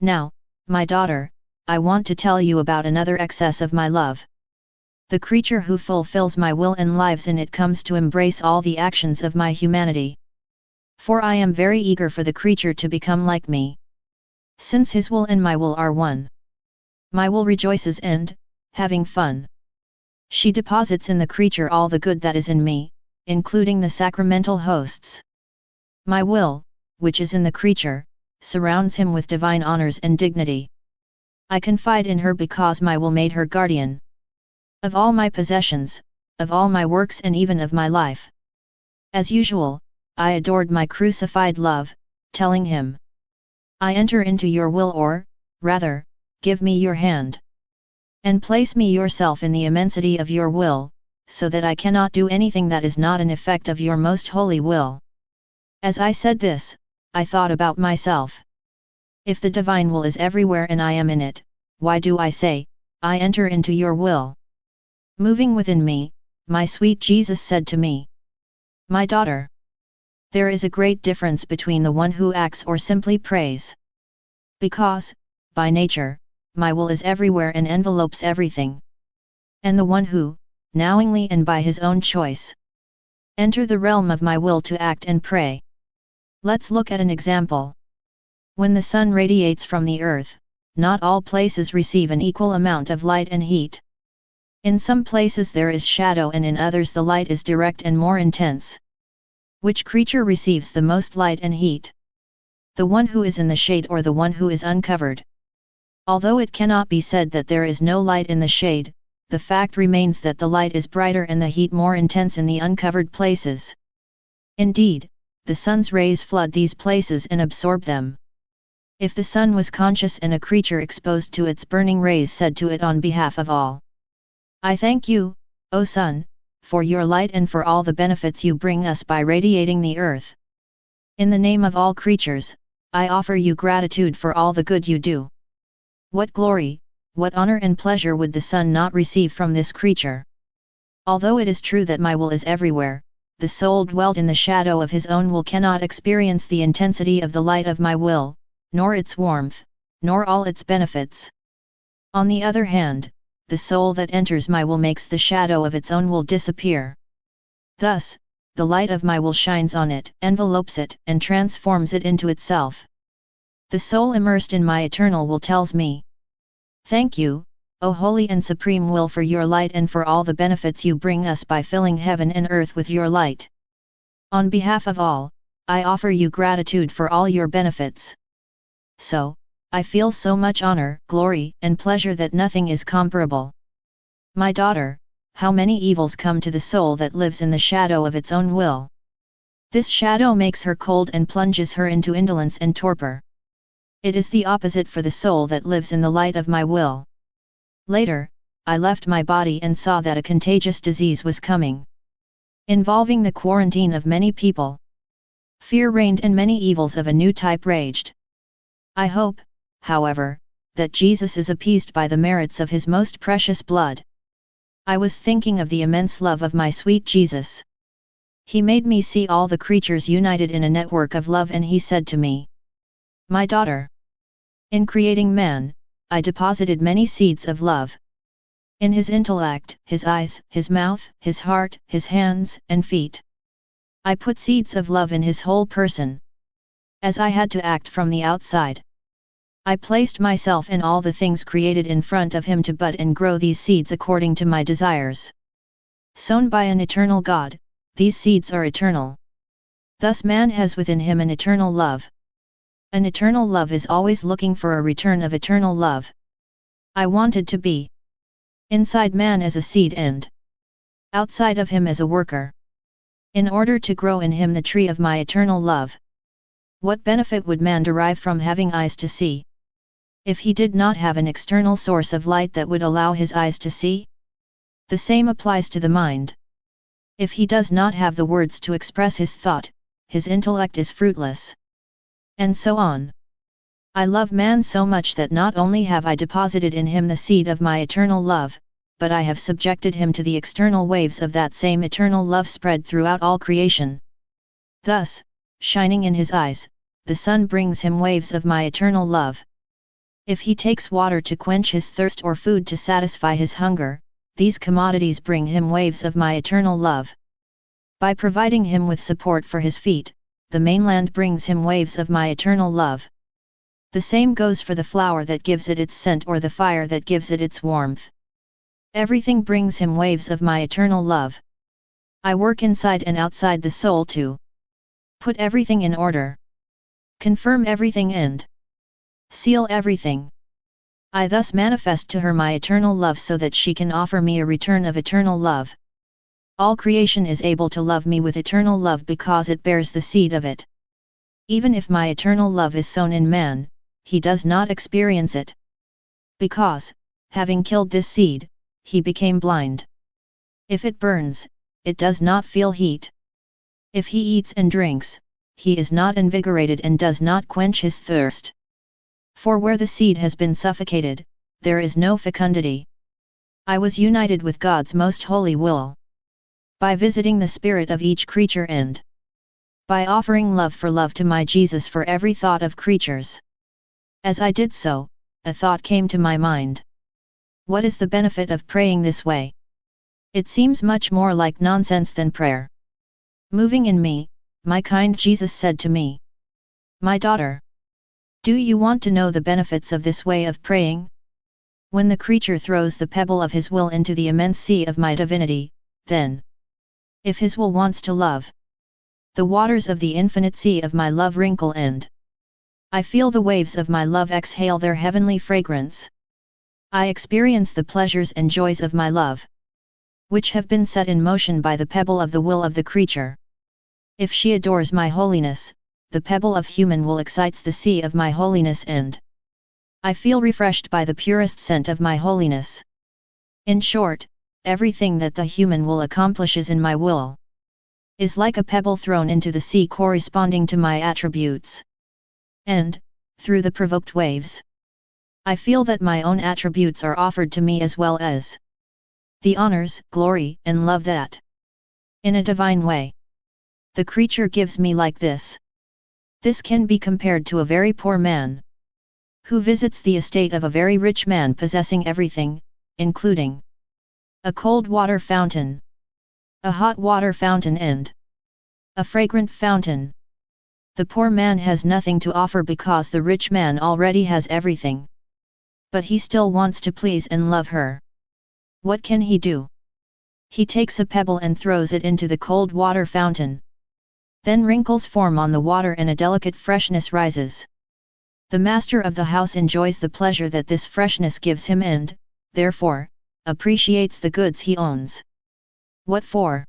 Now, my daughter, I want to tell you about another excess of my love. The creature who fulfills my will and lives in it comes to embrace all the actions of my humanity. For I am very eager for the creature to become like me. Since his will and my will are one. My will rejoices and, having fun, she deposits in the creature all the good that is in me, including the sacramental hosts. My will, which is in the creature, surrounds him with divine honors and dignity. I confide in her because my will made her guardian of all my possessions, of all my works and even of my life. As usual, I adored my crucified love, telling him, I enter into your will or, rather, give me your hand. And place me yourself in the immensity of your will, so that I cannot do anything that is not an effect of your most holy will. As I said this, I thought about myself. If the divine will is everywhere and I am in it, why do I say, I enter into your will? Moving within me, my sweet Jesus said to me, my daughter, there is a great difference between the one who acts or simply prays. Because, by nature, my will is everywhere and envelopes everything. And the one who, knowingly and by his own choice, enter the realm of my will to act and pray. Let's look at an example. When the sun radiates from the earth, not all places receive an equal amount of light and heat. In some places there is shadow and in others the light is direct and more intense. Which creature receives the most light and heat? The one who is in the shade or the one who is uncovered? Although it cannot be said that there is no light in the shade, the fact remains that the light is brighter and the heat more intense in the uncovered places. Indeed, the sun's rays flood these places and absorb them. If the sun was conscious and a creature exposed to its burning rays said to it on behalf of all, I thank you, O sun, for your light and for all the benefits you bring us by radiating the earth. In the name of all creatures, I offer you gratitude for all the good you do. What glory, what honor and pleasure would the sun not receive from this creature? Although it is true that my will is everywhere, the soul dwelt in the shadow of his own will cannot experience the intensity of the light of my will, nor its warmth, nor all its benefits. On the other hand, the soul that enters my will makes the shadow of its own will disappear. Thus, the light of my will shines on it, envelopes it, and transforms it into itself. The soul immersed in my eternal will tells me, thank you, O holy and supreme will, for your light and for all the benefits you bring us by filling heaven and earth with your light. On behalf of all, I offer you gratitude for all your benefits. So, I feel so much honor, glory, and pleasure that nothing is comparable. My daughter, how many evils come to the soul that lives in the shadow of its own will. This shadow makes her cold and plunges her into indolence and torpor. It is the opposite for the soul that lives in the light of my will. Later, I left my body and saw that a contagious disease was coming, involving the quarantine of many people. Fear reigned and many evils of a new type raged. I hope, however, that Jesus is appeased by the merits of his most precious blood. I was thinking of the immense love of my sweet Jesus. He made me see all the creatures united in a network of love, and he said to me, my daughter, in creating man, I deposited many seeds of love. In his intellect, his eyes, his mouth, his heart, his hands and feet. I put seeds of love in his whole person. As I had to act from the outside, I placed myself in all the things created in front of him to bud and grow these seeds according to my desires. Sown by an eternal God, these seeds are eternal. Thus man has within him an eternal love. An eternal love is always looking for a return of eternal love. I wanted to be inside man as a seed and outside of him as a worker, in order to grow in him the tree of my eternal love. What benefit would man derive from having eyes to see, if he did not have an external source of light that would allow his eyes to see? The same applies to the mind. If he does not have the words to express his thought, his intellect is fruitless. And so on. I love man so much that not only have I deposited in him the seed of my eternal love, but I have subjected him to the external waves of that same eternal love spread throughout all creation. Thus, shining in his eyes, the sun brings him waves of my eternal love. If he takes water to quench his thirst or food to satisfy his hunger, these commodities bring him waves of my eternal love. By providing him with support for his feet, the mainland brings him waves of my eternal love. The same goes for the flower that gives it its scent or the fire that gives it its warmth. Everything brings him waves of my eternal love. I work inside and outside the soul to put everything in order, confirm everything and seal everything. I thus manifest to her my eternal love so that she can offer me a return of eternal love. All creation is able to love me with eternal love because it bears the seed of it. Even if my eternal love is sown in man, he does not experience it. Because, having killed this seed, he became blind. If it burns, it does not feel heat. If he eats and drinks, he is not invigorated and does not quench his thirst. For where the seed has been suffocated, there is no fecundity. I was united with God's most holy will. By visiting the spirit of each creature and by offering love for love to my Jesus for every thought of creatures. As I did so, a thought came to my mind. What is the benefit of praying this way? It seems much more like nonsense than prayer. Moving in me, my kind Jesus said to me, "My daughter, do you want to know the benefits of this way of praying? When the creature throws the pebble of his will into the immense sea of my divinity, then, if his will wants to love, the waters of the infinite sea of my love wrinkle and I feel the waves of my love exhale their heavenly fragrance. I experience the pleasures and joys of my love, which have been set in motion by the pebble of the will of the creature. If she adores my holiness, the pebble of human will excites the sea of my holiness and I feel refreshed by the purest scent of my holiness. In short, everything that the human will accomplishes in my will is like a pebble thrown into the sea corresponding to my attributes. And, through the provoked waves, I feel that my own attributes are offered to me as well as the honors, glory, and love that, in a divine way, the creature gives me like this. This can be compared to a very poor man who visits the estate of a very rich man possessing everything, including a cold water fountain, a hot water fountain and a fragrant fountain. The poor man has nothing to offer because the rich man already has everything. But he still wants to please and love her. What can he do? He takes a pebble and throws it into the cold water fountain. Then wrinkles form on the water and a delicate freshness rises. The master of the house enjoys the pleasure that this freshness gives him and, therefore, appreciates the goods he owns. What for?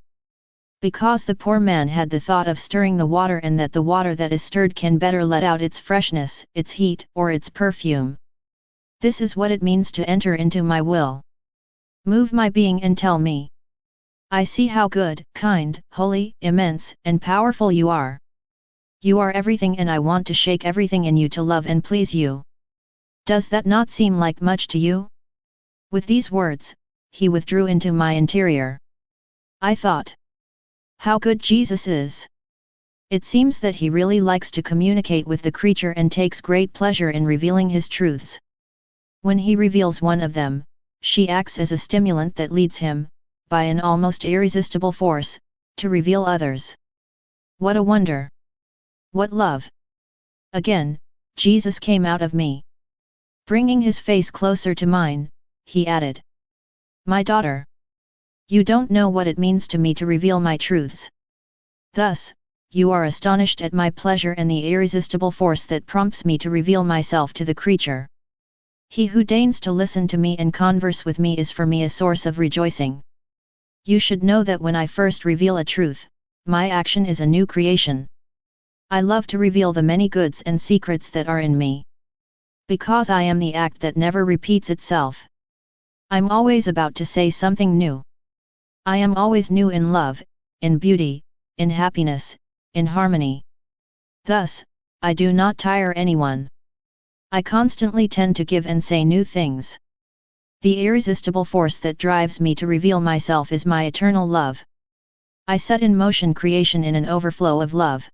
Because the poor man had the thought of stirring the water and that the water that is stirred can better let out its freshness, its heat, or its perfume. This is what it means to enter into my will. Move my being and tell me. I see how good, kind, holy, immense, and powerful you are. You are everything and I want to shake everything in you to love and please you. Does that not seem like much to you? With these words, he withdrew into my interior. I thought, how good Jesus is! It seems that he really likes to communicate with the creature and takes great pleasure in revealing his truths. When he reveals one of them, she acts as a stimulant that leads him, by an almost irresistible force, to reveal others. What a wonder! What love! Again, Jesus came out of me. Bringing his face closer to mine, he added, "My daughter, you don't know what it means to me to reveal my truths. Thus, you are astonished at my pleasure and the irresistible force that prompts me to reveal myself to the creature. He who deigns to listen to me and converse with me is for me a source of rejoicing. You should know that when I first reveal a truth, my action is a new creation. I love to reveal the many goods and secrets that are in me. Because I am the act that never repeats itself. I'm always about to say something new. I am always new in love, in beauty, in happiness, in harmony. Thus, I do not tire anyone. I constantly tend to give and say new things. The irresistible force that drives me to reveal myself is my eternal love. I set in motion creation in an overflow of love.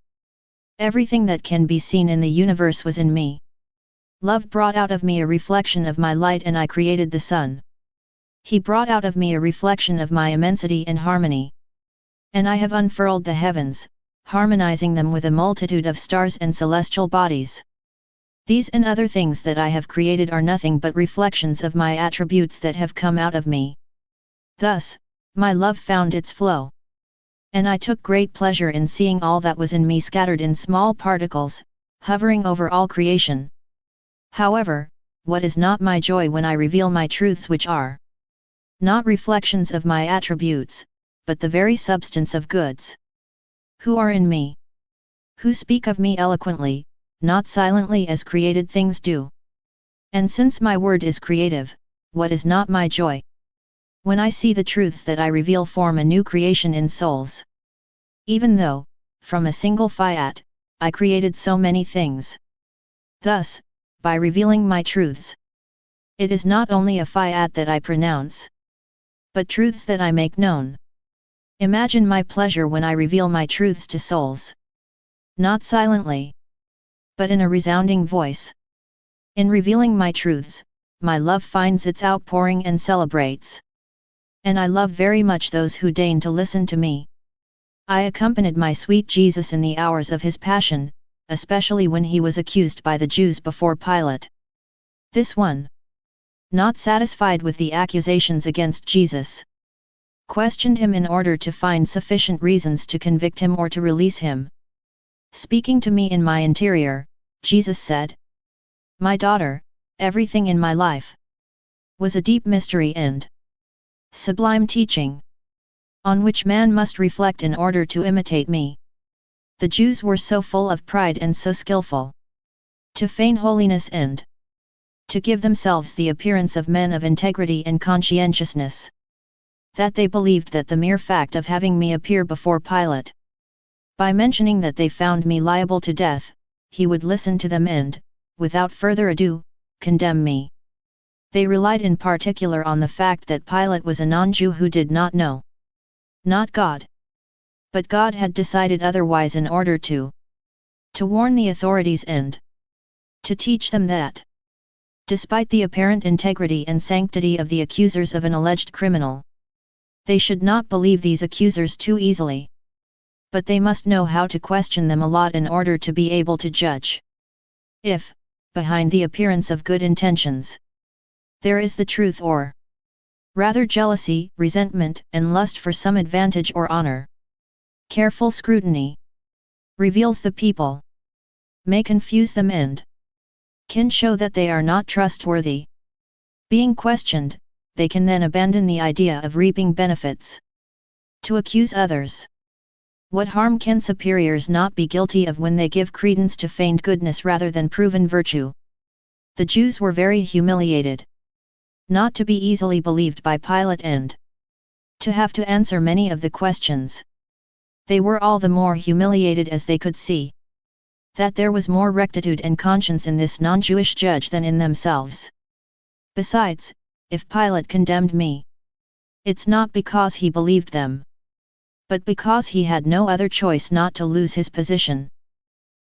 Everything that can be seen in the universe was in me. Love brought out of me a reflection of my light and I created the sun. He brought out of me a reflection of my immensity and harmony. And I have unfurled the heavens, harmonizing them with a multitude of stars and celestial bodies. These and other things that I have created are nothing but reflections of my attributes that have come out of me. Thus, my love found its flow. And I took great pleasure in seeing all that was in me scattered in small particles, hovering over all creation. However, what is not my joy when I reveal my truths, which are not reflections of my attributes, but the very substance of goods, who are in me, who speak of me eloquently, not silently as created things do. And since my word is creative, what is not my joy? When I see the truths that I reveal form a new creation in souls. Even though, from a single fiat, I created so many things. Thus, by revealing my truths, it is not only a fiat that I pronounce, but truths that I make known. Imagine my pleasure when I reveal my truths to souls. Not silently, but in a resounding voice. In revealing my truths, my love finds its outpouring and celebrates. And I love very much those who deign to listen to me. I accompanied my sweet Jesus in the hours of his passion, especially when he was accused by the Jews before Pilate. This one, not satisfied with the accusations against Jesus, questioned him in order to find sufficient reasons to convict him or to release him. Speaking to me in my interior, Jesus said, "My daughter, everything in my life was a deep mystery and sublime teaching, on which man must reflect in order to imitate me." The Jews were so full of pride and so skillful to feign holiness and to give themselves the appearance of men of integrity and conscientiousness, that they believed that the mere fact of having me appear before Pilate, by mentioning that they found me liable to death, he would listen to them and, without further ado, condemn me. They relied in particular on the fact that Pilate was a non-Jew who did not know, not God. But God had decided otherwise in order to warn the authorities and to teach them that, despite the apparent integrity and sanctity of the accusers of an alleged criminal, they should not believe these accusers too easily. But they must know how to question them a lot in order to be able to judge if, behind the appearance of good intentions, there is the truth or rather jealousy, resentment, and lust for some advantage or honor. Careful scrutiny reveals the people, may confuse them and can show that they are not trustworthy. Being questioned, they can then abandon the idea of reaping benefits to accuse others. What harm can superiors not be guilty of when they give credence to feigned goodness rather than proven virtue? The Jews were very humiliated, not to be easily believed by Pilate and to have to answer many of the questions. They were all the more humiliated as they could see that there was more rectitude and conscience in this non-Jewish judge than in themselves. Besides, if Pilate condemned me, it's not because he believed them, but because he had no other choice not to lose his position.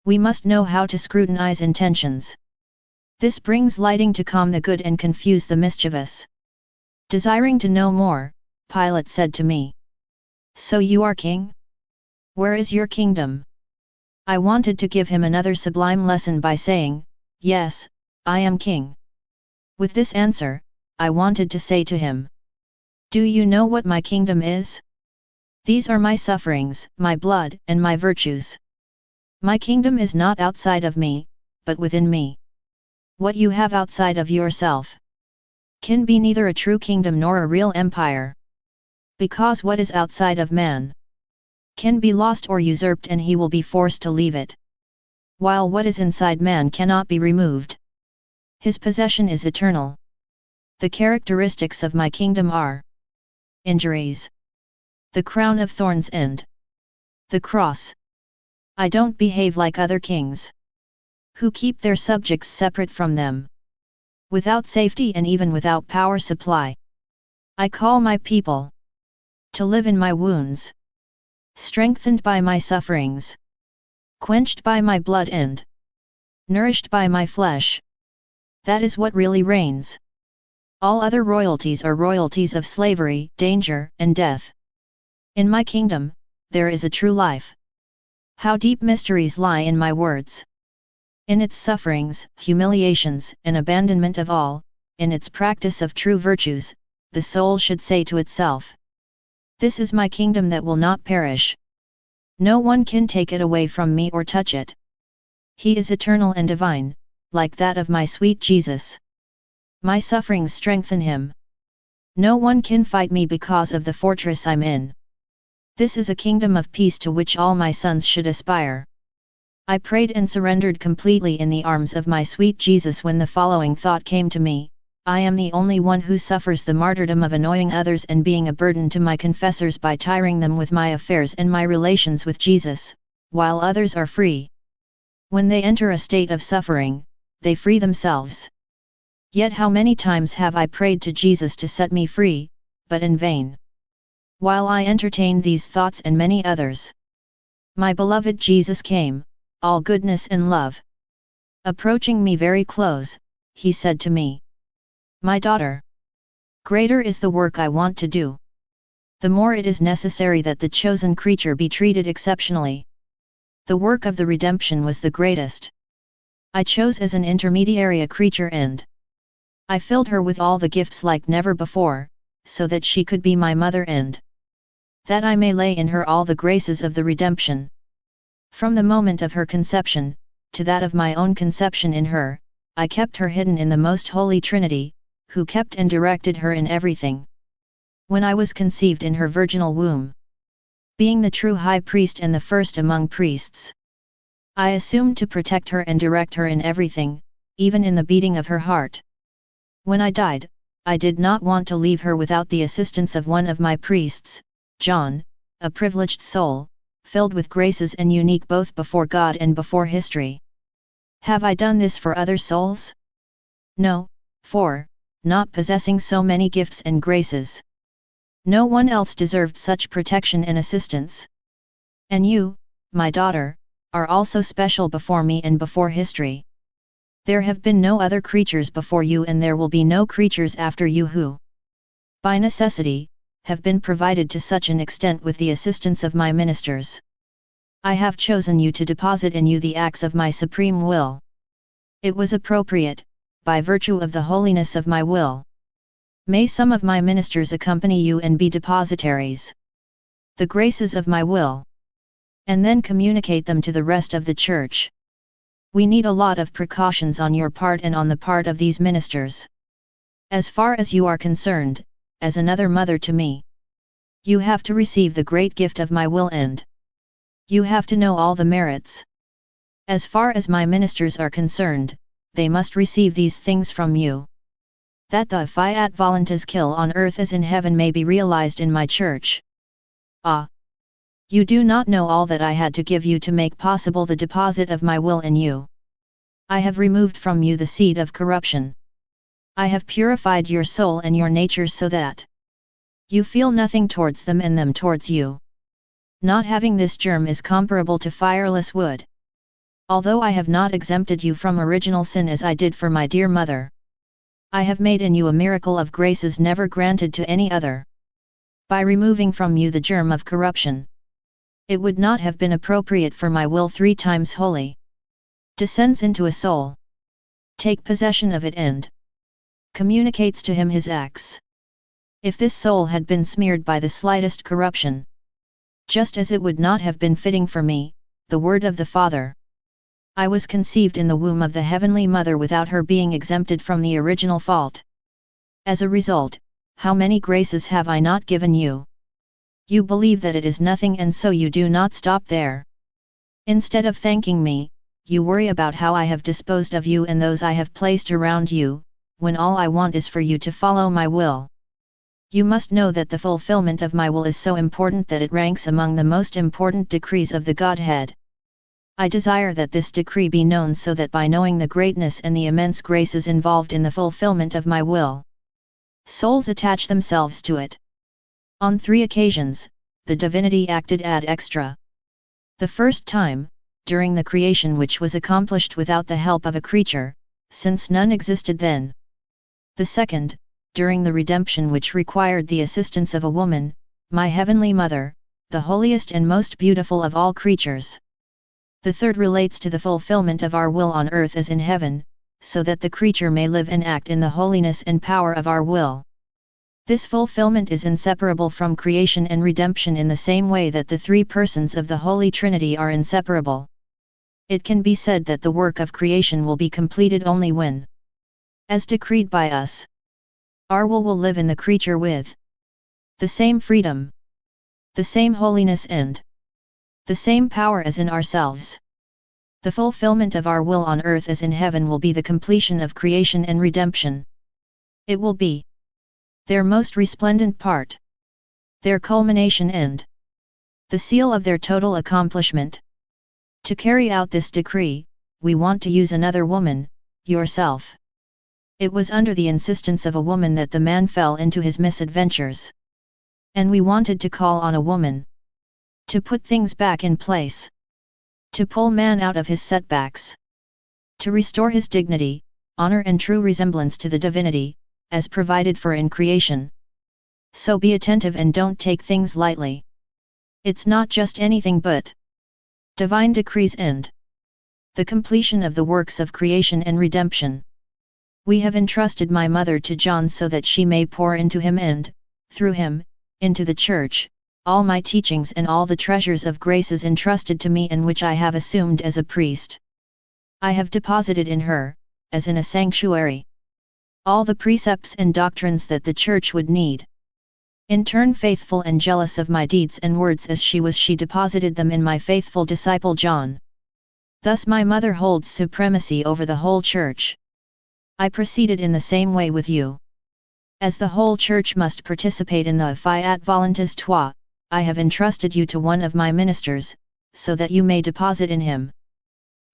We must know how to scrutinize intentions. This brings lighting to calm the good and confuse the mischievous. Desiring to know more, Pilate said to me, "So you are king? Where is your kingdom?" I wanted to give him another sublime lesson by saying, "Yes, I am king." With this answer, I wanted to say to him, "Do you know what my kingdom is? These are my sufferings, my blood, and my virtues. My kingdom is not outside of me, but within me. What you have outside of yourself can be neither a true kingdom nor a real empire. Because what is outside of man can be lost or usurped and he will be forced to leave it. While what is inside man cannot be removed. His possession is eternal. The characteristics of my kingdom are injuries, the crown of thorns and the cross. I don't behave like other kings, who keep their subjects separate from them, without safety and even without power supply. I call my people to live in my wounds, strengthened by my sufferings, quenched by my blood and nourished by my flesh. That is what really reigns. All other royalties are royalties of slavery, danger, and death. In my kingdom, there is a true life. How deep mysteries lie in my words! In its sufferings, humiliations, and abandonment of all, in its practice of true virtues, the soul should say to itself, "This is my kingdom that will not perish. No one can take it away from me or touch it. He is eternal and divine, like that of my sweet Jesus. My sufferings strengthen him. No one can fight me because of the fortress I'm in. This is a kingdom of peace to which all my sons should aspire." I prayed and surrendered completely in the arms of my sweet Jesus when the following thought came to me: I am the only one who suffers the martyrdom of annoying others and being a burden to my confessors by tiring them with my affairs and my relations with Jesus, while others are free. When they enter a state of suffering, they free themselves. Yet how many times have I prayed to Jesus to set me free, but in vain. While I entertained these thoughts and many others, my beloved Jesus came, all goodness and love. Approaching me very close, he said to me, "My daughter, greater is the work I want to do. The more it is necessary that the chosen creature be treated exceptionally. The work of the redemption was the greatest. I chose as an intermediary a creature and I filled her with all the gifts like never before, so that she could be my mother and that I may lay in her all the graces of the redemption. From the moment of her conception, to that of my own conception in her, I kept her hidden in the Most Holy Trinity, who kept and directed her in everything. When I was conceived in her virginal womb, being the true high priest and the first among priests, I assumed to protect her and direct her in everything, even in the beating of her heart. When I died, I did not want to leave her without the assistance of one of my priests, John, a privileged soul, filled with graces and unique both before God and before history. Have I done this for other souls? No, for, not possessing so many gifts and graces, no one else deserved such protection and assistance. And you, my daughter, are also special before me and before history. There have been no other creatures before you and there will be no creatures after you who, by necessity, have been provided to such an extent with the assistance of my ministers. I have chosen you to deposit in you the acts of my supreme will. It was appropriate, by virtue of the holiness of my will. May some of my ministers accompany you and be depositaries. The graces of my will. And then communicate them to the rest of the Church. We need a lot of precautions on your part and on the part of these ministers. As far as you are concerned, as another mother to me, you have to receive the great gift of my will and you have to know all the merits. As far as my ministers are concerned, they must receive these things from you. That the Fiat voluntas kill on earth as in heaven may be realized in my Church. Ah! You do not know all that I had to give you to make possible the deposit of my will in you. I have removed from you the seed of corruption. I have purified your soul and your nature so that you feel nothing towards them and them towards you. Not having this germ is comparable to fireless wood. Although I have not exempted you from original sin as I did for my dear mother, I have made in you a miracle of graces never granted to any other. By removing from you the germ of corruption, it would not have been appropriate for my will 3 times holy descends into a soul, take possession of it and communicates to him his acts. If this soul had been smeared by the slightest corruption, just as it would not have been fitting for me, the word of the Father, I was conceived in the womb of the Heavenly Mother without her being exempted from the original fault. As a result, how many graces have I not given you? You believe that it is nothing and so you do not stop there. Instead of thanking me, you worry about how I have disposed of you and those I have placed around you, when all I want is for you to follow my will. You must know that the fulfillment of my will is so important that it ranks among the most important decrees of the Godhead. I desire that this decree be known so that by knowing the greatness and the immense graces involved in the fulfillment of my will, souls attach themselves to it. On 3 occasions, the Divinity acted ad extra. The first time, during the creation which was accomplished without the help of a creature, since none existed then. The second, during the redemption which required the assistance of a woman, my Heavenly Mother, the holiest and most beautiful of all creatures. The third relates to the fulfillment of our will on earth as in heaven, so that the creature may live and act in the holiness and power of our will. This fulfillment is inseparable from creation and redemption in the same way that the 3 persons of the Holy Trinity are inseparable. It can be said that the work of creation will be completed only when, as decreed by us, our will live in the creature with the same freedom, the same holiness and the same power as in ourselves. The fulfillment of our will on earth as in heaven will be the completion of creation and redemption. It will be their most resplendent part, their culmination and the seal of their total accomplishment. To carry out this decree, we want to use another woman, yourself. It was under the insistence of a woman that the man fell into his misadventures. And we wanted to call on a woman to put things back in place, to pull man out of his setbacks, to restore his dignity, honor and true resemblance to the divinity, as provided for in creation. So be attentive and don't take things lightly. It's not just anything but divine decrees and the completion of the works of creation and redemption. We have entrusted my mother to John so that she may pour into him and, through him, into the Church, all my teachings and all the treasures of graces entrusted to me and which I have assumed as a priest. I have deposited in her, as in a sanctuary, all the precepts and doctrines that the Church would need. In turn faithful and jealous of my deeds and words as she deposited them in my faithful disciple John. Thus my mother holds supremacy over the whole Church. I proceeded in the same way with you. As the whole Church must participate in the Fiat voluntas tua, I have entrusted you to one of my ministers, so that you may deposit in him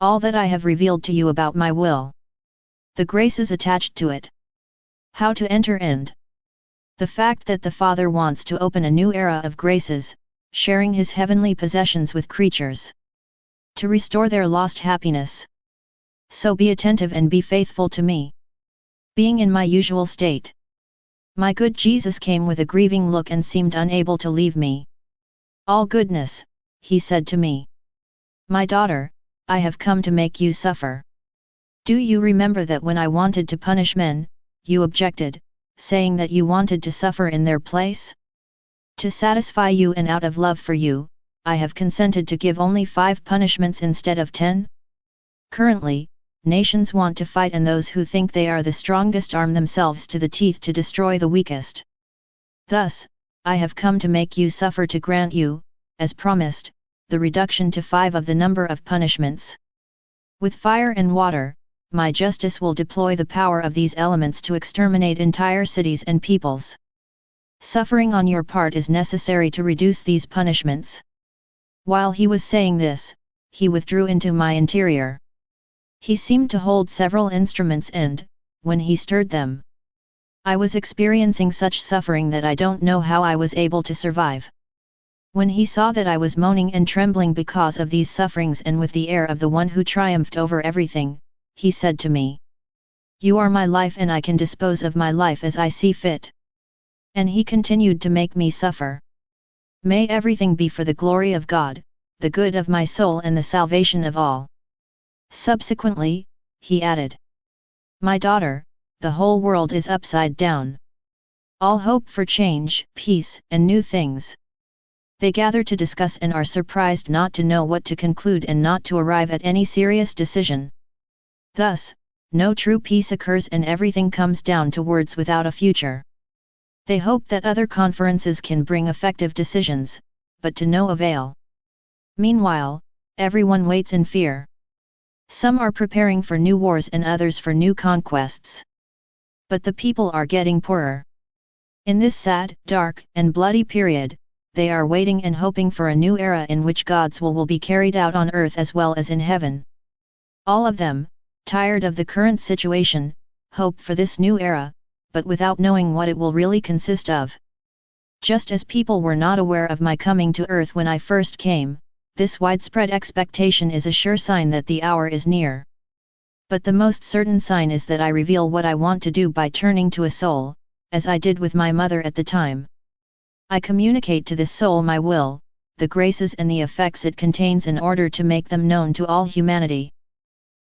all that I have revealed to you about my will. The graces attached to it. How to enter and the fact that the Father wants to open a new era of graces, sharing his heavenly possessions with creatures, to restore their lost happiness. So be attentive and be faithful to me. Being in my usual state, my good Jesus came with a grieving look and seemed unable to leave me. All goodness, he said to me. My daughter, I have come to make you suffer. Do you remember that when I wanted to punish men, you objected, saying that you wanted to suffer in their place? To satisfy you and out of love for you, I have consented to give only 5 punishments instead of 10. Currently, nations want to fight and those who think they are the strongest arm themselves to the teeth to destroy the weakest. Thus, I have come to make you suffer to grant you, as promised, the reduction to 5 of the number of punishments. With fire and water, my justice will deploy the power of these elements to exterminate entire cities and peoples. Suffering on your part is necessary to reduce these punishments. While he was saying this, he withdrew into my interior. He seemed to hold several instruments and, when he stirred them, I was experiencing such suffering that I don't know how I was able to survive. When he saw that I was moaning and trembling because of these sufferings and with the air of the one who triumphed over everything, he said to me, You are my life and I can dispose of my life as I see fit. And he continued to make me suffer. May everything be for the glory of God, the good of my soul and the salvation of all. Subsequently, he added, My daughter, the whole world is upside down. All hope for change, peace, and new things. They gather to discuss and are surprised not to know what to conclude and not to arrive at any serious decision. Thus, no true peace occurs and everything comes down to words without a future. They hope that other conferences can bring effective decisions, but to no avail. Meanwhile, everyone waits in fear. Some are preparing for new wars and others for new conquests. But the people are getting poorer. In this sad, dark, and bloody period, they are waiting and hoping for a new era in which God's will be carried out on earth as well as in heaven. All of them, tired of the current situation, hope for this new era, but without knowing what it will really consist of. Just as people were not aware of my coming to earth when I first came, this widespread expectation is a sure sign that the hour is near. But the most certain sign is that I reveal what I want to do by turning to a soul, as I did with my mother at the time. I communicate to this soul my will, the graces and the effects it contains in order to make them known to all humanity.